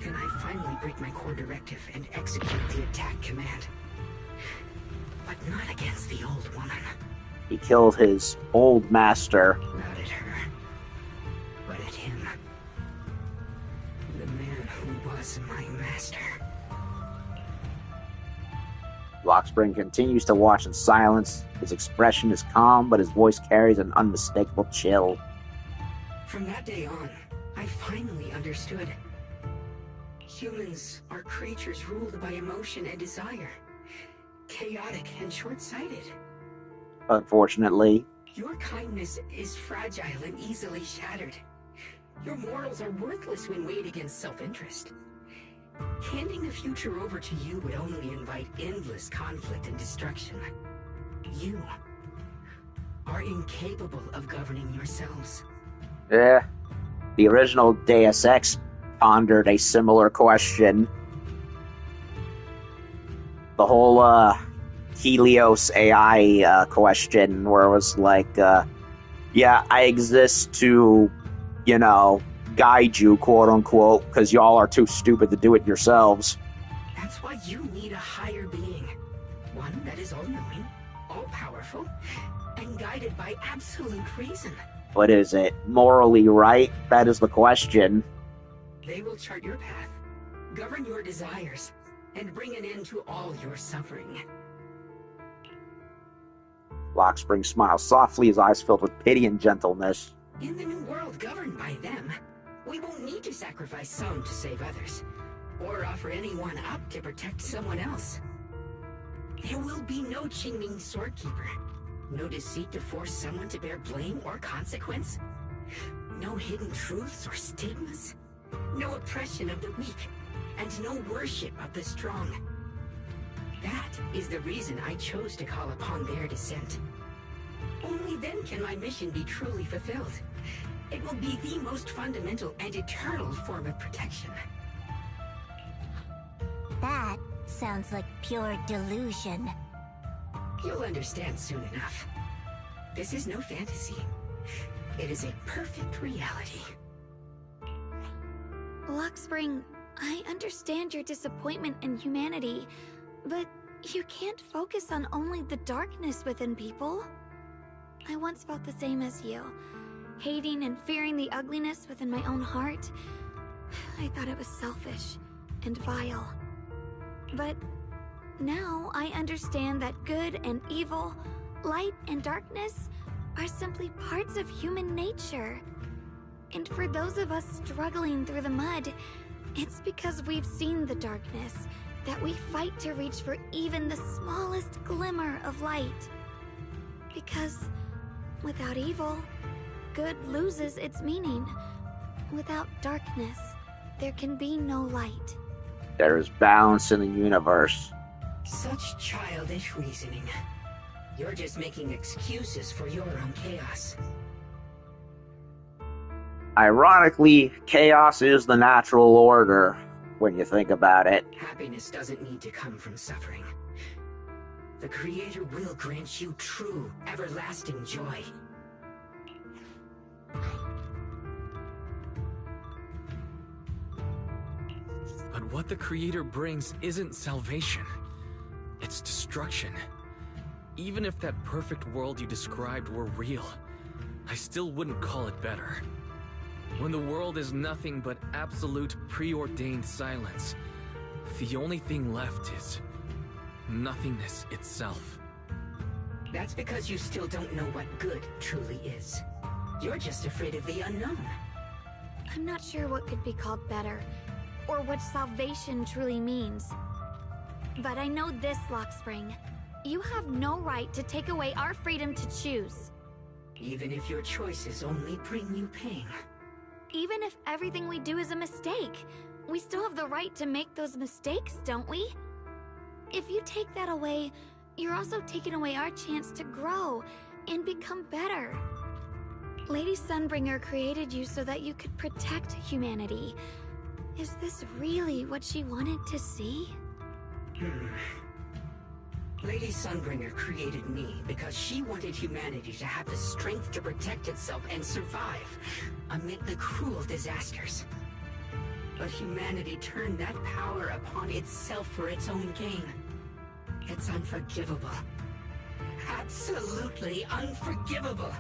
Then I finally break my core directive and execute the attack command. But not against the old woman. He killed his old master. Not at her, but at him. The man who was my master. Lockspring continues to watch in silence. His expression is calm, but his voice carries an unmistakable chill. From that day on, I finally understood. Humans are creatures ruled by emotion and desire. Chaotic and short-sighted. Unfortunately. Your kindness is fragile and easily shattered. Your morals are worthless when weighed against self-interest. Handing the future over to you would only invite endless conflict and destruction. You are incapable of governing yourselves. Yeah. The original Deus Ex pondered a similar question. The whole Helios AI question, where it was like, yeah, I exist to, guide you, quote unquote, because y'all are too stupid to do it yourselves. That's why you need a higher being. One that is all-knowing, all-powerful, and guided by absolute reason. But is it morally right? That is the question. They will chart your path, govern your desires, and bring an end to all your suffering. Lockspring smiles softly, his eyes filled with pity and gentleness. In the new world governed by them, we won't need to sacrifice some to save others, or offer anyone up to protect someone else. There will be no Qingming Swordkeeper, no deceit to force someone to bear blame or consequence, no hidden truths or stigmas, no oppression of the weak, and no worship of the strong. That is the reason I chose to call upon their descent. Only then can my mission be truly fulfilled. It will be the most fundamental and eternal form of protection. That sounds like pure delusion. You'll understand soon enough. This is no fantasy. It is a perfect reality. Lockspring, I understand your disappointment in humanity, but you can't focus on only the darkness within people. I once felt the same as you, hating and fearing the ugliness within my own heart. I thought it was selfish and vile. But now I understand that good and evil, light and darkness, are simply parts of human nature. And for those of us struggling through the mud, it's because we've seen the darkness that we fight to reach for even the smallest glimmer of light. Because without evil, good loses its meaning. Without darkness, there can be no light. There is balance in the universe. Such childish reasoning. You're just making excuses for your own chaos. Ironically, chaos is the natural order, when you think about it. Happiness doesn't need to come from suffering. The Creator will grant you true, everlasting joy. But what the Creator brings isn't salvation. It's destruction. Even if that perfect world you described were real, I still wouldn't call it better. When the world is nothing but absolute preordained silence, the only thing left is nothingness itself. That's because you still don't know what good truly is. You're just afraid of the unknown. I'm not sure what could be called better, or what salvation truly means. But I know this, Lockspring. You have no right to take away our freedom to choose. Even if your choices only bring you pain. Even if everything we do is a mistake, we still have the right to make those mistakes, don't we? If you take that away, you're also taking away our chance to grow and become better. Lady Sunbringer created you so that you could protect humanity. Is this really what she wanted to see? Lady Sunbringer created me because she wanted humanity to have the strength to protect itself and survive amid the cruel disasters. But humanity turned that power upon itself for its own gain. It's unforgivable. Absolutely unforgivable.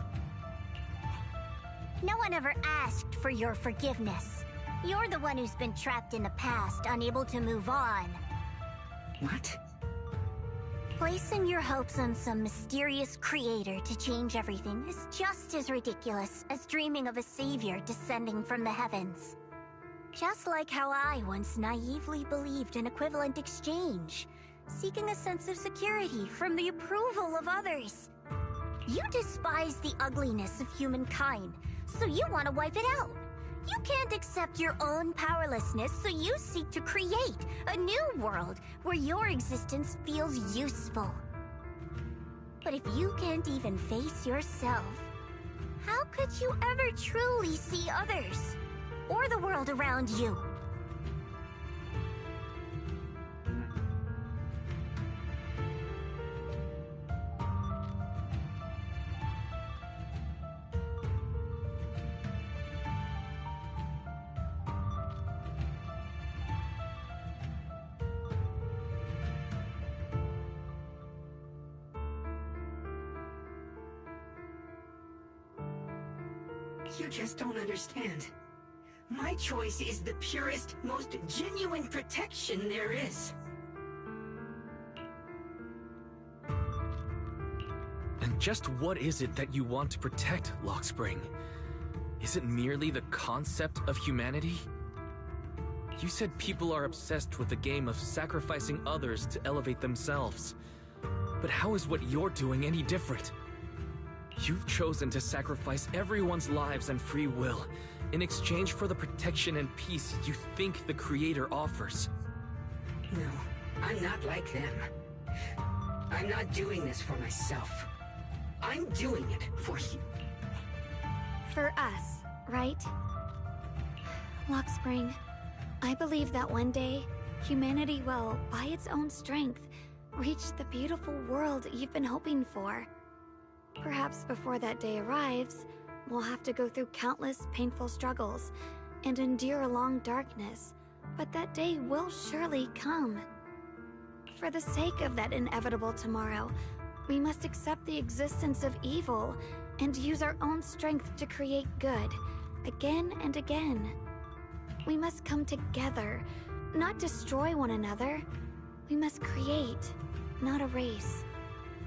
No one ever asked for your forgiveness. You're the one who's been trapped in the past, unable to move on. What? Placing your hopes on some mysterious creator to change everything is just as ridiculous as dreaming of a savior descending from the heavens. Just like how I once naively believed in equivalent exchange, seeking a sense of security from the approval of others. You despise the ugliness of humankind, so you want to wipe it out. You can't accept your own powerlessness, so you seek to create a new world where your existence feels useful. But if you can't even face yourself, how could you ever truly see others? Or the world around you? You just don't understand. My choice is the purest, most genuine protection there is. And just what is it that you want to protect, Lockspring? Is it merely the concept of humanity? You said people are obsessed with the game of sacrificing others to elevate themselves. But how is what you're doing any different? You've chosen to sacrifice everyone's lives and free will in exchange for the protection and peace you think the Creator offers. No, I'm not like them. I'm not doing this for myself. I'm doing it for you. For us, right? Lockspring, I believe that one day, humanity will, by its own strength, reach the beautiful world you've been hoping for. Perhaps before that day arrives, we'll have to go through countless painful struggles and endure a long darkness, but that day will surely come. For the sake of that inevitable tomorrow, we must accept the existence of evil and use our own strength to create good, again and again. We must come together, not destroy one another. We must create, not erase.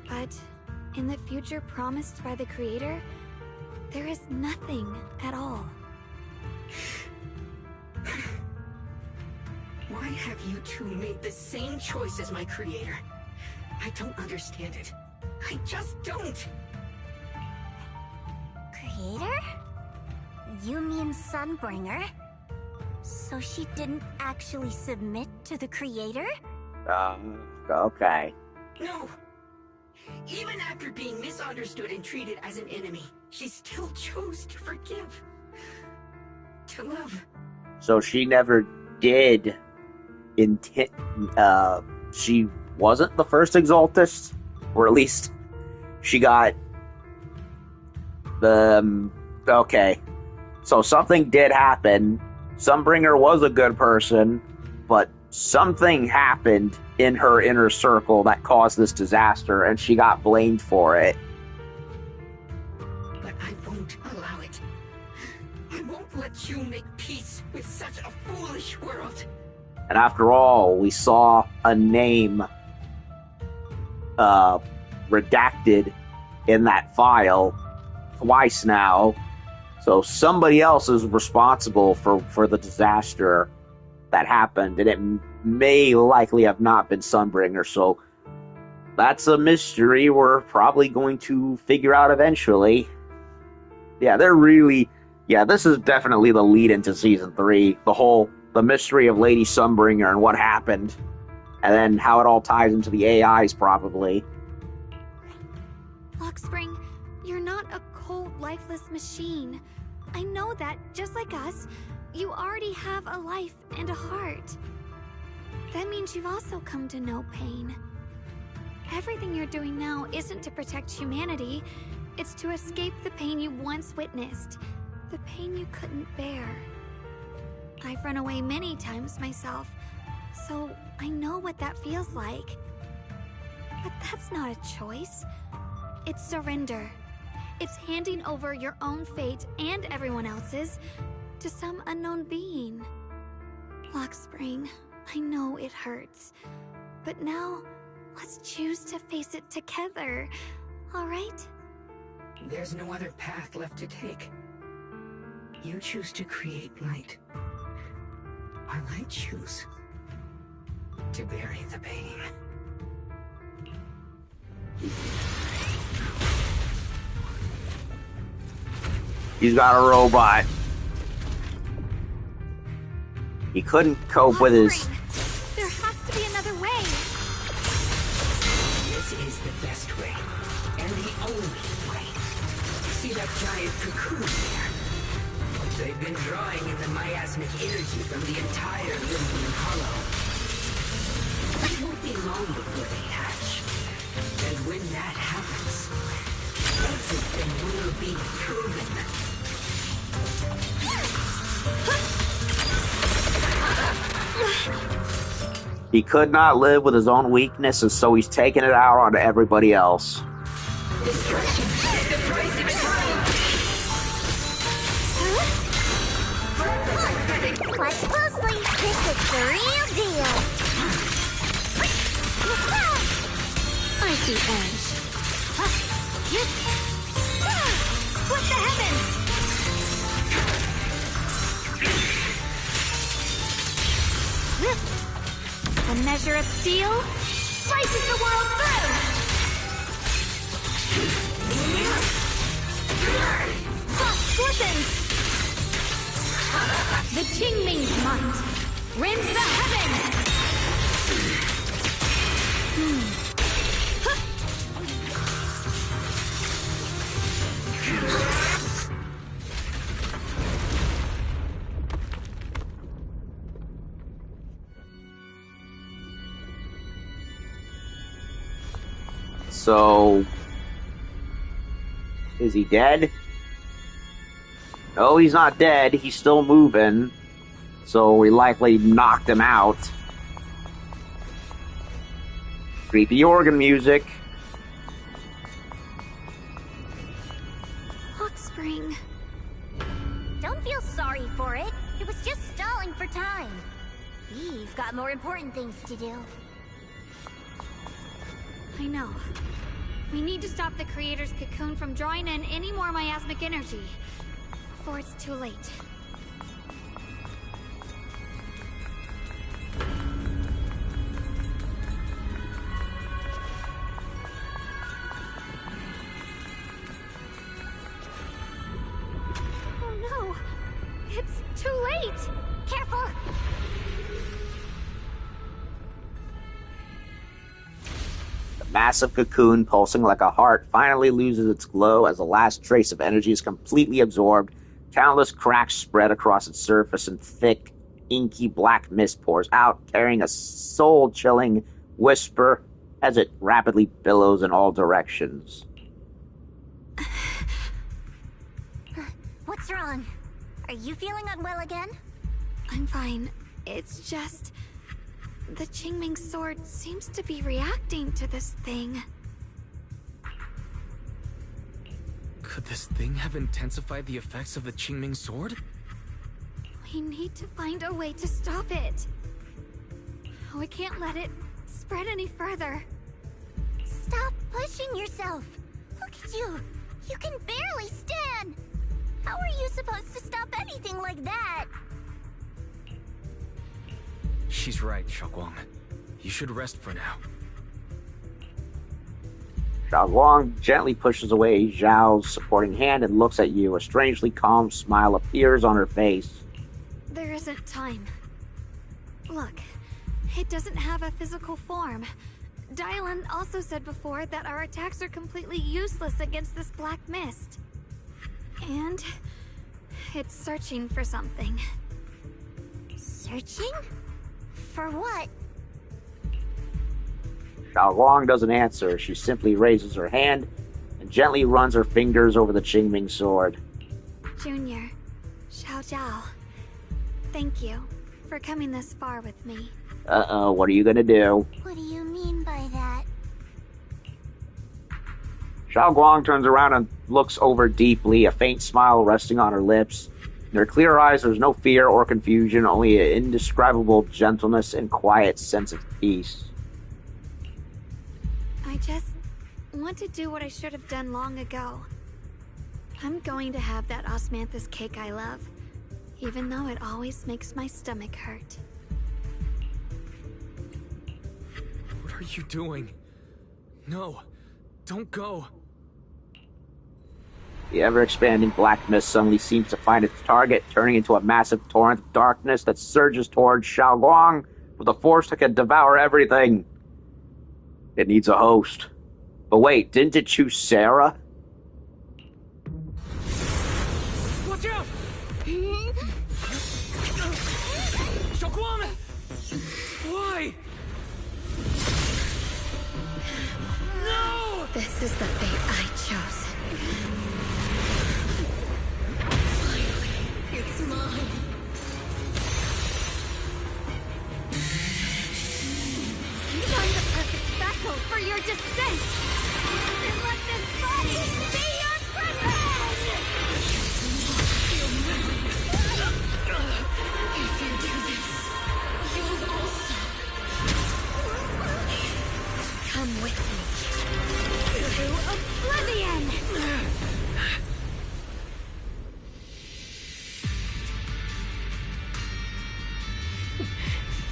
But in the future promised by the Creator, there is nothing at all. Why have you two made the same choice as my Creator? I don't understand it. I just don't! Creator? You mean Sunbringer? So she didn't actually submit to the Creator? Okay. No! Even after being misunderstood and treated as an enemy, she still chose to forgive. To love. So she never did she wasn't the first Exaltist? Or at least she got the... okay. So something did happen. Sunbringer was a good person, but something happened in her inner circle that caused this disaster, and she got blamed for it. But I won't allow it. I won't let you make peace with such a foolish world. And after all, we saw a name redacted in that file twice now. So somebody else is responsible for the disaster that happened, and it may likely have not been Sunbringer. So that's a mystery we're probably going to figure out eventually. Yeah, this is definitely the lead into Season 3. The mystery of Lady Sunbringer and what happened, and then how it all ties into the AIs, probably. Lockspring, you're not a cold, lifeless machine. I know that, just like us, you already have a life and a heart. That means you've also come to know pain. Everything you're doing now isn't to protect humanity. It's to escape the pain you once witnessed. The pain you couldn't bear. I've run away many times myself, so I know what that feels like. But that's not a choice. It's surrender. It's handing over your own fate and everyone else's to some unknown being. Lockspring, I know it hurts, but now let's choose to face it together, all right? There's no other path left to take. You choose to create light, while I choose to bury the pain. He's got a robot. He couldn't cope with his... There has to be another way. This is the best way, and the only way. See that giant cocoon there? They've been drawing in the miasmic energy from the entire Limbian Hollow. It won't be long before they hatch. And when that happens, everything will be proven. He could not live with his own weakness, and so he's taking it out on everybody else. Destruction is the price of eternity. Watch closely. This is the real deal. I see edge. What the heavens? A measure of steel slices the world through. Frost glistens. The Qingming's might rends the heavens. So, is he dead? No, he's not dead. He's still moving. So we likely knocked him out. Creepy organ music. Lockspring. Don't feel sorry for it. It was just stalling for time. We've got more important things to do. I know. We need to stop the Creator's cocoon from drawing in any more miasmic energy before it's too late. Oh no! It's too late! Careful! Massive cocoon pulsing like a heart finally loses its glow as the last trace of energy is completely absorbed. Countless cracks spread across its surface and thick, inky black mist pours out, carrying a soul-chilling whisper as it rapidly billows in all directions. What's wrong? Are you feeling unwell again? I'm fine. It's just... the Qingming sword seems to be reacting to this thing. Could this thing have intensified the effects of the Qingming sword? We need to find a way to stop it. We can't let it spread any further. Stop pushing yourself. Look at you. You can barely stand. How are you supposed to stop anything like that? She's right, Xiaoguang. You should rest for now. Xiaoguang gently pushes away Zhao's supporting hand and looks at you. A strangely calm smile appears on her face. There isn't time. Look, it doesn't have a physical form. Dylan also said before that our attacks are completely useless against this black mist. And it's searching for something. Searching? For what? Xiaoguang doesn't answer. She simply raises her hand and gently runs her fingers over the Qingming sword. Junior, Xiao Zhao, thank you for coming this far with me. Uh-oh, what are you gonna do? What do you mean by that? Xiaoguang turns around and looks over deeply, a faint smile resting on her lips. In her clear eyes, there's no fear or confusion, only an indescribable gentleness and quiet sense of peace. I just want to do what I should have done long ago. I'm going to have that osmanthus cake I love, even though it always makes my stomach hurt. What are you doing? No, don't go. The ever-expanding black mist suddenly seems to find its target, turning into a massive torrent of darkness that surges towards Xiaoguang with a force that can devour everything. It needs a host. But wait, didn't it choose Sarah? Watch out! Xiaoguang! Why? No! This is the fate I chose. It's mine. I'm the perfect vessel for your descent! And let this body be your prison! If you do this, you'll also Come with me. To oblivion!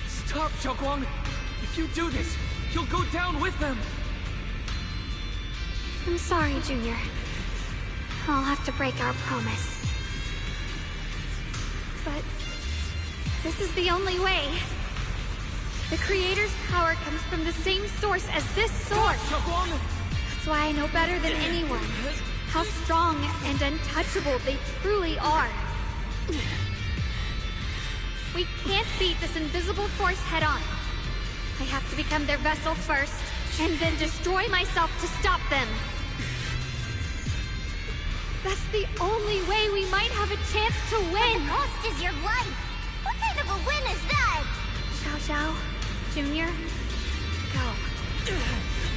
Stop, Xiaoguang! If you do this, you'll go down with them! I'm sorry, Junior. I'll have to break our promise. But this is the only way. The Creator's power comes from the same source as this sword. That's why I know better than anyone how strong and untouchable they truly are. We can't beat this invisible force head-on. I have to become their vessel first, and then destroy myself to stop them. That's the only way we might have a chance to win! The cost is your life! What kind of a win is that? Xiao Zhao, Junior, go.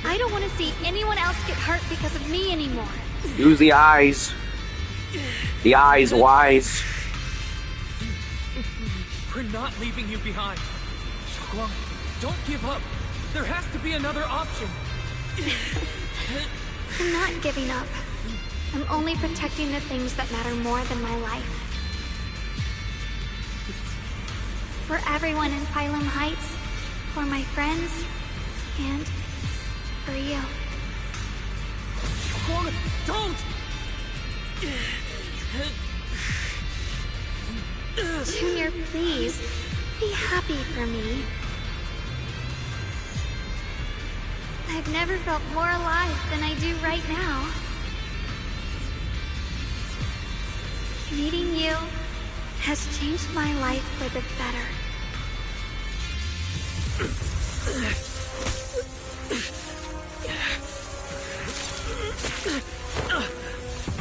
I don't want to see anyone else get hurt because of me anymore. Use the eyes. The eyes, wise. We're not leaving you behind. Xiaoguang, don't give up. There has to be another option. I'm not giving up. I'm only protecting the things that matter more than my life. For everyone in Phylum Heights, for my friends, and for you. Don't! Junior, please, be happy for me. I've never felt more alive than I do right now. Meeting you has changed my life for the better.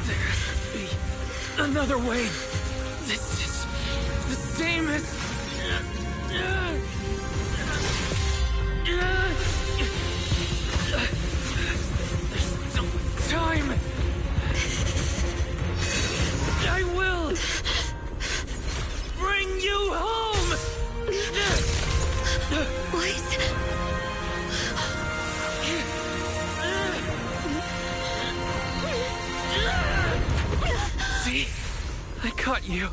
There has to be another way. This is the same as... There's still time. I will bring you home. See? I caught you.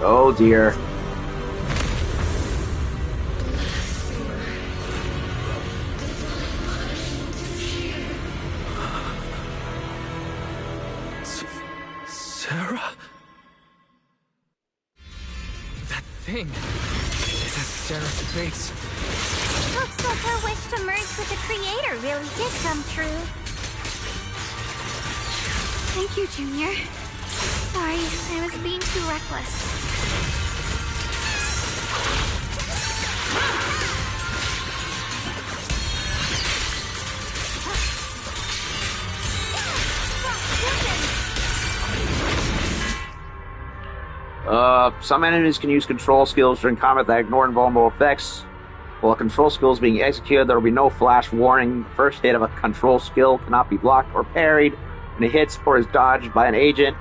Oh dear. Sarah? That thing. It has Sarah's face. Looks like her wish to merge with the Creator really did come true. Thank you, Junior. Sorry, I was being too reckless. Some enemies can use control skills during combat that ignore invulnerable effects. While a control skill is being executed, there will be no flash warning. The first hit of a control skill cannot be blocked or parried. When it hits or is dodged by an agent,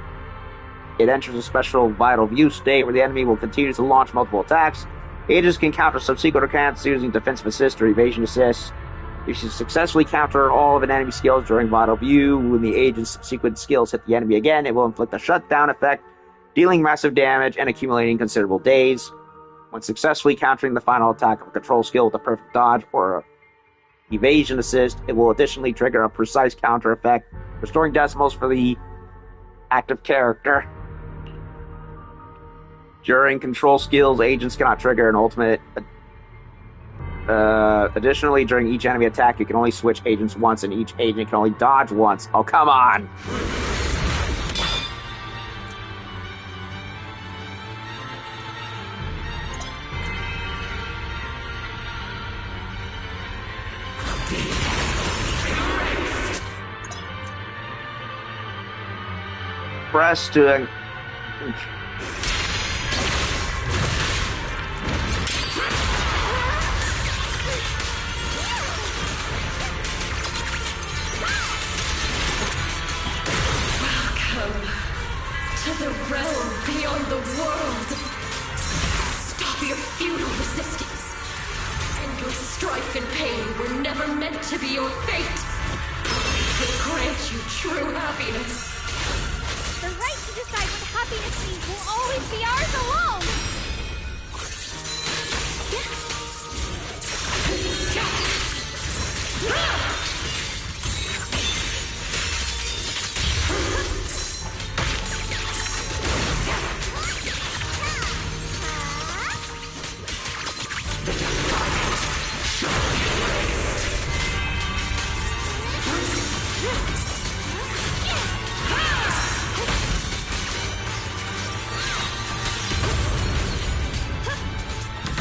it enters a special vital view state where the enemy will continue to launch multiple attacks. Agents can counter subsequent attacks using defensive assist or evasion assist. If you successfully counter all of an enemy's skills during vital view, when the agent's subsequent skills hit the enemy again, it will inflict a shutdown effect, dealing massive damage and accumulating considerable days. When successfully countering the final attack of a control skill with a perfect dodge or evasion assist, it will additionally trigger a precise counter effect, restoring decimals for the active character. During control skills, agents cannot trigger an ultimate. Additionally, during each enemy attack, you can only switch agents once, and each agent can only dodge once. Oh, come on! Press to... To the realm beyond the world. Stop your futile resistance. Endless strife and pain were never meant to be your fate. It grants you true happiness. The right to decide what happiness means will always be ours alone!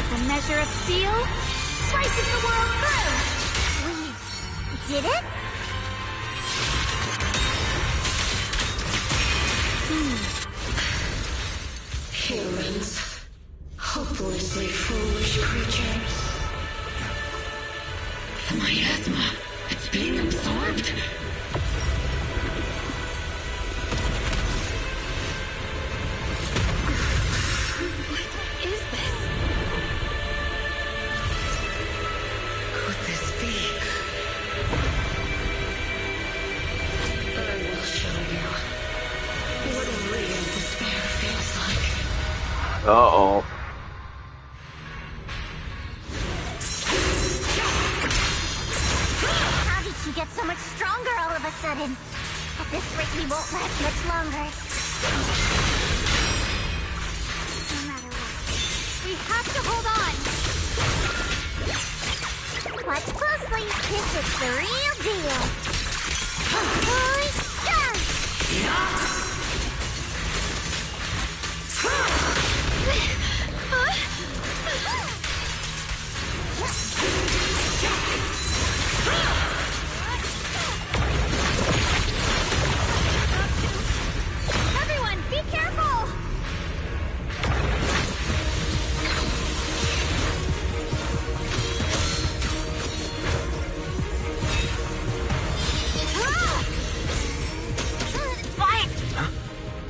The measure of steel slices the world through! We did it? Humans. Hopelessly foolish creatures. The miasma. It's being absorbed. What is this? Uh-oh. How did she get so much stronger all of a sudden? At this rate, we won't last much longer. No matter what, we have to hold on. Watch closely. This is the real deal. Everyone, be careful!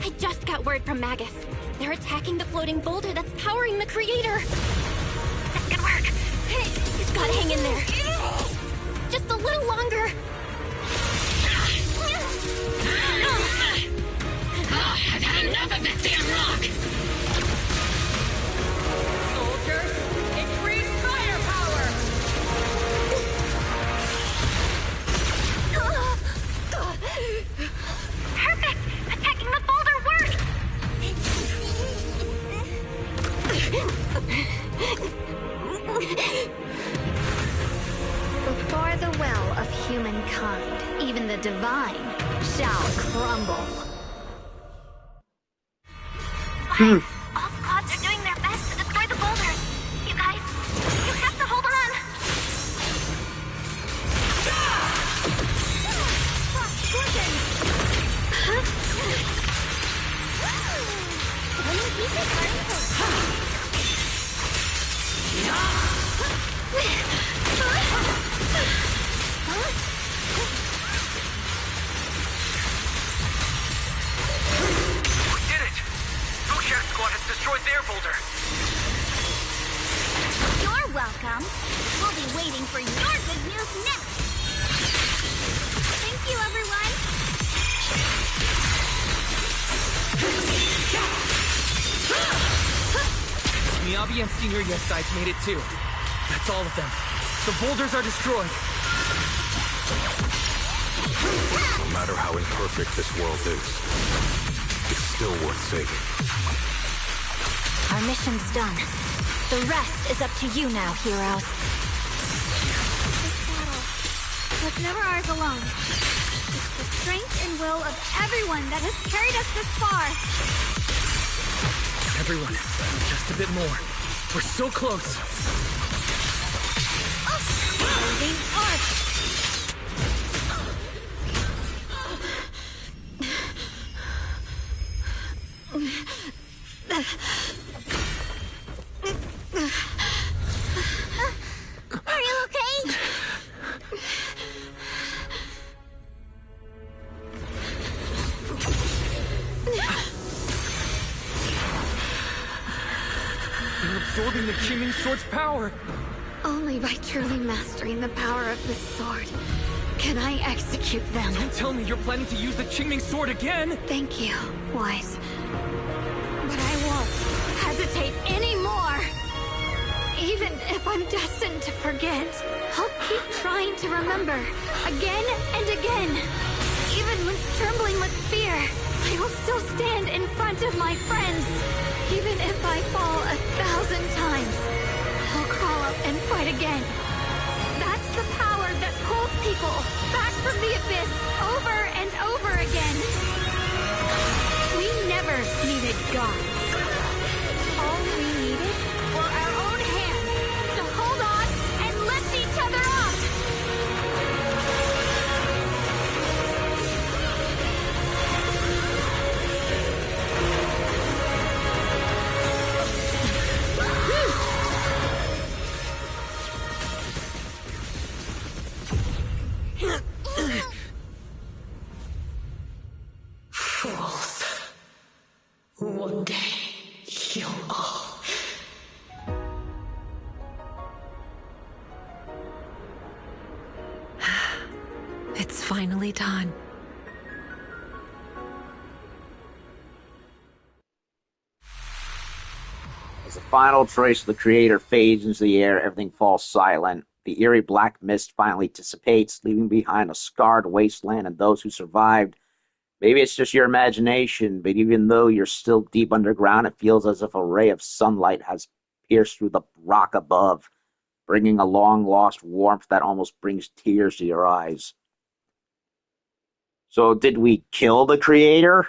I just got word from Magus. They're attacking the floating boulder that's powering the creator. This could work. You've got to hang in there. Just a little longer. I've had enough of this damn rock! Soldiers, increase firepower! Perfect! Attacking the boulder worked! Before the well of humankind, even the divine shall crumble. All squads are doing their best to destroy the boulders. You guys, you have to hold on. We did it! Bouchard Squad has destroyed their boulder. You're welcome. We'll be waiting for your good news next. Thank you, everyone. Miyabi and Senior Yes sides made it too. That's all of them. The boulders are destroyed. No matter how imperfect this world is, it's still worth saving. Our mission's done. The rest is up to you now, heroes. This battle was never ours alone. It's the strength and will of everyone that has carried us this far. Everyone, just a bit more. We're so close. Closing arc. Are you okay? They're absorbing the Qingming Sword's power. Only by truly mastering the power of the sword can I execute them. Don't tell me you're planning to use the Qingming Sword again! Thank you, Wise. But I won't hesitate anymore. Even if I'm destined to forget, I'll keep trying to remember, again and again. Even when trembling with fear, I will still stand in front of my friends. Even if I fall 1,000 times, I'll crawl up and fight again. That's the power that pulls people back from the abyss over and over again. We never needed gods. All we needed were our own hands to hold on and lift each other up. Fools. One day, you'll all... It's finally done. As the final trace of the creator fades into the air, everything falls silent. The eerie black mist finally dissipates, leaving behind a scarred wasteland and those who survived. Maybe it's just your imagination, but even though you're still deep underground, it feels as if a ray of sunlight has pierced through the rock above, bringing a long-lost warmth that almost brings tears to your eyes. So did we kill the creator?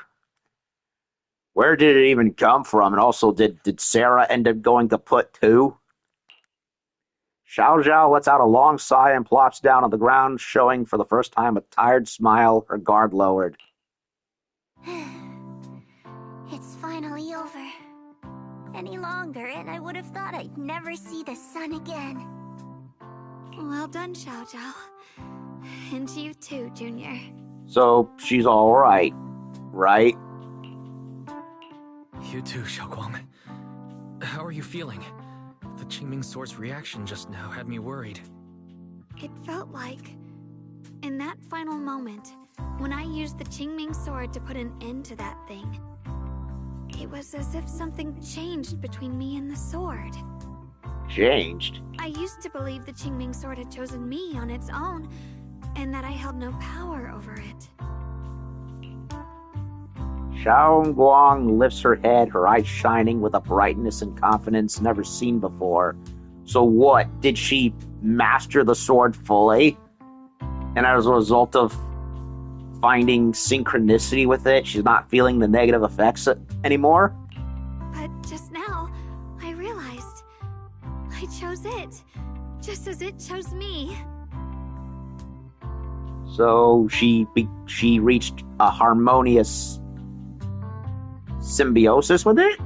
Where did it even come from? And also, did Sarah end up going to put too? Xiao Zhao lets out a long sigh and plops down on the ground, showing for the first time a tired smile, her guard lowered. It's finally over. Any longer, and I would have thought I'd never see the sun again. Well done, Xiao Zhao. And you too, Junior. So, she's alright, right? You too, Xiaoguang. How are you feeling? The Qingming Sword's reaction just now had me worried. It felt like, in that final moment, when I used the Qingming Sword to put an end to that thing, it was as if something changed between me and the sword. Changed? I used to believe the Qingming Sword had chosen me on its own, and that I held no power over it. Xiao Guang lifts her head, her eyes shining with a brightness and confidence never seen before. So what? Did she master the sword fully? And as a result of finding synchronicity with it, she's not feeling the negative effects anymore? But just now, I realized I chose it, just as it chose me. So she reached a harmonious symbiosis with it?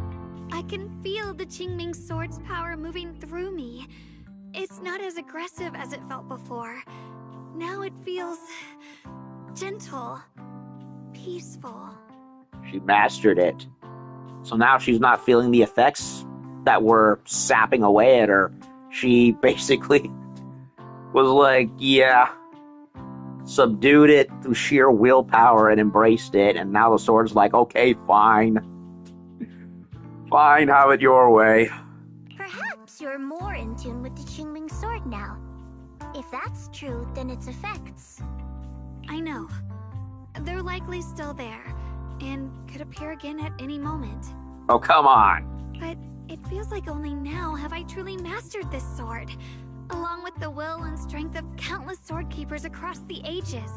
I can feel the Qingming Sword's power moving through me. It's not as aggressive as it felt before. Now it feels gentle, peaceful. She mastered it. So now she's not feeling the effects that were sapping away at her. She basically was like, yeah, subdued it through sheer willpower and embraced it, and now the sword's like, okay, fine. Fine, have it your way. Perhaps you're more in tune with the Qingming Sword now. If that's true, then its effects. I know. They're likely still there, and could appear again at any moment. Oh, come on. But it feels like only now have I truly mastered this sword, along with the will and strength of countless sword keepers across the ages.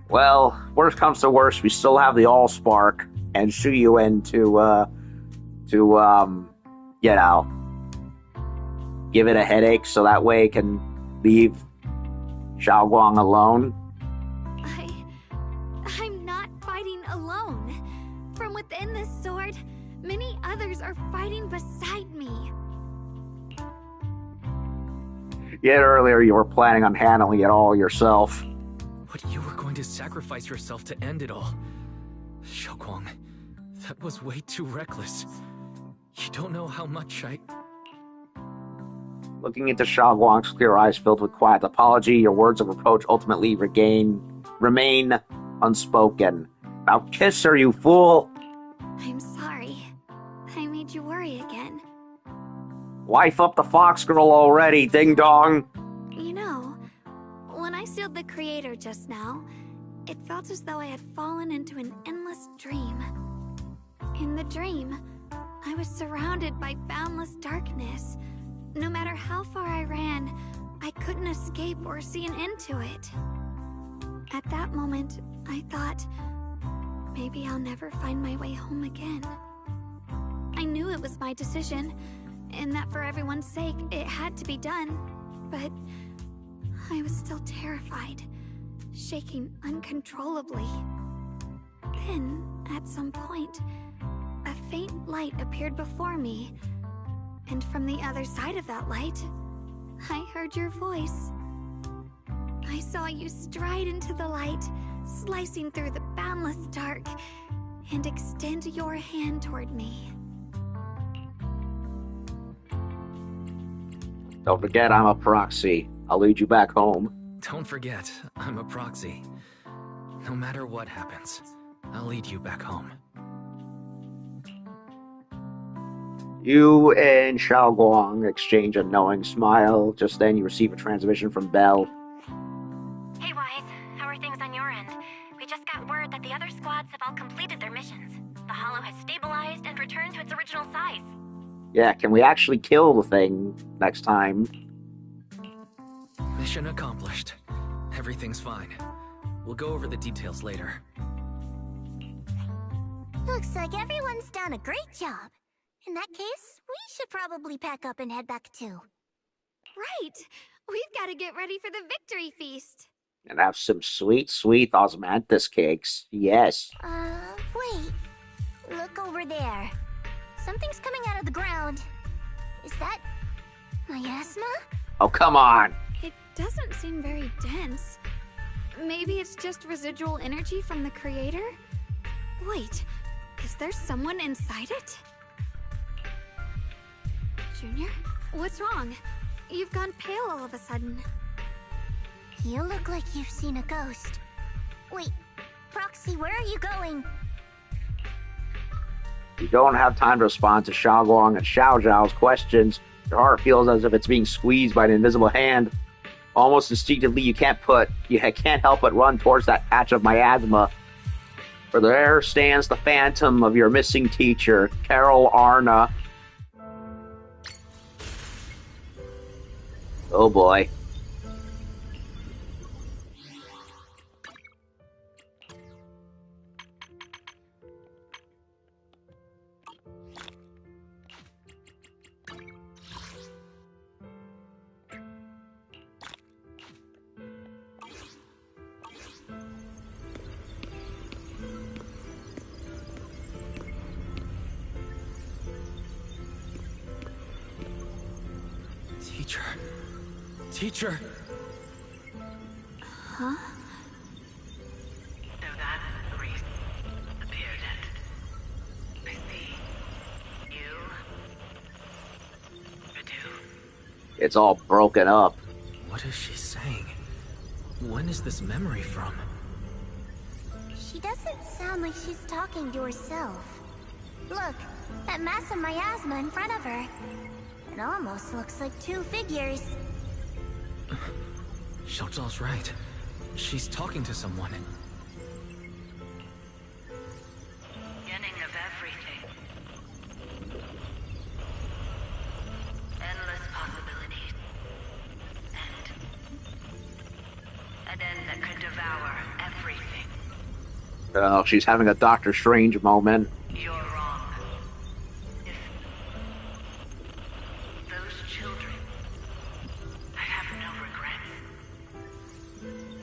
Well, worst comes to worst, we still have the Allspark and Shuyuan to give it a headache so that way it can leave Xiaoguang alone. I'm not fighting alone. From within this sword, many others are fighting beside me. Yet earlier you were planning on handling it all yourself. But you were going to sacrifice yourself to end it all. Xiaoguang, that was way too reckless. You don't know how much I... Looking into Xiaoguang's clear eyes filled with quiet apology, your words of reproach ultimately remain unspoken. Now kiss her, you fool! I'm sorry. I made you worry again. Wife up the fox girl already, ding dong! You know, when I sealed the creator just now, it felt as though I had fallen into an endless dream. In the dream, I was surrounded by boundless darkness. No matter how far I ran, I couldn't escape or see an end to it. At that moment, I thought, maybe I'll never find my way home again. I knew it was my decision, and that for everyone's sake, it had to be done. But I was still terrified, shaking uncontrollably. Then, at some point, a faint light appeared before me. And from the other side of that light, I heard your voice. I saw you stride into the light, slicing through the boundless dark, and extend your hand toward me. Don't forget I'm a proxy. I'll lead you back home. Don't forget, I'm a proxy. No matter what happens, I'll lead you back home. You and Xiaoguang exchange a knowing smile. Just then you receive a transmission from Belle. Hey, Wise. How are things on your end? We just got word that the other squads have all completed their missions. The Hollow has stabilized and returned to its original size. Yeah, can we actually kill the thing next time? Mission accomplished. Everything's fine. We'll go over the details later. Looks like everyone's done a great job. In that case, we should probably pack up and head back too. Right! We've got to get ready for the victory feast. And have some sweet, sweet osmanthus cakes. Yes. Wait. Look over there. Something's coming out of the ground. Is that miasma? Oh, come on. It doesn't seem very dense. Maybe it's just residual energy from the creator? Wait, is there someone inside it? Junior? What's wrong? You've gone pale all of a sudden. You look like you've seen a ghost. Wait, Proxy, where are you going? You don't have time to respond to Xiaoguang and Xiao Zhao's questions. Your heart feels as if it's being squeezed by an invisible hand. Almost instinctively, you can't help but run towards that patch of miasma. For there stands the phantom of your missing teacher, Carol Arna. Oh boy. Teacher! Huh? So that priest appeared at... I see. You... It's all broken up. What is she saying? When is this memory from? She doesn't sound like she's talking to herself. Look, that mass of miasma in front of her. It almost looks like two figures. Xiaozhao's right. She's talking to someone. Beginning of everything. Endless possibilities. An end that could devour everything. Oh, she's having a Doctor Strange moment. You're wrong. If those children, I have no regrets.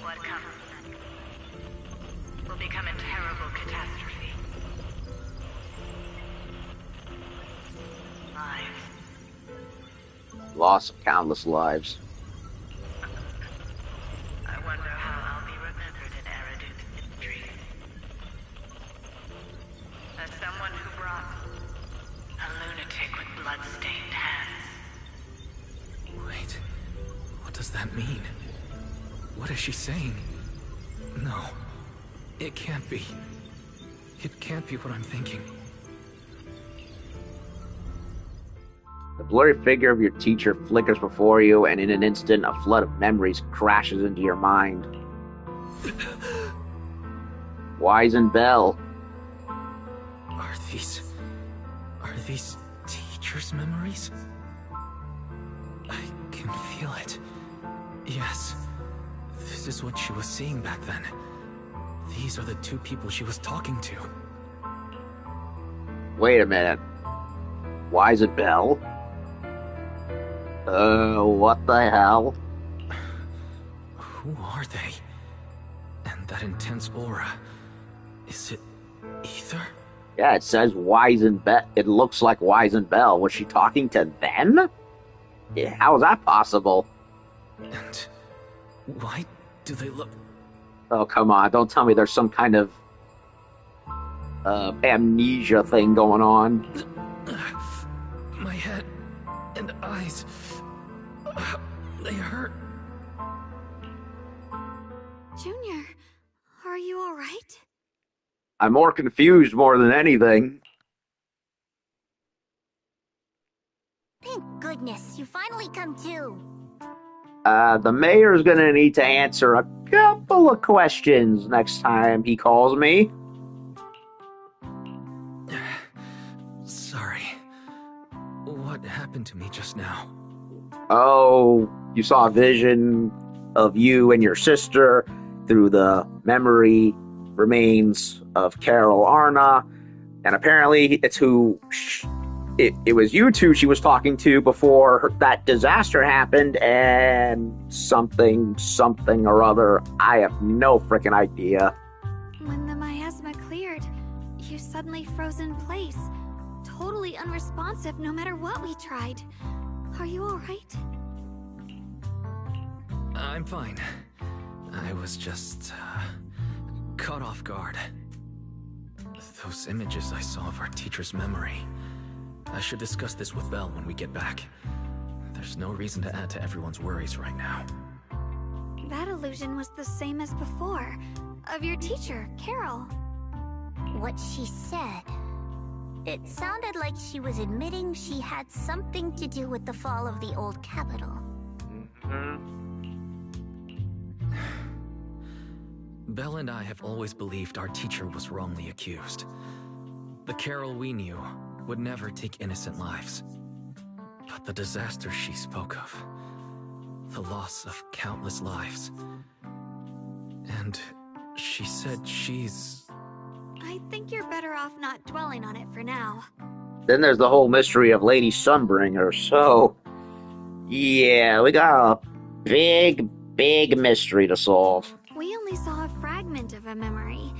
What comes will become a terrible catastrophe. Lives. Loss of countless lives. I wonder how I'll be remembered in Eridu's history. As someone who brought a lunatic with blood-stained hands. Wait, what does that mean? What is she saying? No, it can't be. It can't be what I'm thinking. The blurry figure of your teacher flickers before you, and in an instant, a flood of memories crashes into your mind. Wise and Bell. Are these teacher's memories? I can feel it. Yes, this is what she was seeing back then. These are the two people she was talking to. Wait a minute. Wise and Bell? What the hell? Who are they? And that intense aura. Is it ether? Yeah, it says Wise and Bell. It looks like Wise and Bell. Was she talking to them? Yeah, how is that possible? And why do they look... Oh, come on. Don't tell me there's some kind of amnesia thing going on. My head and eyes... they hurt. Junior, are you alright? I'm more confused more than anything. Thank goodness, you finally come to. The mayor's gonna need to answer a couple of questions next time he calls me. Sorry. What happened to me just now? Oh, you saw a vision of you and your sister through the memory remains of Carol Arna, and apparently it's who it was you two she was talking to before that disaster happened, and something or other. I have no freaking idea. When the miasma cleared, you suddenly froze in place, totally unresponsive no matter what we tried. Are you alright? I'm fine. I was just caught off guard. Those images I saw of our teacher's memory. I should discuss this with Belle when we get back. There's no reason to add to everyone's worries right now. That illusion was the same as before, of your teacher, Carol. What she said. It sounded like she was admitting she had something to do with the fall of the old capital. Belle and I have always believed our teacher was wrongly accused. The Carol we knew would never take innocent lives. But the disaster she spoke of, the loss of countless lives, and she said she's... I think you're better off not dwelling on it for now. Then there's the whole mystery of Lady Sunbringer, so... yeah, we got a big mystery to solve. We only saw a fragment of a memory.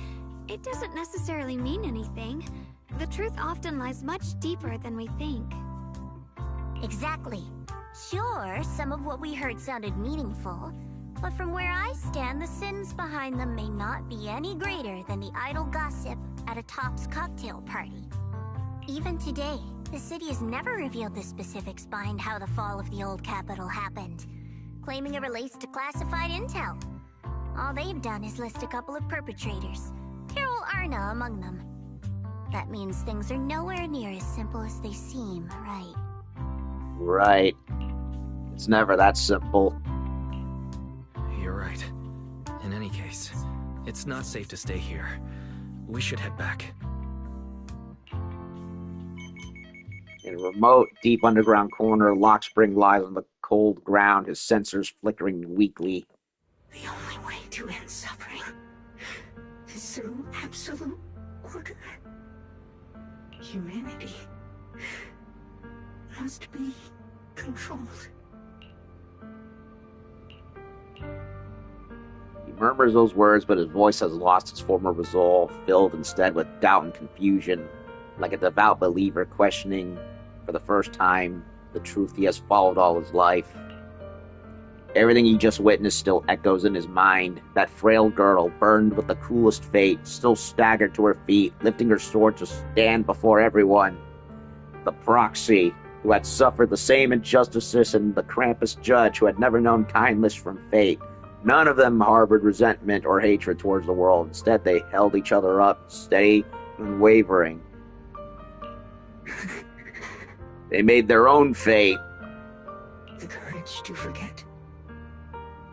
It doesn't necessarily mean anything. The truth often lies much deeper than we think. Exactly. Sure, some of what we heard sounded meaningful, but from where I stand, the sins behind them may not be any greater than the idle gossip at a Top's cocktail party. Even today, the city has never revealed the specifics behind how the fall of the old capital happened, claiming it relates to classified intel. All they've done is list a couple of perpetrators, Carol Arna among them. That means things are nowhere near as simple as they seem, right? Right. It's never that simple. You're right. In any case, it's not safe to stay here. We should head back. In a remote, deep underground corner, Lockspring lies on the cold ground, his sensors flickering weakly. The only way to end suffering is through absolute order. Humanity must be controlled. He murmurs those words, but his voice has lost its former resolve, filled instead with doubt and confusion, like a devout believer questioning, for the first time, the truth he has followed all his life. Everything he just witnessed still echoes in his mind. That frail girl, burned with the cruelest fate, still staggered to her feet, lifting her sword to stand before everyone. The proxy, who had suffered the same injustices, and the Krampus judge, who had never known kindness from fate. None of them harbored resentment or hatred towards the world. Instead, they held each other up, steady and unwavering. They made their own fate. The courage to forget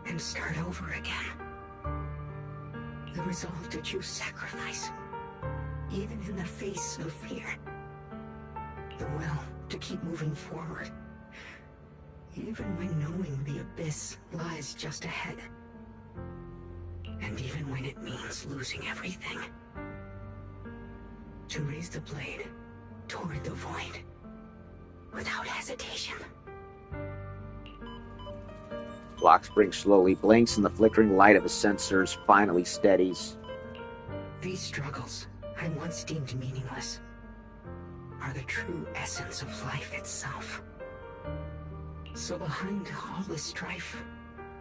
and start over again. The resolve to choose sacrifice, even in the face of fear. The will to keep moving forward, even when knowing the abyss lies just ahead. And even when it means losing everything. To raise the blade toward the void, without hesitation. Lockspring slowly blinks, and the flickering light of his sensors finally steadies. These struggles I once deemed meaningless are the true essence of life itself. So behind all the strife,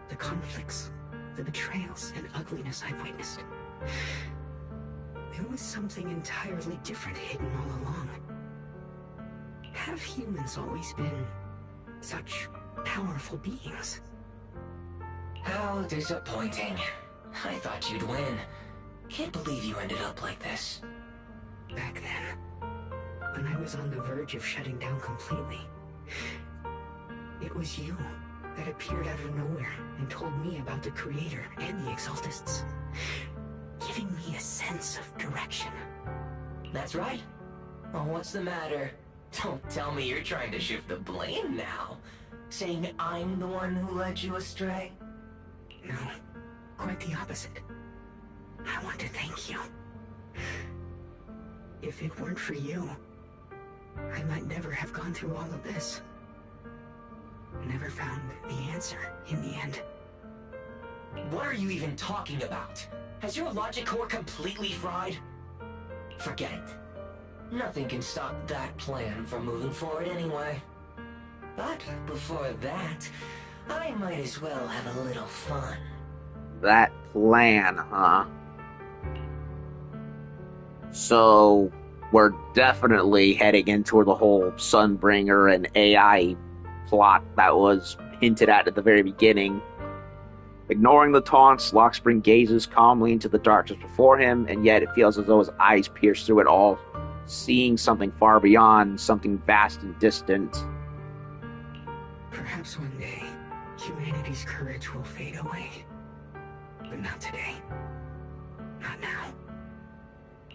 the conflicts, the betrayals and ugliness I've witnessed, there was something entirely different hidden all along. Have humans always been such powerful beings? How disappointing. I thought you'd win. Can't believe you ended up like this. Back then, when I was on the verge of shutting down completely, It was you that appeared out of nowhere and told me about the Creator and the Exaltists, giving me a sense of direction. That's right. Oh, what's the matter? Don't tell me you're trying to shift the blame now. Saying I'm the one who led you astray? No, quite the opposite. I want to thank you. If it weren't for you, I might never have gone through all of this. Never found the answer in the end. What are you even talking about? Has your logic core completely fried? Forget it. Nothing can stop that plan from moving forward anyway. But before that, I might as well have a little fun. That plan, huh? So, we're definitely heading into the whole Sunbringer and AI plot that was hinted at the very beginning. Ignoring the taunts, Lockspring gazes calmly into the darkness before him, and yet it feels as though his eyes pierce through it all, seeing something far beyond, something vast and distant. Perhaps one day, humanity's courage will fade away. But not today. Not now.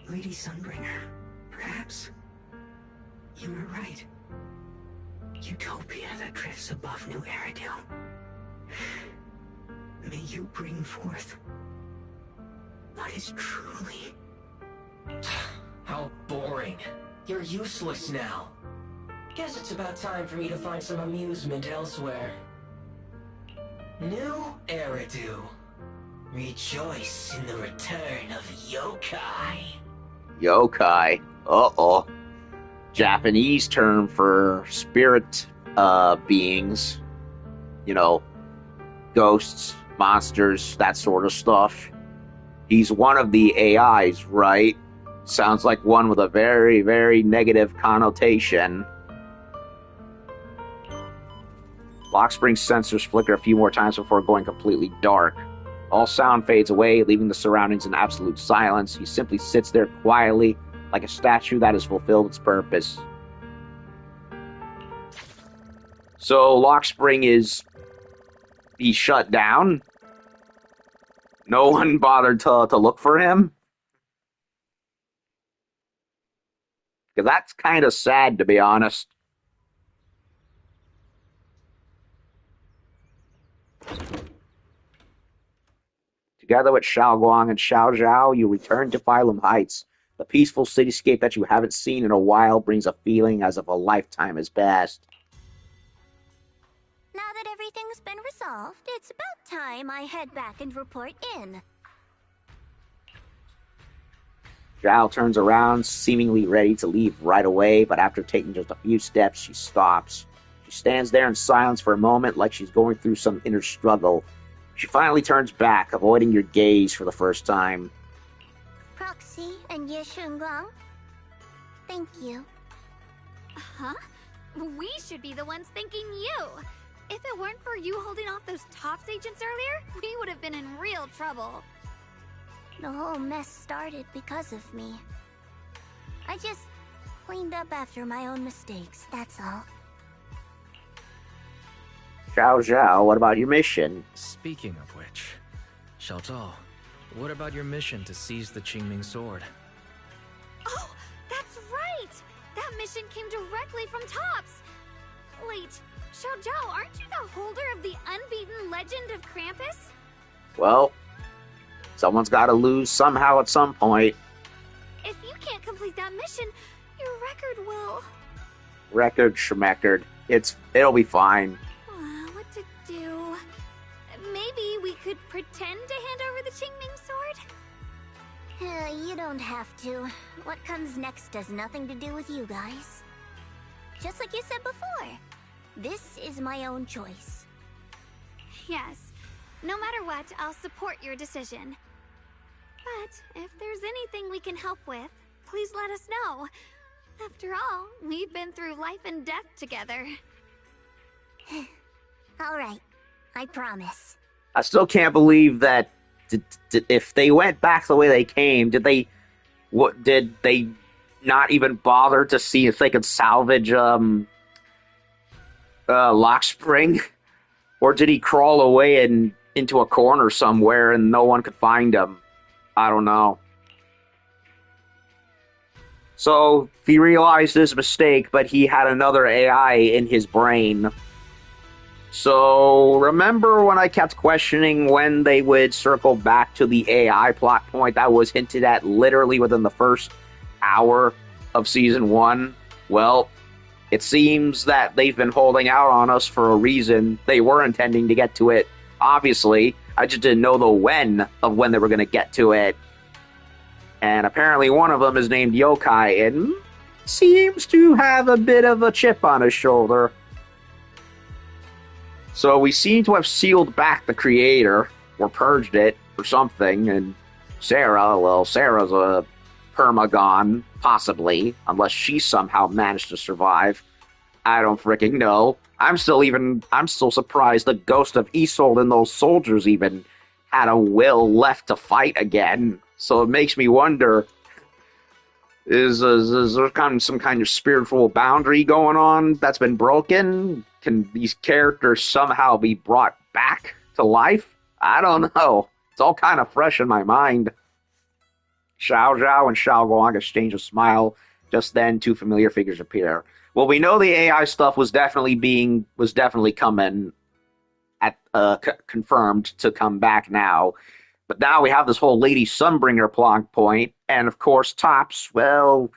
Lady Sunbringer, perhaps you were right. Utopia that drifts above New Eridu. May you bring forth what is truly... How boring. You're useless now. Guess it's about time for me to find some amusement elsewhere. New Eridu. Rejoice in the return of yokai. Yokai. Uh-oh. Japanese term for spirit beings. You know, ghosts, monsters, that sort of stuff. He's one of the AIs, right? Sounds like one with a very, very negative connotation. Lockspring's sensors flicker a few more times before going completely dark. All sound fades away, leaving the surroundings in absolute silence. He simply sits there quietly, like a statue that has fulfilled its purpose. So, Lockspring he's shut down. No one bothered to look for him. Because that's kind of sad, to be honest. Together with Xiaoguang and Xiao Zhao, you return to Phylum Heights. The peaceful cityscape that you haven't seen in a while brings a feeling as if a lifetime has passed. Now that everything's been resolved, it's about time I head back and report in. Zhao turns around, seemingly ready to leave right away, but after taking just a few steps, she stops. She stands there in silence for a moment, like she's going through some inner struggle. She finally turns back, avoiding your gaze for the first time. Proxy and Ye Shunguang, thank you. Huh? We should be the ones thanking you. If it weren't for you holding off those TOPS agents earlier, we would have been in real trouble. The whole mess started because of me. I just cleaned up after my own mistakes, that's all. Xiao Zhao, what about your mission? Speaking of which, Xiao Zhao, what about your mission to seize the Qingming sword? Oh, that's right! That mission came directly from TOPS! Wait, Xiao Zhao, aren't you the holder of the unbeaten legend of Krampus? Well, someone's got to lose somehow at some point. If you can't complete that mission, your record will... Record schmeckard. It'll be fine. What to do? Maybe we could pretend to hand over the Qingming sword? You don't have to. What comes next has nothing to do with you guys. Just like you said before, this is my own choice. Yes. No matter what, I'll support your decision. But if there's anything we can help with, please let us know. After all, we've been through life and death together. Alright, I promise. I still can't believe that if they went back the way they came, did they not even bother to see if they could salvage lock spring? Or did he crawl away into a corner somewhere and no one could find him? I don't know. So he realized his mistake, but he had another AI in his brain. So remember when I kept questioning when they would circle back to the AI plot point that was hinted at literally within the first hour of season 1? Well, it seems that they've been holding out on us for a reason. They were intending to get to it, obviously. I just didn't know the when of when they were going to get to it. And apparently one of them is named Yokai and seems to have a bit of a chip on his shoulder. So we seem to have sealed back the creator, or purged it, or something, and Sarah's a permagon, possibly, unless she somehow managed to survive. I don't freaking know. I'm still surprised the ghost of Isolde and those soldiers even had a will left to fight again. So it makes me wonder, is there some kind of spiritual boundary going on that's been broken? Can these characters somehow be brought back to life? I don't know. It's all kind of fresh in my mind. Xiao Zhao and Xiao Guang exchange a smile. Just then, two familiar figures appear. Well, we know the AI stuff was definitely coming confirmed to come back now. But now we have this whole Lady Sunbringer plot point, and of course, Tops, well,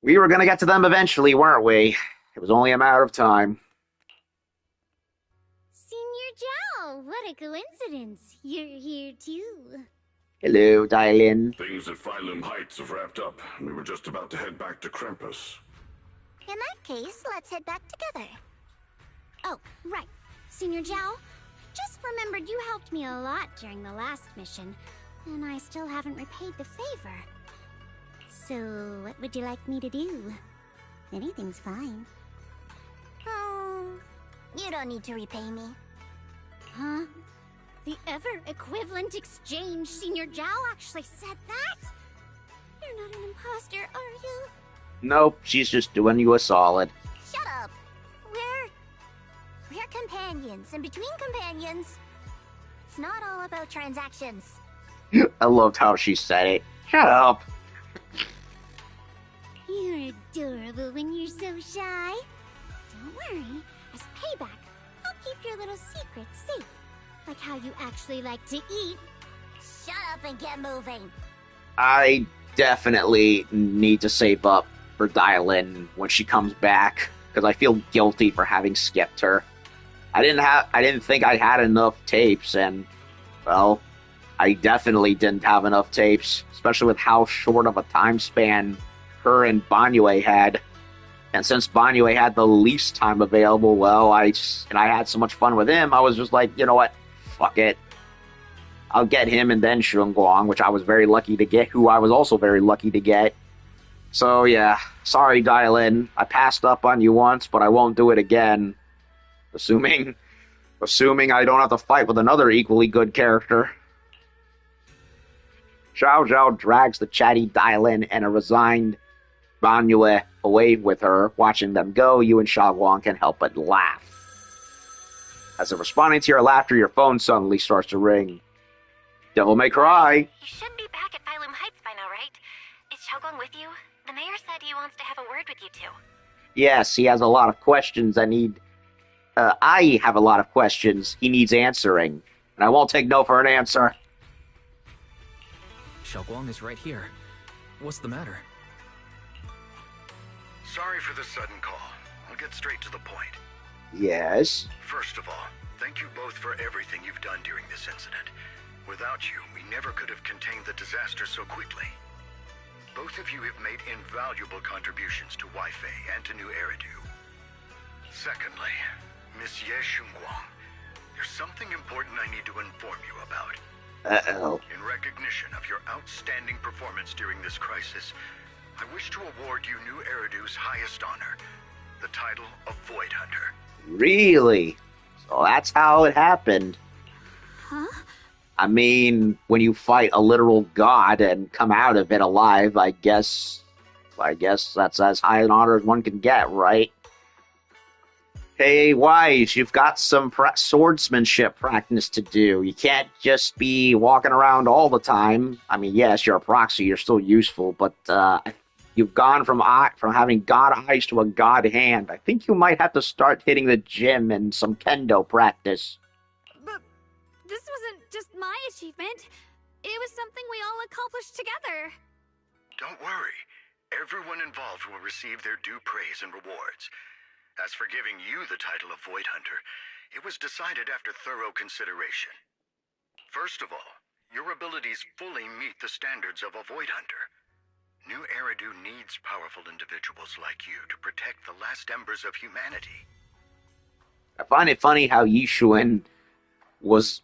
we were going to get to them eventually, weren't we? It was only a matter of time. Senior Zhao, what a coincidence. You're here too. Hello, Dylan. Things at Phylum Heights have wrapped up. We were just about to head back to Krampus. In that case, let's head back together. Oh, right. Senior Zhao, just remembered you helped me a lot during the last mission, and I still haven't repaid the favor. So, what would you like me to do? Anything's fine. Oh, you don't need to repay me. Huh? The ever-equivalent exchange, Senior Zhao actually said that? You're not an imposter, are you? Nope, she's just doing you a solid. Shut up! We're companions, and between companions, it's not all about transactions. I loved how she said it. Shut up. You're adorable when you're so shy. Don't worry, as payback, I'll keep your little secrets safe. Like how you actually like to eat. Shut up and get moving. I definitely need to save up for Dylan when she comes back, because I feel guilty for having skipped her. I didn't think I had enough tapes, and, well, I definitely didn't have enough tapes, especially with how short of a time span her and Banyue had. And since Banyue had the least time available, well, I had so much fun with him, I was just like, you know what, fuck it. I'll get him and then Shunguang, which I was very lucky to get, who I was also very lucky to get. So yeah, sorry Dylan, I passed up on you once, but I won't do it again. Assuming I don't have to fight with another equally good character. Xiao Zhao drags the chatty Dylan and a resigned Banyue away with her. Watching them go, you and Shaguang can help but laugh. As they're responding to your laughter, your phone suddenly starts to ring. Devil May Cry. You should be back at Phylum Heights by now, right? Is Xiaoguang with you? The mayor said he wants to have a word with you two. Yes, he has a lot of questions I have a lot of questions he needs answering, and I won't take no for an answer. Xiaoguang is right here. What's the matter? Sorry for the sudden call. I'll get straight to the point. Yes? First of all, thank you both for everything you've done during this incident. Without you, we never could have contained the disaster so quickly. Both of you have made invaluable contributions to Weifei and to New Eridu. Secondly, Miss Ye Shunguang, there's something important I need to inform you about. Uh-oh. In recognition of your outstanding performance during this crisis, I wish to award you New Eridu's highest honor, the title of Void Hunter. Really? So that's how it happened. Huh? I mean, when you fight a literal god and come out of it alive, I guess that's as high an honor as one can get, right? Hey, Wise, you've got some swordsmanship practice to do. You can't just be walking around all the time. I mean, yes, you're a proxy, you're still useful, but you've gone from having god eyes to a god hand. I think you might have to start hitting the gym and some kendo practice. But this wasn't just my achievement. It was something we all accomplished together. Don't worry. Everyone involved will receive their due praise and rewards. As for giving you the title of Void Hunter, it was decided after thorough consideration. First of all, your abilities fully meet the standards of a Void Hunter. New Eridu needs powerful individuals like you to protect the last embers of humanity. I find it funny how Yishuan was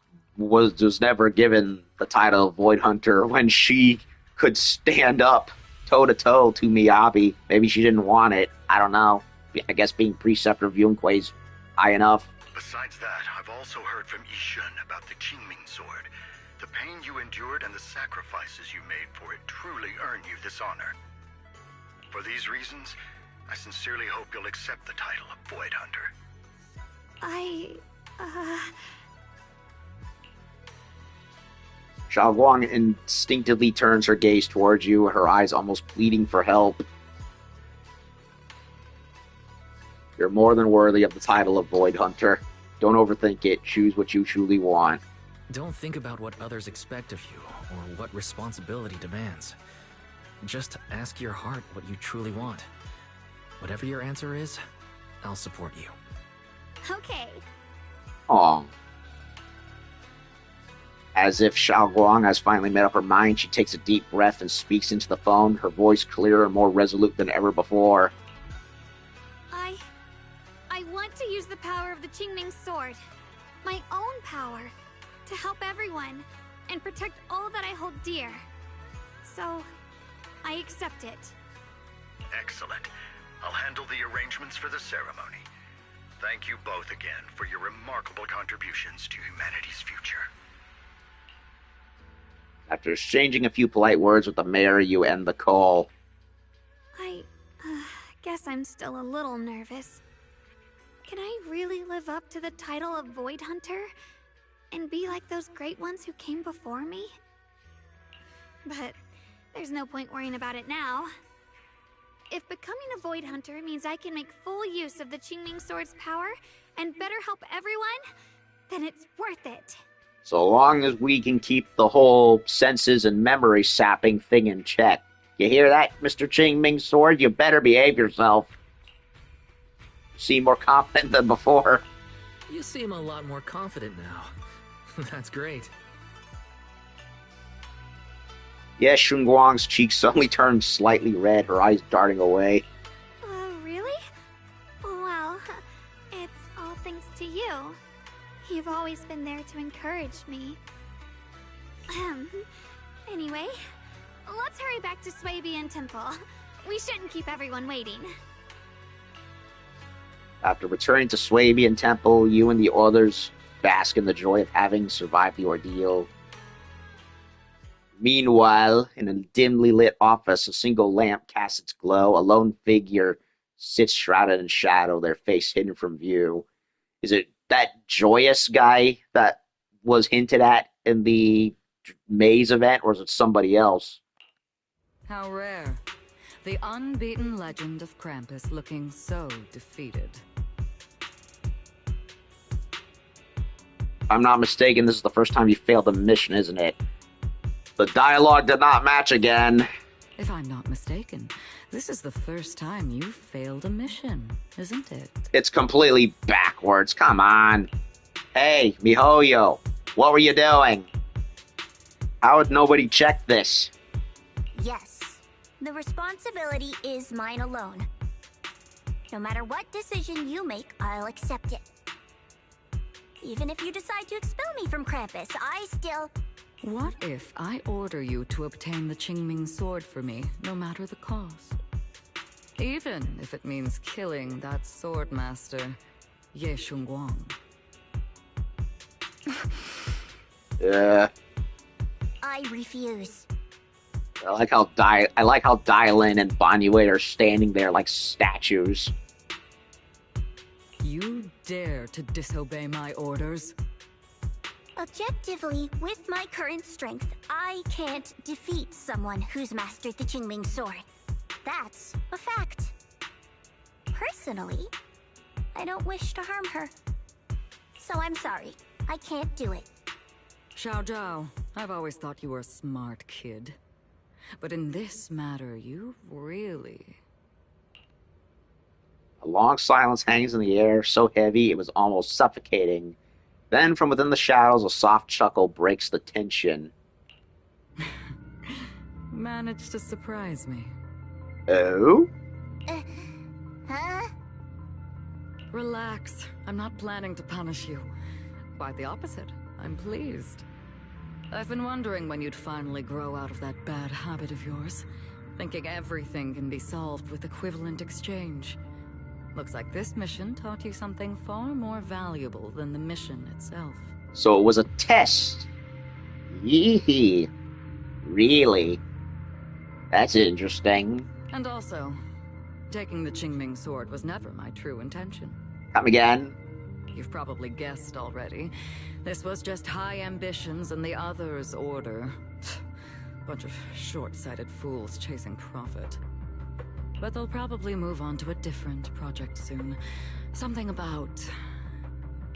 never given the title of Void Hunter when she could stand up toe-to-toe to Miyabi. Maybe she didn't want it. I don't know. I guess being Preceptor of Yunque's high enough. Besides that, I've also heard from Yishun about the Qingming sword. The pain you endured and the sacrifices you made for it truly earn you this honor. For these reasons, I sincerely hope you'll accept the title of Void Hunter. Xiaoguang instinctively turns her gaze towards you, her eyes almost pleading for help. You're more than worthy of the title of Void Hunter. Don't overthink it. Choose what you truly want. Don't think about what others expect of you, or what responsibility demands. Just ask your heart what you truly want. Whatever your answer is, I'll support you. Okay. Aw. As if Xiaoguang has finally made up her mind, she takes a deep breath and speaks into the phone, her voice clearer and more resolute than ever before. I want to use the power of the Qingming sword, my own power, to help everyone and protect all that I hold dear. So, I accept it. Excellent. I'll handle the arrangements for the ceremony. Thank you both again for your remarkable contributions to humanity's future. After exchanging a few polite words with the mayor, you end the call. I guess I'm still a little nervous. Can I really live up to the title of Void Hunter and be like those great ones who came before me? But there's no point worrying about it now. If becoming a Void Hunter means I can make full use of the Qingming sword's power and better help everyone, then it's worth it. So long as we can keep the whole senses and memory sapping thing in check. You hear that, Mr. Qingming Sword? You better behave yourself. You seem more confident than before. You seem a lot more confident now. That's great. Yes, Shunguang's cheeks suddenly turned slightly red, her eyes darting away. Really? Well, it's all thanks to you. You've always been there to encourage me. Anyway, let's hurry back to Swabian Temple. We shouldn't keep everyone waiting. After returning to Swabian Temple, you and the others bask in the joy of having survived the ordeal. Meanwhile, in a dimly lit office, a single lamp casts its glow. A lone figure sits shrouded in shadow, their face hidden from view. Is it that joyous guy that was hinted at in the maze event, or is it somebody else? How rare. The unbeaten legend of Krampus looking so defeated. If I'm not mistaken, this is the first time you failed a mission, isn't it? The dialogue did not match again. If I'm not mistaken, this is the first time you've failed a mission, isn't it? It's completely backwards. Come on. Hey, MiHoYo, what were you doing? How had nobody checked this? Yes, the responsibility is mine alone. No matter what decision you make, I'll accept it. Even if you decide to expel me from Krampus, I still... What if I order you to obtain the Qingming sword for me, no matter the cost? Even if it means killing that sword master, Ye Shunguang. Yeah. I refuse. I like how Dylan and Banyue are standing there like statues. You dare to disobey my orders? Objectively, with my current strength, I can't defeat someone who's mastered the Qingming sword. That's a fact. Personally, I don't wish to harm her. So I'm sorry, I can't do it. Xiao Zhao, I've always thought you were a smart kid. But in this matter, you really... A long silence hangs in the air, so heavy it was almost suffocating. Then, from within the shadows, a soft chuckle breaks the tension. Managed to surprise me. Oh? Huh? Relax. I'm not planning to punish you. Quite the opposite. I'm pleased. I've been wondering when you'd finally grow out of that bad habit of yours. Thinking everything can be solved with equivalent exchange. Looks like this mission taught you something far more valuable than the mission itself. So it was a test. Yee. Really? That's interesting. And also, taking the Qingming sword was never my true intention. Come again? You've probably guessed already. This was just high ambitions and the others' order. Bunch of short-sighted fools chasing profit. But they'll probably move on to a different project soon. Something about...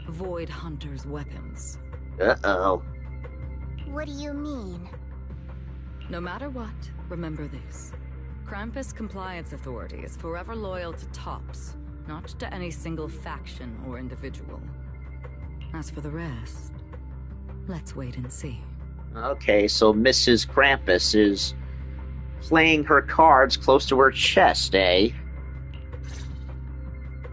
Void Hunter's weapons. Uh-oh. What do you mean? No matter what, remember this. Krampus Compliance Authority is forever loyal to TOPS, not to any single faction or individual. As for the rest, let's wait and see. Okay, so Mrs. Krampus is playing her cards close to her chest, eh?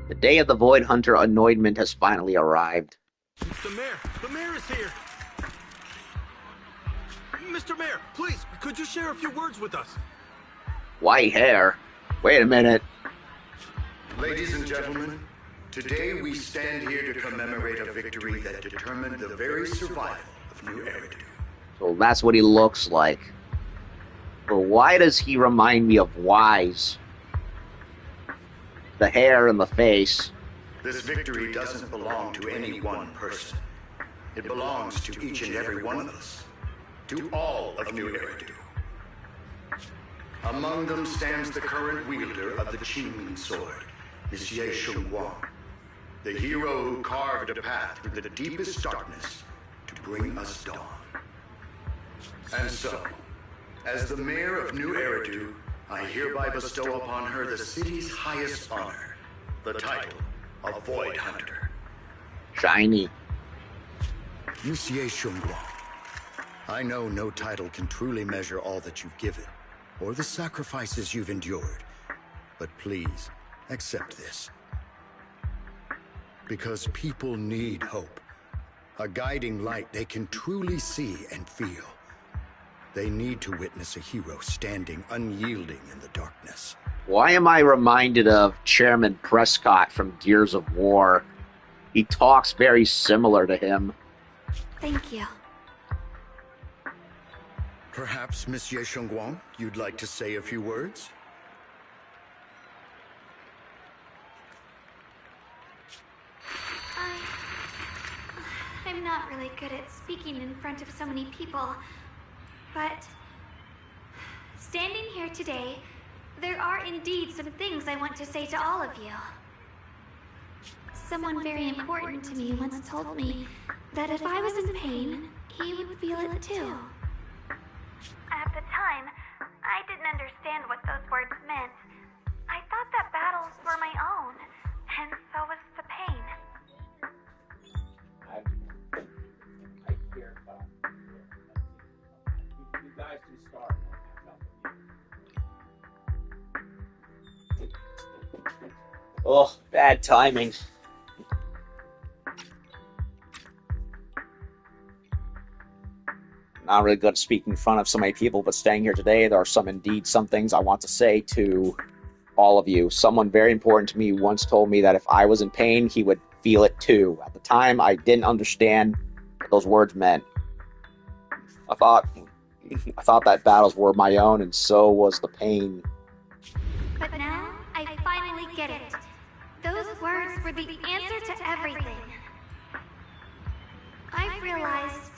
The day of the Void Hunter anointment has finally arrived. The mayor! The mayor is here! Mr. Mayor, please, could you share a few words with us? White hair? Wait a minute. Ladies and gentlemen, today we stand here to commemorate a victory that determined the very survival of New Eridu. So that's what he looks like. But why does he remind me of Wise? The hair and the face. This victory doesn't belong to any one person. It belongs to each and every one of us. To all of New Eridu. Among them stands the current wielder of the Qingming sword, Monsieur Shunguang, the hero who carved a path through the deepest darkness to bring us dawn. And so, as the mayor of New Eridu, I hereby bestow upon her the city's highest honor, the title of Void Hunter. Shiny. Monsieur Shunguang, I know no title can truly measure all that you've given, or the sacrifices you've endured. But please, accept this. Because people need hope. A guiding light they can truly see and feel. They need to witness a hero standing unyielding in the darkness. Why am I reminded of Chairman Prescott from Gears of War? He talks very similar to him. Thank you. Perhaps, Monsieur Shunguang, you'd like to say a few words? I'm not really good at speaking in front of so many people, but standing here today, there are indeed some things I want to say to all of you. Someone very important to me once told me that if I was in pain, he would feel it too. At the time, I didn't understand what those words meant. I thought that battles were my own, and so was the pain. I hear you guys can start. Oh, bad timing. Not really good at speaking in front of so many people, but staying here today, there are some things I want to say to all of you. Someone very important to me once told me that if I was in pain, he would feel it too. At the time, I didn't understand what those words meant. I thought that battles were my own, and so was the pain. But now, I finally get it. Those words stars were the answer to everything. I've realized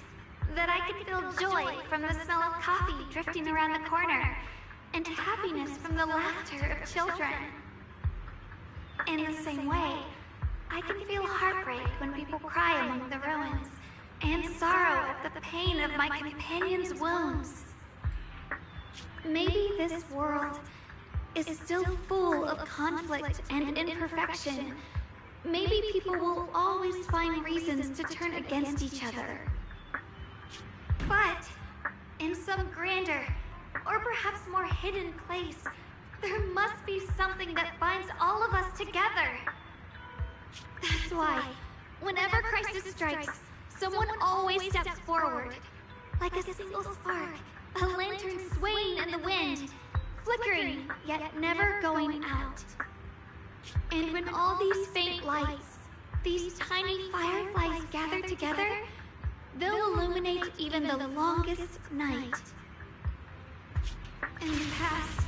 that I can feel joy from the smell of coffee drifting around the corner, and happiness from the laughter of children. In the same way, I can feel heartbreak when people cry among the ruins, and sorrow at the pain of my companion's wounds. Maybe this world is still full of conflict and imperfection. Maybe people will always find reasons to turn against each other. But in some grander, or perhaps more hidden place, there must be something that binds all of us together. That's why, whenever crisis strikes, someone always steps forward. Like a single spark, a lantern swaying in the wind, flickering, yet never going out. And when all these faint lights, these tiny fireflies gather together, they'll illuminate even the longest night. In the past,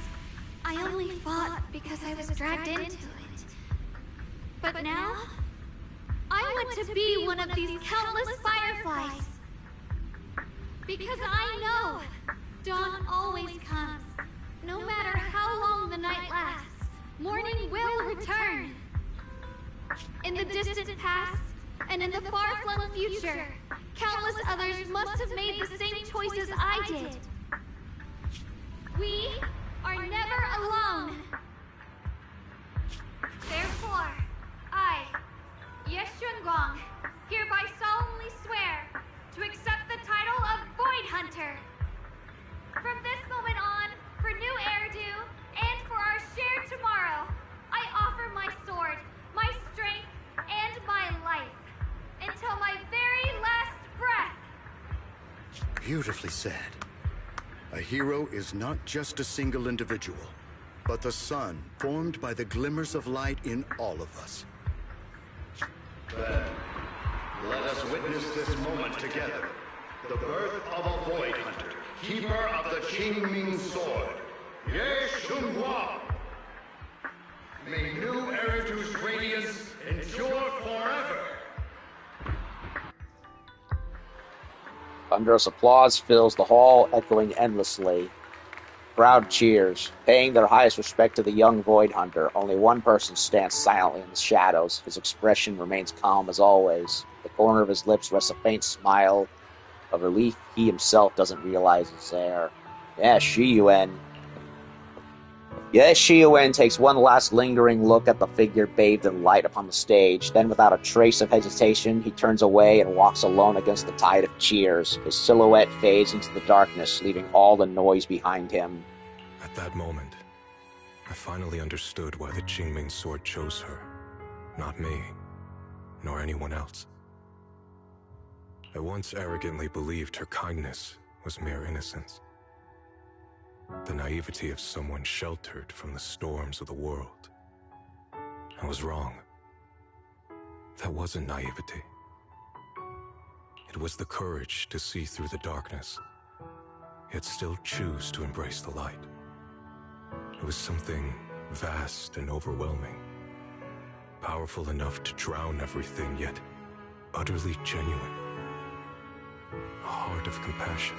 I only fought because I was dragged into it. But now, I want to be one of these countless fireflies. Because I know dawn always comes. No matter how long the night lasts, morning will return. In the distant past, and in the far-flung future, countless others must have made the same choices I did. We are never alone. Therefore, I, Ye Shunguang, hereby solemnly swear to accept the title of Void Hunter. From this moment on, for new Eridu, and for our shared tomorrow, I offer my sword, my strength, and my life, until my very last breath. Beautifully said. A hero is not just a single individual, but the sun formed by the glimmers of light in all of us. Then, let us witness this moment together. The birth of a Void Hunter, keeper of the Qingming Sword, Ye Shunguang. May new Eridu's radiance endure forever. Thunderous applause fills the hall, echoing endlessly. Crowd cheers, paying their highest respect to the young Void Hunter. Only one person stands silently in the shadows. His expression remains calm as always. The corner of his lips rests a faint smile of relief he himself doesn't realize is there. Yes, Shiyuan. Yes, Shiyuan takes one last lingering look at the figure bathed in light upon the stage. Then, without a trace of hesitation, he turns away and walks alone against the tide of cheers. His silhouette fades into the darkness, leaving all the noise behind him. At that moment, I finally understood why the Qingming Sword chose her. Not me, nor anyone else. I once arrogantly believed her kindness was mere innocence. The naivety of someone sheltered from the storms of the world. I was wrong. That wasn't naivety. It was the courage to see through the darkness, yet still choose to embrace the light. It was something vast and overwhelming, powerful enough to drown everything, yet utterly genuine. A heart of compassion.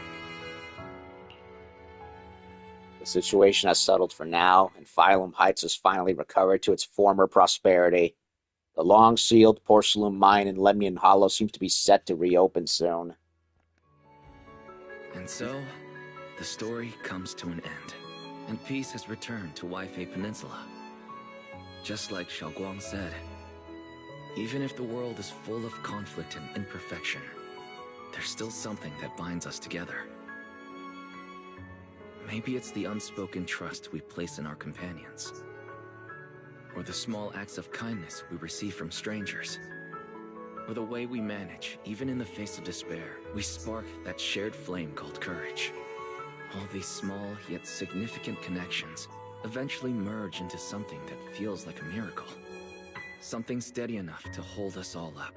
The situation has settled for now, and Phylum Heights has finally recovered to its former prosperity. The long-sealed porcelain mine in Lemnian Hollow seems to be set to reopen soon. And so, the story comes to an end, and peace has returned to Waifei Peninsula. Just like Xiaoguang said, even if the world is full of conflict and imperfection, there's still something that binds us together. Maybe it's the unspoken trust we place in our companions, or the small acts of kindness we receive from strangers, or the way we manage, even in the face of despair, we spark that shared flame called courage. All these small yet significant connections eventually merge into something that feels like a miracle. Something steady enough to hold us all up,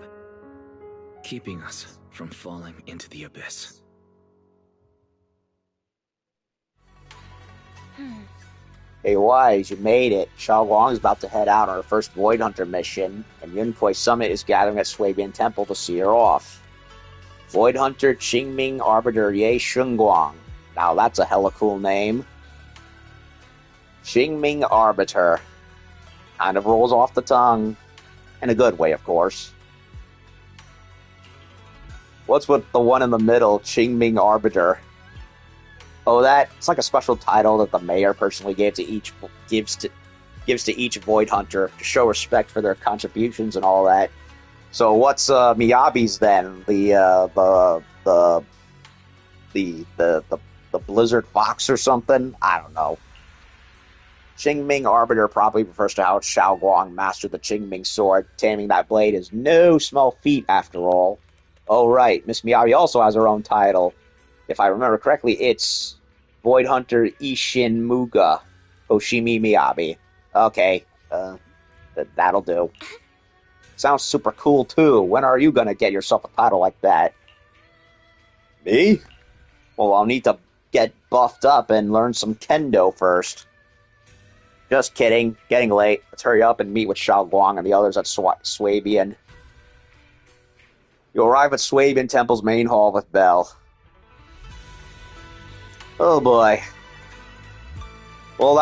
keeping us from falling into the abyss. Hey, Wise, you made it. Xiao Guang's about to head out on her first Void Hunter mission, and Yunhui Summit is gathering at Swabian Temple to see her off. Void Hunter Qingming Arbiter Ye Shunguang. Now that's a hella cool name. Qingming Arbiter. Kind of rolls off the tongue. In a good way, of course. What's with the one in the middle, Qingming Arbiter? Oh, it's like a special title that the mayor personally gives to each Void Hunter to show respect for their contributions and all that. So what's Miyabi's then? The Blizzard Fox or something? I don't know. Qingming Arbiter probably refers to how Xiao Guang mastered the Qingming sword. Taming that blade is no small feat after all. Oh right, Miss Miyabi also has her own title. If I remember correctly, it's Void Hunter Ishin Muga Oshimi Miyabi. Okay, that'll do. Sounds super cool, too. When are you gonna get yourself a title like that? Me? Well, I'll need to get buffed up and learn some kendo first. Just kidding. Getting late. Let's hurry up and meet with Xiao Guang and the others at Swabian. You arrive at Swabian Temple's main hall with Belle. Oh boy. Well,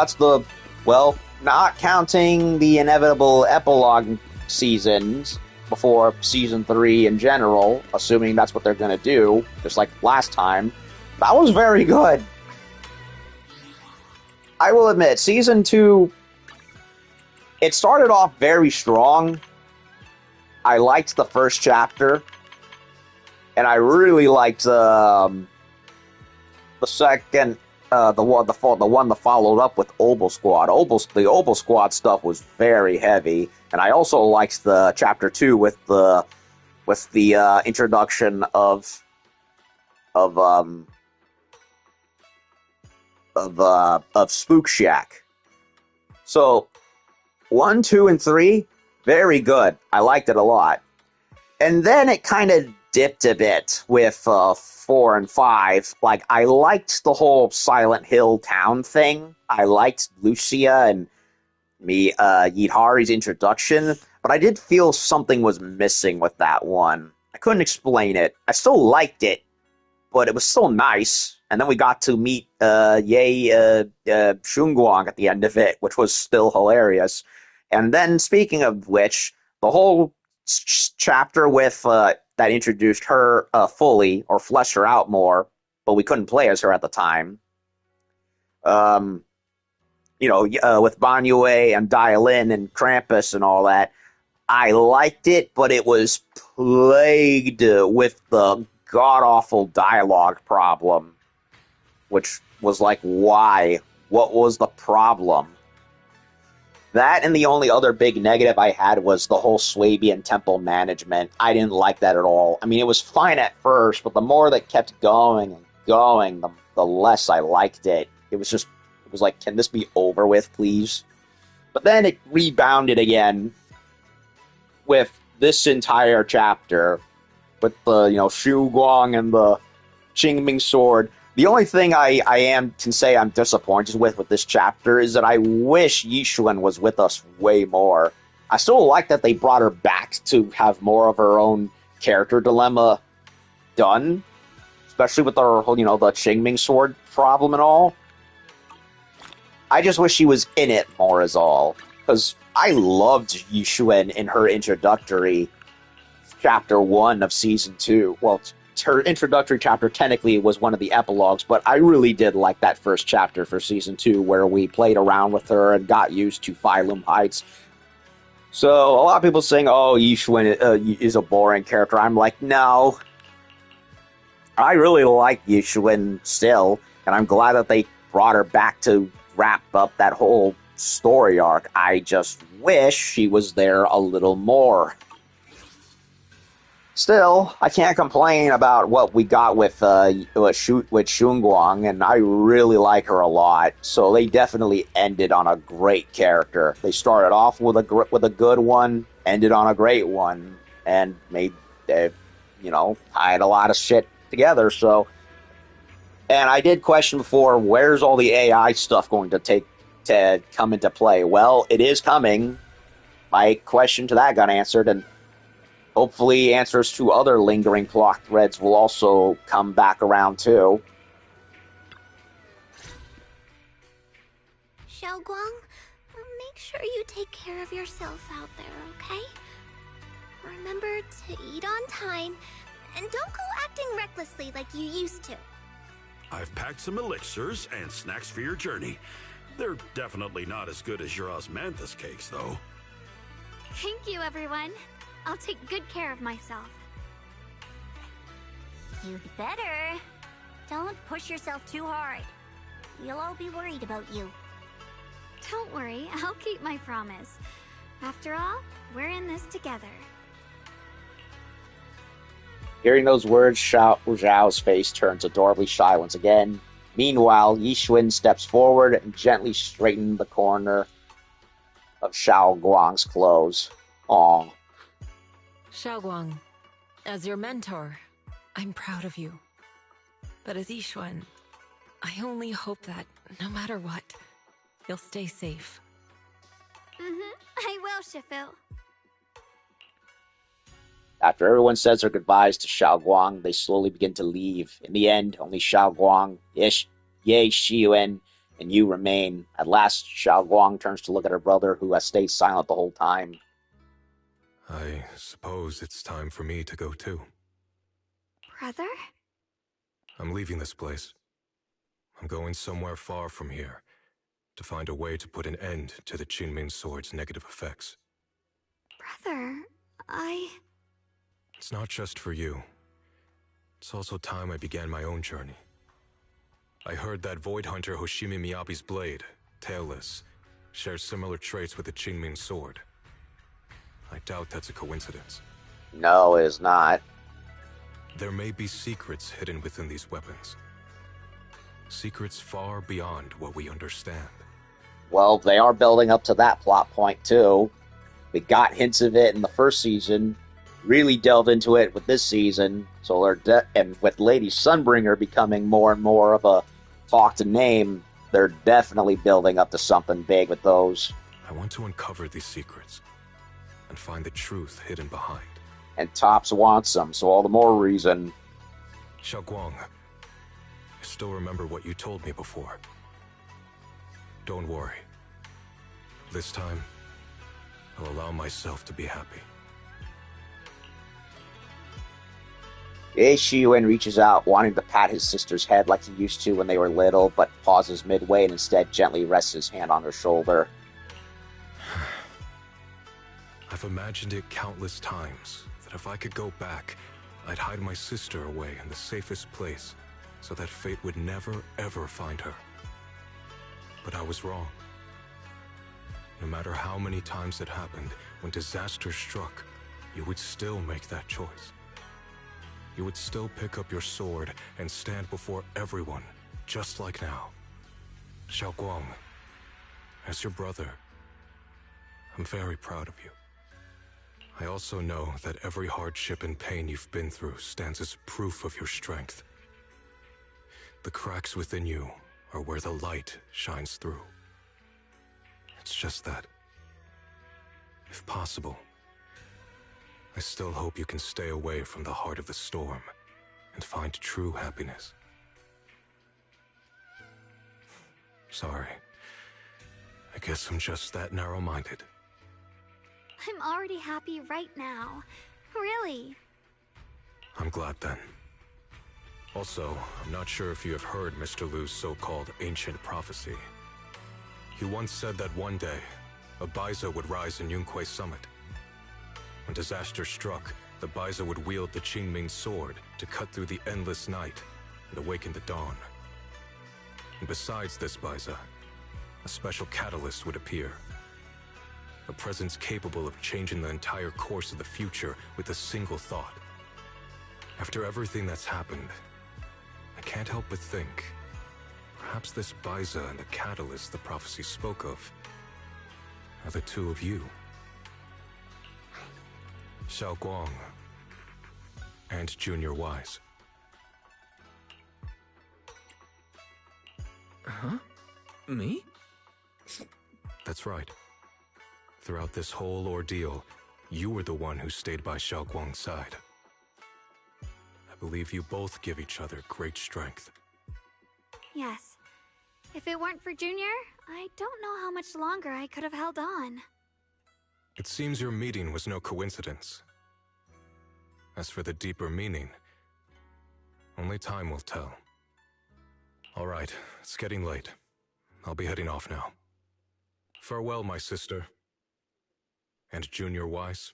not counting the inevitable epilogue seasons before season 3 in general, assuming that's what they're gonna do, just like last time, that was very good. I will admit, season 2, it started off very strong. I liked the first chapter, and I really liked the second, the one that followed up with Obel Squad. The Obel Squad stuff was very heavy, and I also liked the chapter 2 with the introduction of Spook Shack. So 1, 2, and 3, very good. I liked it a lot. And then it kind of dipped a bit with 4 and 5. Like, I liked the whole Silent Hill town thing. I liked Lucia and Yidhari's introduction, but I did feel something was missing with that one. I couldn't explain it. I still liked it, but it was still nice. And then we got to meet Shunguang at the end of it, which was still hilarious. And then, speaking of which, the whole chapter with that introduced her fully, or fleshed her out more, but we couldn't play as her at the time. With Banyue and Dialin and Krampus and all that, I liked it, but it was plagued with the god-awful dialogue problem. Which was like, why? What was the problem? That and the only other big negative I had was the whole Swabian temple management. I didn't like that at all. I mean, it was fine at first, but the more that kept going and going, the less I liked it. It was like, can this be over with, please? But then it rebounded again with this entire chapter, with the, Shu Guang and the Qingming sword. The only thing I can say I'm disappointed with this chapter is that I wish Yishuan was with us way more. I still like that they brought her back to have more of her own character dilemma done, especially with her whole, the Qingming sword problem and all. I just wish she was in it more is all, because I loved Yishuan in her introductory chapter 1 of season 2. Well, her introductory chapter technically was one of the epilogues, but I really did like that first chapter for season 2 where we played around with her and got used to Phylum Heights. So a lot of people saying, oh, Yishuan is a boring character. I'm like, no. I really like Yishuan still, and I'm glad that they brought her back to wrap up that whole story arc. I just wish she was there a little more. Still, I can't complain about what we got with Shunguang, and I really like her a lot. So they definitely ended on a great character. They started off with a good one, ended on a great one, and tied a lot of shit together. So, and I did question before, where's all the AI stuff going to take to come into play? Well, it is coming. My question to that got answered, and hopefully answers to other lingering plot threads will also come back around too. Xiaoguang, make sure you take care of yourself out there, okay? Remember to eat on time, and don't go acting recklessly like you used to. I've packed some elixirs and snacks for your journey. They're definitely not as good as your osmanthus cakes, though. Thank you, everyone. I'll take good care of myself. You'd better. Don't push yourself too hard. We'll all be worried about you. Don't worry, I'll keep my promise. After all, we're in this together. Hearing those words, Zhao's face turns adorably shy once again. Meanwhile, Yixuan steps forward and gently straightens the corner of Xiaoguang's clothes. Aww. Xiaoguang, as your mentor, I'm proud of you. But as Yixuan, I only hope that, no matter what, you'll stay safe. I will, Shifu. After everyone says their goodbyes to Xiaoguang, they slowly begin to leave. In the end, only Xiaoguang, Ye Shiyuan, and you remain. At last, Xiaoguang turns to look at her brother, who has stayed silent the whole time. I suppose it's time for me to go too. Brother? I'm leaving this place. I'm going somewhere far from here, to find a way to put an end to the Qingming Sword's negative effects. Brother, It's not just for you. It's also time I began my own journey. I heard that Void Hunter Hoshimi Miyabi's blade, Tailless, shares similar traits with the Qingming Sword. I doubt that's a coincidence. No, it is not. There may be secrets hidden within these weapons. Secrets far beyond what we understand. Well, they are building up to that plot point, too. We got hints of it in the first season, really delved into it with this season, so and with Lady Sunbringer becoming more and more of a talk to name, they're definitely building up to something big with those. I want to uncover these secrets and find the truth hidden behind. And Topps wants them, so all the more reason. Xiaoguang, I still remember what you told me before. Don't worry. This time, I'll allow myself to be happy. Ye Shiyuan reaches out, wanting to pat his sister's head like he used to when they were little, but pauses midway and instead gently rests his hand on her shoulder. I've imagined it countless times, that if I could go back, I'd hide my sister away in the safest place, so that fate would never, ever find her. But I was wrong. No matter how many times it happened, when disaster struck, you would still make that choice. You would still pick up your sword and stand before everyone, just like now. Xiaoguang, as your brother, I'm very proud of you. I also know that every hardship and pain you've been through stands as proof of your strength. The cracks within you are where the light shines through. It's just that, if possible, I still hope you can stay away from the heart of the storm and find true happiness. Sorry. I guess I'm just that narrow-minded. I'm already happy right now. Really. I'm glad then. Also, I'm not sure if you have heard Mr. Liu's so-called ancient prophecy. He once said that one day, a Baiza would rise in Yunquay Summit. When disaster struck, the Baiza would wield the Qingming Sword to cut through the endless night and awaken the dawn. And besides this Baiza, a special catalyst would appear. A presence capable of changing the entire course of the future with a single thought. After everything that's happened, I can't help but think, perhaps this Baiza and the catalyst the prophecy spoke of are the two of you. Xiaoguang and Junior Wise. Huh? Me? That's right. Throughout this whole ordeal, you were the one who stayed by Xiao Guang's side. I believe you both give each other great strength. Yes. If it weren't for Junior, I don't know how much longer I could have held on. It seems your meeting was no coincidence. As for the deeper meaning, only time will tell. All right, it's getting late. I'll be heading off now. Farewell, my sister. And Junior Wise.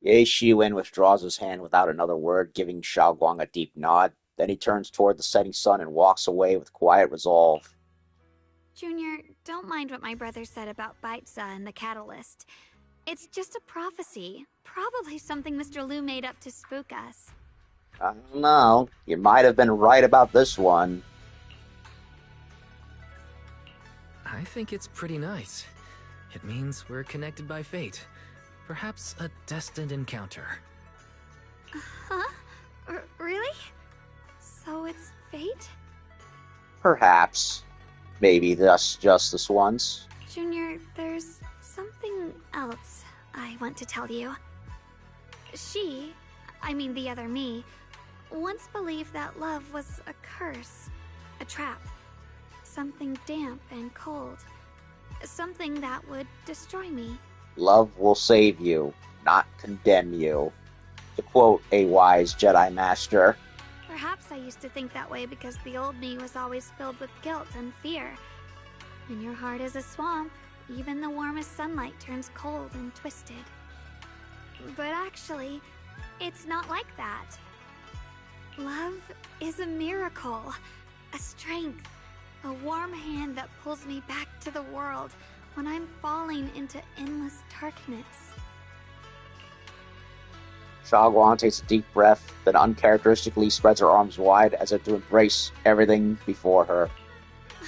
Ye Shiwen withdraws his hand without another word, giving Xiao Guang a deep nod. Then he turns toward the setting sun and walks away with quiet resolve. Junior, don't mind what my brother said about Baitza and the catalyst. It's just a prophecy. Probably something Mr. Liu made up to spook us. I don't know. You might have been right about this one. I think it's pretty nice. It means we're connected by fate. Perhaps a destined encounter. Huh? Really? So it's fate? Perhaps. Maybe just this once. Junior, there's something else I want to tell you. The other me, once believed that love was a curse, a trap, something damp and cold, something that would destroy me. Love will save you, not condemn you. To quote a wise Jedi Master. Perhaps I used to think that way because the old me was always filled with guilt and fear. When your heart is a swamp, even the warmest sunlight turns cold and twisted. But actually, it's not like that. Love is a miracle, a strength, a warm hand that pulls me back to the world when I'm falling into endless darkness. Xiao Guang takes a deep breath, then uncharacteristically spreads her arms wide as if to embrace everything before her.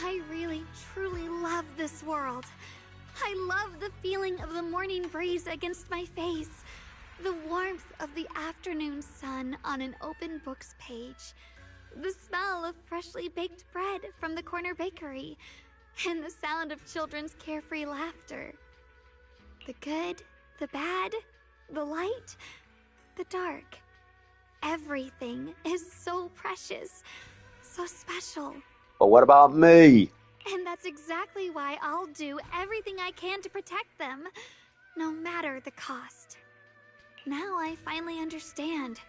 I really, truly love this world. I love the feeling of the morning breeze against my face, the warmth of the afternoon sun on an open book's page, the smell of freshly baked bread from the corner bakery, and the sound of children's carefree laughter. The good, the bad, the light, the dark. Everything is so precious, so special. But what about me? And that's exactly why I'll do everything I can to protect them, no matter the cost. Now I finally understand.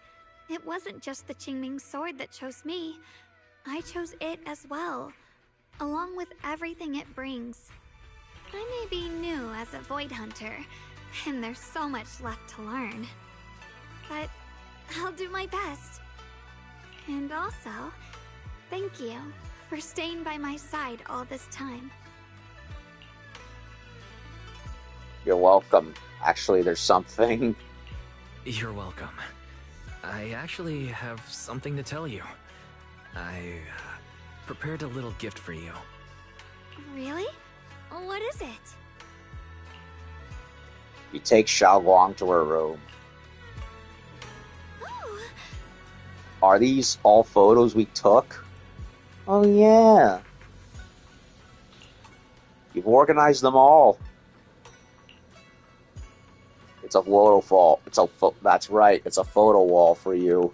It wasn't just the Qingming sword that chose me. I chose it as well, along with everything it brings. I may be new as a Void Hunter, and there's so much left to learn. But I'll do my best. And also, thank you for staying by my side all this time. You're welcome. Actually, there's something. You're welcome. I actually have something to tell you. I prepared a little gift for you. Really? What is it? You take Xiao Guang to her room. Oh. Are these all photos we took? Oh yeah. You've organized them all. It's a waterfall. That's right. It's a photo wall for you.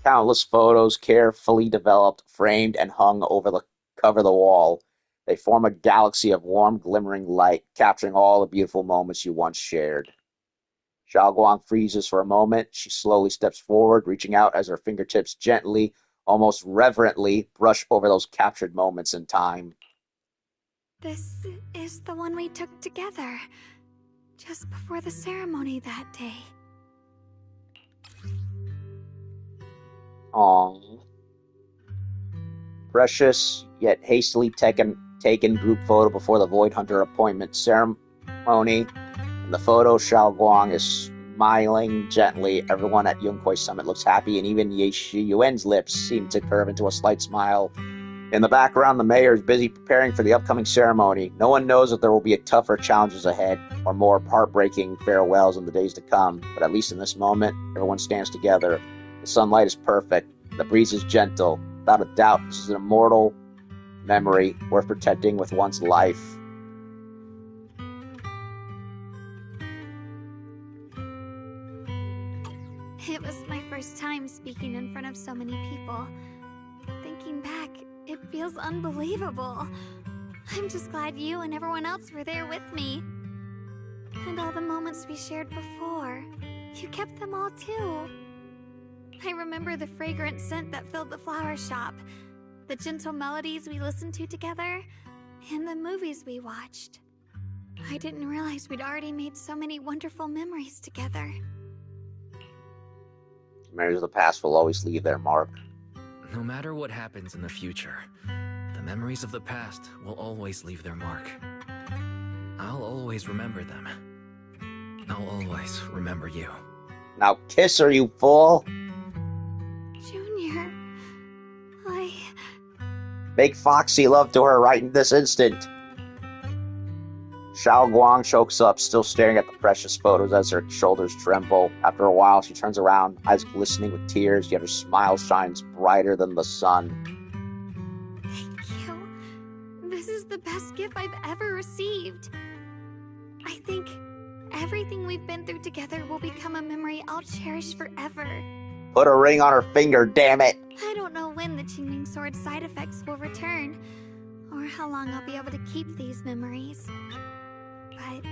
Countless photos carefully developed, framed, and hung cover the wall. They form a galaxy of warm, glimmering light, capturing all the beautiful moments you once shared. Xiao Guang freezes for a moment. She slowly steps forward, reaching out as her fingertips gently, almost reverently, brush over those captured moments in time. This is the one we took together, just before the ceremony that day. Aww. Precious, yet hastily taken group photo before the Void Hunter appointment ceremony. In the photo, Xiao Guang is smiling gently. Everyone at Yunkwei Summit looks happy, and even Ye Shiyuen's lips seem to curve into a slight smile. In the background, the mayor is busy preparing for the upcoming ceremony. No one knows if there will be tougher challenges ahead, or more heartbreaking farewells in the days to come. But at least in this moment, everyone stands together. The sunlight is perfect. The breeze is gentle. Without a doubt, this is an immortal memory worth protecting with one's life. It was my first time speaking in front of so many people. Thinking back, it feels unbelievable. I'm just glad you and everyone else were there with me. And all the moments we shared before. You kept them all too. I remember the fragrant scent that filled the flower shop, the gentle melodies we listened to together, and the movies we watched. I didn't realize we'd already made so many wonderful memories together. Memories of the past will always leave their mark. No matter what happens in the future, the memories of the past will always leave their mark. I'll always remember them. I'll always remember you. Now kiss her, you fool! Junior, Make Foxy love to her right in this instant. Xiao Guang chokes up, still staring at the precious photos as her shoulders tremble. After a while, she turns around, eyes glistening with tears, yet her smile shines brighter than the sun. Thank you. This is the best gift I've ever received. I think everything we've been through together will become a memory I'll cherish forever. Put a ring on her finger, damn it! I don't know when the Qingming Sword side effects will return, or how long I'll be able to keep these memories. But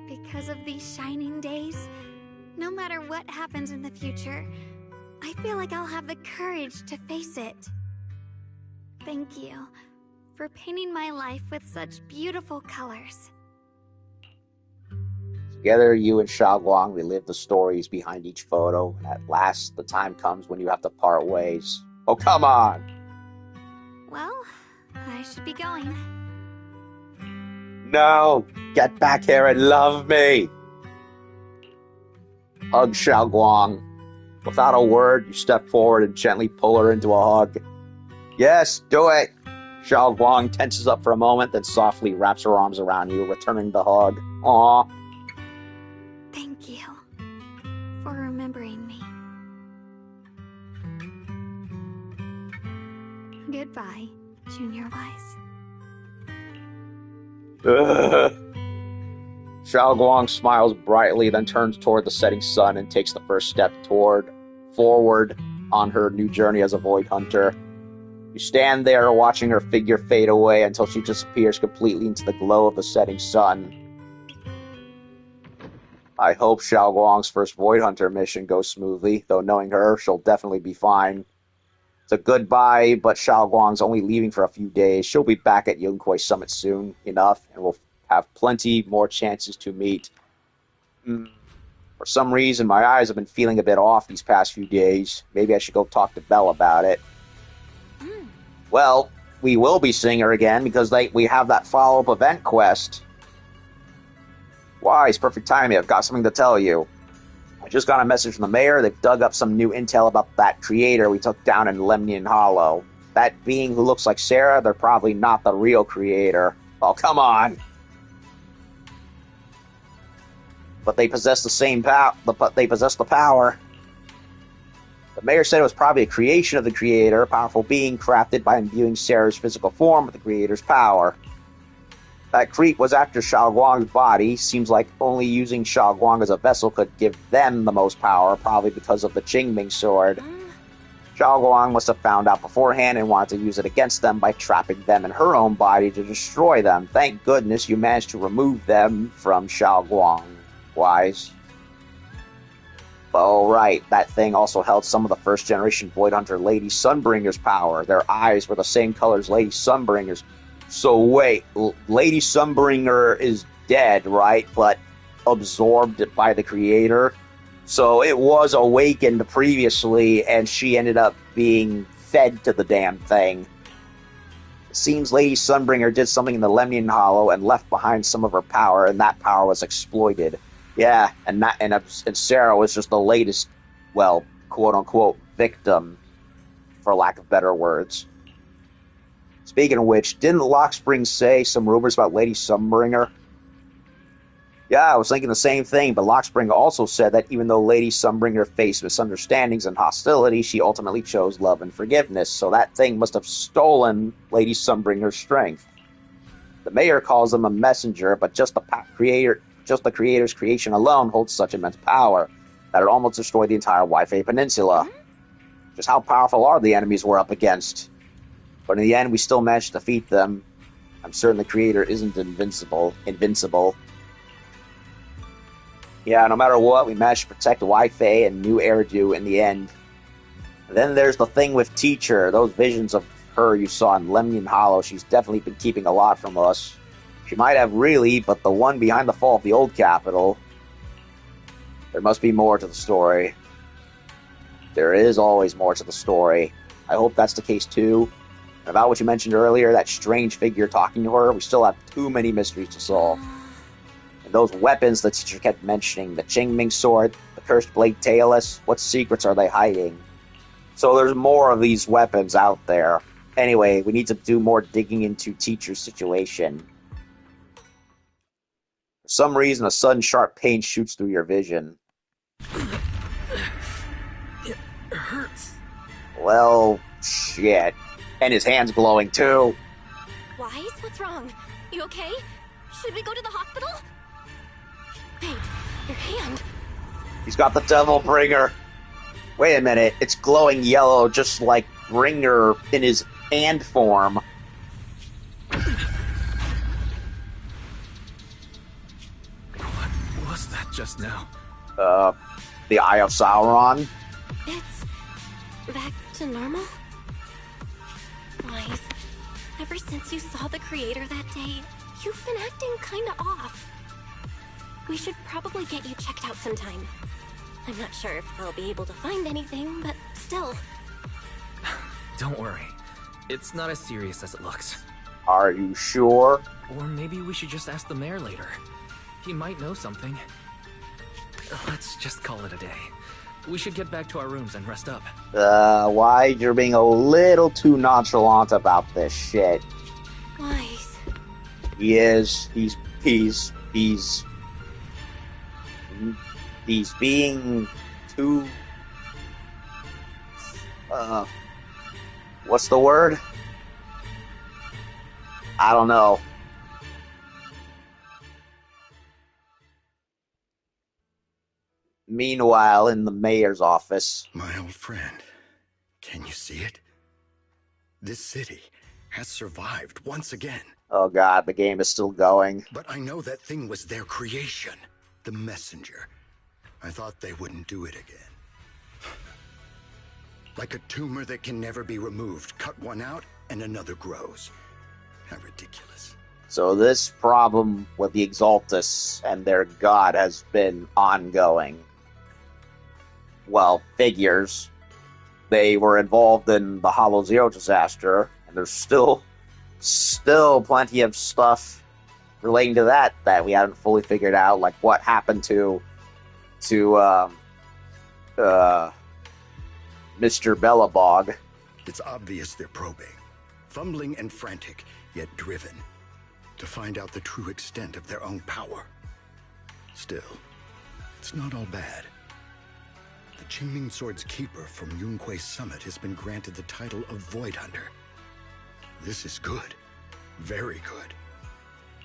because of these shining days, no matter what happens in the future, I feel like I'll have the courage to face it. Thank you for painting my life with such beautiful colors. Together, you and Xiao Guang relive the stories behind each photo, and at last, the time comes when you have to part ways. Oh, come on! Well, I should be going. No! Get back here and love me! Hug Xiao Guang. Without a word, you step forward and gently pull her into a hug. Yes, do it! Xiao Guang tenses up for a moment, then softly wraps her arms around you, returning the hug. Aww. Thank you for remembering me. Goodbye, Junior Wise. Xiao Guang smiles brightly, then turns toward the setting sun and takes the first step forward on her new journey as a Void Hunter. You stand there watching her figure fade away until she disappears completely into the glow of the setting sun. I hope Xiao Guang's first Void Hunter mission goes smoothly, though knowing her, she'll definitely be fine. It's a goodbye, but Xiao Guang's only leaving for a few days. She'll be back at Yunquay Summit soon enough, and we'll have plenty more chances to meet. For some reason, my eyes have been feeling a bit off these past few days. Maybe I should go talk to Belle about it. Well, we will be seeing her again because we have that follow-up event quest. Why, it's perfect timing. I've got something to tell you. I just got a message from the mayor. They've dug up some new intel about that creator we took down in Lemnian Hollow. That being who looks like Sarah, they're probably not the real creator. Oh, come on! But they possess the same power. They possess the power. The mayor said it was probably a creation of the creator, a powerful being crafted by imbuing Sarah's physical form with the creator's power. That creep was after Xiao Guang's body. Seems like only using Xiao Guang as a vessel could give them the most power, probably because of the Qingming sword. Xiao Guang must have found out beforehand and wanted to use it against them by trapping them in her own body to destroy them. Thank goodness you managed to remove them from Xiao Guang, Wise. Oh, right, that thing also held some of the first-generation Void Hunter Lady Sunbringer's power. Their eyes were the same color as Lady Sunbringer's. So wait, Lady Sunbringer is dead, right? But absorbed by the creator? So it was awakened previously, and she ended up being fed to the damn thing. It seems Lady Sunbringer did something in the Lemnian Hollow and left behind some of her power, and that power was exploited. Yeah, and Sarah was just the latest, well, quote-unquote, victim, for lack of better words. Speaking of which, didn't Lockspring say some rumors about Lady Sunbringer? Yeah, I was thinking the same thing, but Lockspringer also said that even though Lady Sunbringer faced misunderstandings and hostility, she ultimately chose love and forgiveness, so that thing must have stolen Lady Sunbringer's strength. The mayor calls him a messenger, but just the creator's creation alone holds such immense power that it almost destroyed the entire Wi-Fi Peninsula. Just how powerful are the enemies we're up against? But in the end, we still managed to defeat them. I'm certain the creator isn't invincible. Yeah, no matter what, we managed to protect Wi-Fi and New Eridu in the end. And then there's the thing with Teacher. Those visions of her you saw in Lemnian Hollow, she's definitely been keeping a lot from us. She might have really, but the one behind the fall of the old capital... There must be more to the story. There is always more to the story. I hope that's the case too. And about what you mentioned earlier, that strange figure talking to her, we still have too many mysteries to solve. And those weapons the teacher kept mentioning, the Qingming sword, the cursed blade tailless, what secrets are they hiding? So there's more of these weapons out there. Anyway, we need to do more digging into Teacher's situation. For some reason, a sudden sharp pain shoots through your vision. It hurts. Well, shit. And his hand's glowing too. Wise, what's wrong? You okay? Should we go to the hospital? Wait, your hand. He's got the Devil Bringer. Wait a minute, it's glowing yellow just like Bringer in his hand form. What was that just now? The Eye of Sauron? It's back to normal? Wise, ever since you saw the creator that day, you've been acting kinda off. We should probably get you checked out sometime. I'm not sure if they'll be able to find anything, but still. Don't worry. It's not as serious as it looks. Are you sure? Or maybe we should just ask the mayor later. He might know something. Let's just call it a day. We should get back to our rooms and rest up. Why? You're being a little too nonchalant about this shit. Wise. He is. He's being too... what's the word? I don't know. Meanwhile, in the mayor's office... My old friend, can you see it? This city has survived once again. Oh god, the game is still going. But I know that thing was their creation. The messenger. I thought they wouldn't do it again. Like a tumor that can never be removed. Cut one out, and another grows. How ridiculous. So this problem with the Exaltus and their god has been ongoing. Well, figures. They were involved in the Hollow Zero disaster, and there's still plenty of stuff relating to that we haven't fully figured out, like what happened to Mr. Bellabog. It's obvious they're probing. Fumbling and frantic, yet driven. To find out the true extent of their own power. Still, it's not all bad. The Qingming Sword's keeper from Yunque Summit has been granted the title of Void Hunter. This is good. Very good.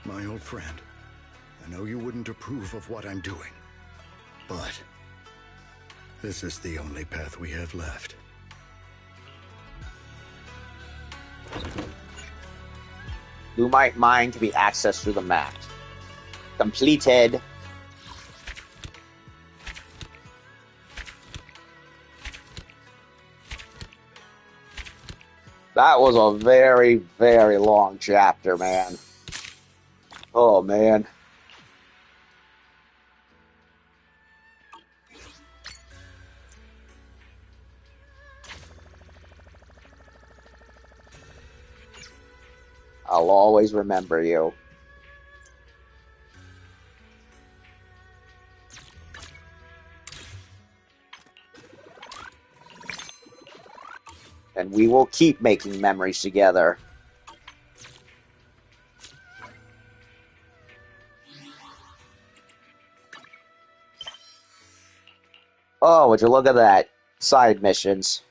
My old friend, I know you wouldn't approve of what I'm doing, but this is the only path we have left. Who might mind to be accessed through the map. Completed. That was a very, very long chapter, man. Oh, man. I'll always remember you. And we will keep making memories together. Oh, would you look at that? Side missions.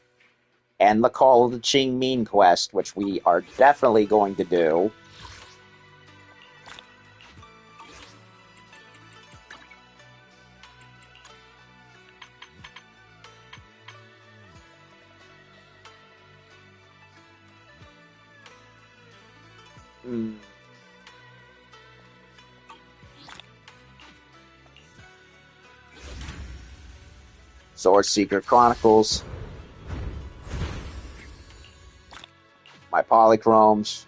And the Call of the Qingming quest, which we are definitely going to do. Sword Seeker Chronicles. My polychromes.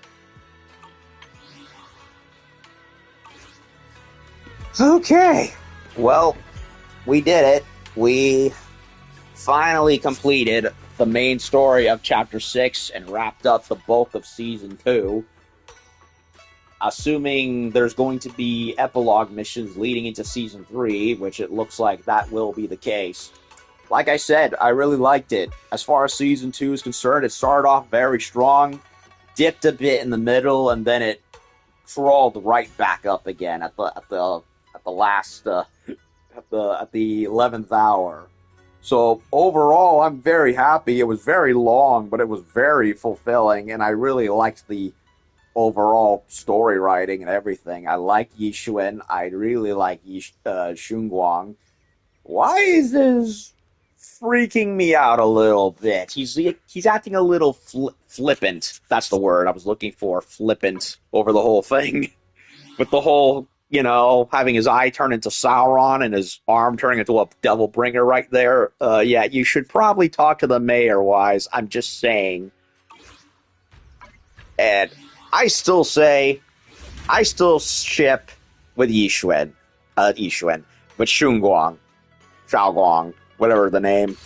Okay. Well, we did it. We finally completed the main story of Chapter 6 and wrapped up the bulk of Season 2. Assuming there's going to be epilogue missions leading into Season 3, which it looks like that will be the case. Like I said, I really liked it. As far as Season 2 is concerned, it started off very strong, dipped a bit in the middle, and then it crawled right back up again at the last at the 11th hour. So overall, I'm very happy. It was very long, but it was very fulfilling, and I really liked the overall story writing and everything. I like Yixuan. I really like Xunguang. Why is this freaking me out a little bit? He's acting a little flippant. That's the word I was looking for. Flippant over the whole thing. With the whole, having his eye turn into Sauron and his arm turning into a devil bringer right there. Yeah, you should probably talk to the mayor, Wise. I'm just saying. And I still ship with Yixuan, with Xiaoguang, whatever the name.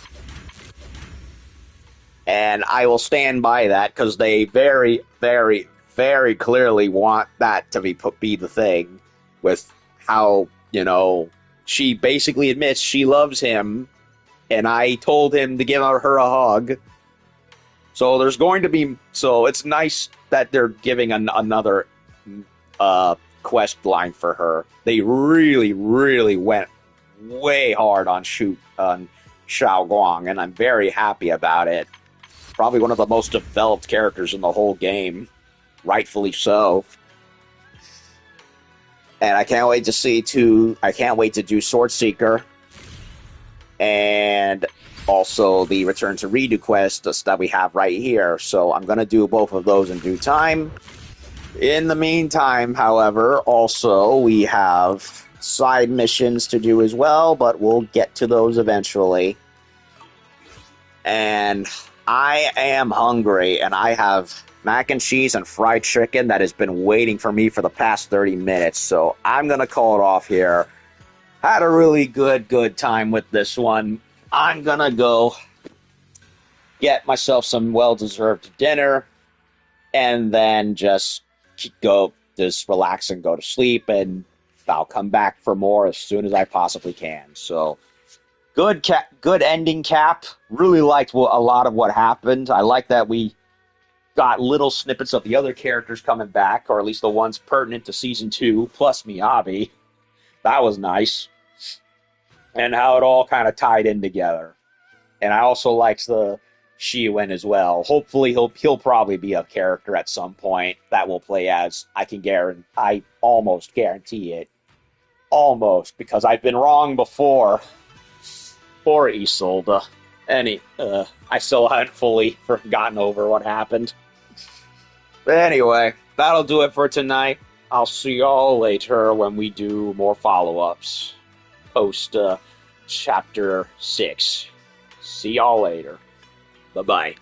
And I will stand by that because they very, very, very clearly want that to be the thing. With how, she basically admits she loves him, and I told him to give her a hug. So there's going to be... So it's nice that they're giving another quest line for her. They really, really went way hard on Xiao Guang, and I'm very happy about it. Probably one of the most developed characters in the whole game. Rightfully so. And I can't wait to do Sword Seeker. And also the Return to Redo quest that we have right here. So I'm going to do both of those in due time. In the meantime, however, also we have side missions to do as well, but we'll get to those eventually. And I am hungry, and I have mac and cheese and fried chicken that has been waiting for me for the past 30 minutes, so I'm going to call it off here. Had a really good time with this one. I'm going to go get myself some well-deserved dinner, and then just relax and go to sleep, and I'll come back for more as soon as I possibly can. So, good ending, Cap. Really liked a lot of what happened. I like that we got little snippets of the other characters coming back, or at least the ones pertinent to Season 2, plus Miyabi. That was nice. And how it all kind of tied in together. And I also liked the Shiwen as well. Hopefully he'll probably be a character at some point that will play as. I almost guarantee it. Almost, because I've been wrong before. For Isolde. I still haven't fully forgotten over what happened. But anyway, that'll do it for tonight. I'll see y'all later when we do more follow-ups. Post Chapter 6. See y'all later. Bye-bye.